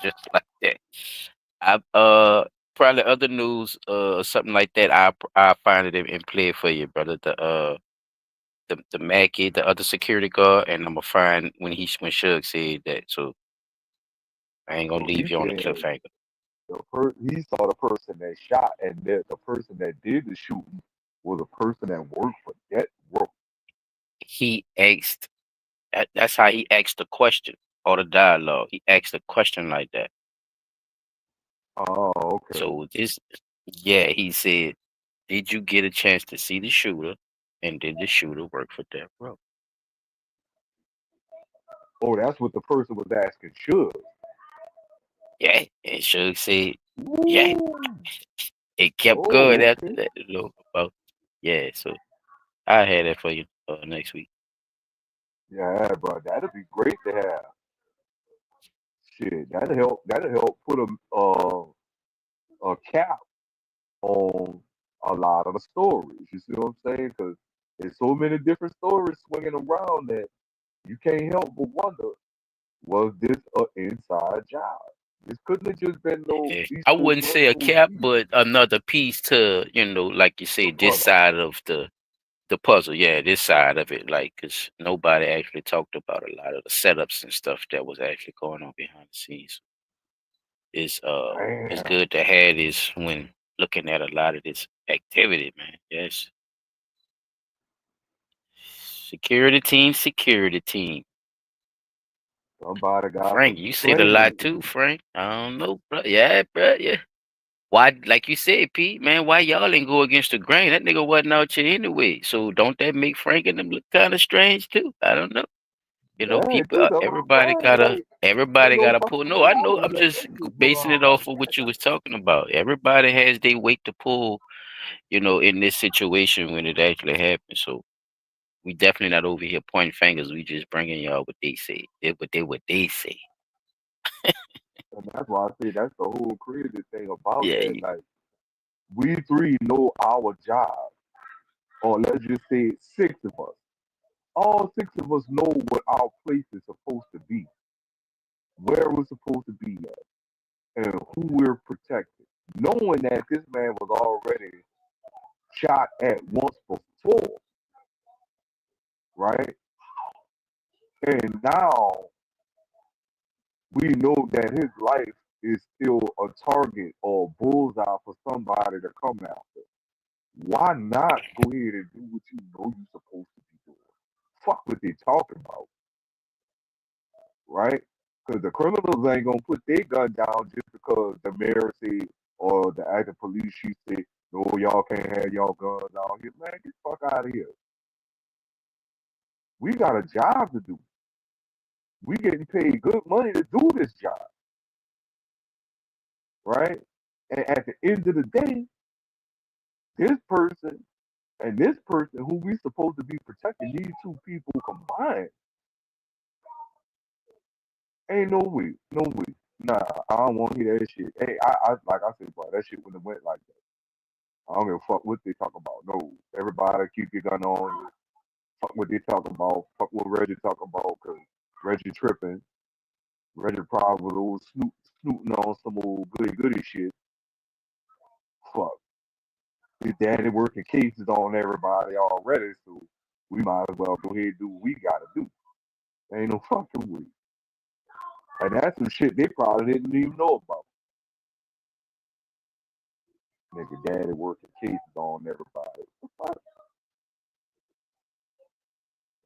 Just like that. I probably other news or something like that. I find it and play it for you, brother. The Mackie, the other security guard, and I'm gonna find when Shug said that. So I ain't gonna so he leave you on a said cliffhanger. he saw the person that shot, and that the person that did the shooting was a person that worked for Death Row. He asked. That's how he asked the question or the dialogue. He asked a question like that. Oh, okay. So this, yeah, he said, did you get a chance to see the shooter, and did the shooter work for death row? Oh, that's what the person was asking. Should. Yeah, and Shug said, yeah. It kept going Oh, after okay. that. About, yeah, so I had that for you next week. Yeah, bro, that'd be great to have. Shit, that'll help. That'll help put a cap on a lot of the stories. You see what I'm saying? Because there's so many different stories swinging around that you can't help but wonder, was this an inside job? This couldn't have just been no Yeah. these I two wouldn't say a brothers. cap, but another piece to, like you say, this side of the puzzle. Yeah, this side of it, like, because nobody actually talked about a lot of the setups and stuff that was actually going on behind the scenes. It's Damn. good to have this when looking at a lot of this activity, man. Yes. Security team. Somebody got Frank, some you said a explaining lot to too, do. Frank. I don't know, bro. Yeah, bro. Yeah. Why, like you said, Pete, man, why y'all ain't go against the grain? That nigga wasn't out here anyway. So don't that make Frank and them look kind of strange too? I don't know. Yeah, it People, do. That's what everybody I'm saying. gotta, everybody Ain't no gotta pull. fucking No, I know. way I'm that just they could pull basing out it like off of what you was talking about. Everybody has their weight to pull, in this situation when it actually happens. So we definitely not over here pointing fingers. We just bringing y'all what they say. What they say. and that's why I say that's the whole crazy thing about Yeah, that. Like we three know our job, or let's just say six of us. All six of us know what our place is supposed to be, where we're supposed to be at, and who we're protecting. Knowing that this man was already shot at once before, right? And now we know that his life is still a target or a bullseye for somebody to come after. Why not go ahead and do what you know you're supposed to be doing? Fuck what they talking about, right? Because the criminals ain't gonna put their gun down just because the mayor say or the active police chief say, no, y'all can't have y'all guns out here. Man, get the fuck out of here. We got a job to do. We getting paid good money to do this job, right? And at the end of the day, this person and this person who we supposed to be protecting, these two people combined, ain't no way, no way. Nah, I don't want to hear that shit. Hey, I like I said, bro, that shit wouldn't have went like that. I don't give a fuck what they talk about. No, everybody keep your gun on you. Fuck what they talk about. Fuck what Reggie talk about, cause Reggie tripping. Reggie probably was old snooting on some old goody shit. Fuck. His daddy working cases on everybody already, so we might as well go ahead and do what we gotta do. Ain't no fucking way. And that's some shit they probably didn't even know about. Nigga, daddy working cases on everybody. What?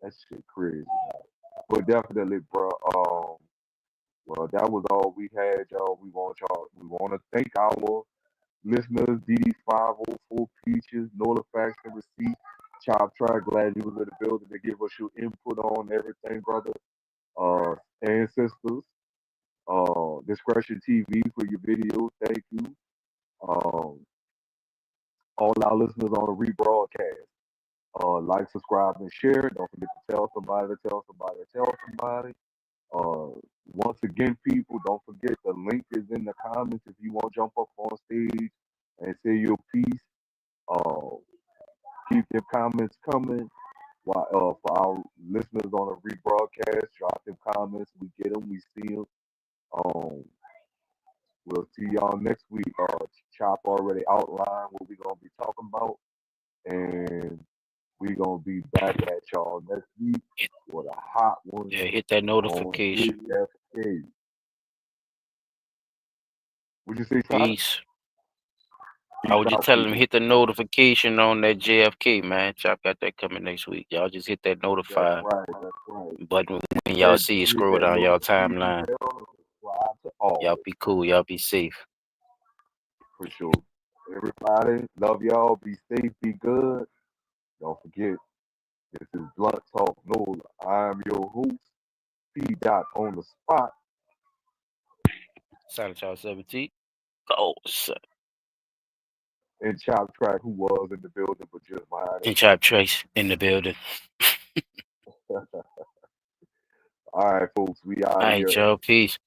That shit crazy, man. But definitely, bro. Well, that was all we had, y'all. We want to thank our listeners, DD504 Peaches, Nolifax and Receipt, Chop Track. Glad you was in the building to give us your input on everything, brother. And sisters. Discretion TV for your videos. Thank you. Um, all our listeners on the rebroadcast. Like, subscribe, and share. Don't forget to tell somebody to tell somebody to tell somebody. Once again, people, don't forget the link is in the comments if you want to jump up on stage and say your piece. Uh, keep your comments coming. For our listeners on the rebroadcast, drop them comments. We get them, we see them. Um, we'll see y'all next week. Chop already outlined what we're gonna be talking about, and we're gonna be back at y'all next week with a hot one Yeah, hit that on notification. JFK. Would you say, Chop? Peace. I Peace was just out, telling him people. hit the notification on that JFK, man. Chop got that coming next week. Y'all just hit that That's notify right. That's right. button when y'all And see it. hit Scroll that down y'all notification timeline. bell and subscribe to all. Y'all be cool. Y'all be safe. For sure. Everybody, love y'all. Be safe, be good. Don't forget, this is Blunt Talk NOLA. I am your host, P. Dot on the spot. Silent Child 17. Go, sir. And Chop Track, who was in the building, but just behind And Chop Trace in the building. it. All right, folks, we out All of right, here. y'all. Peace.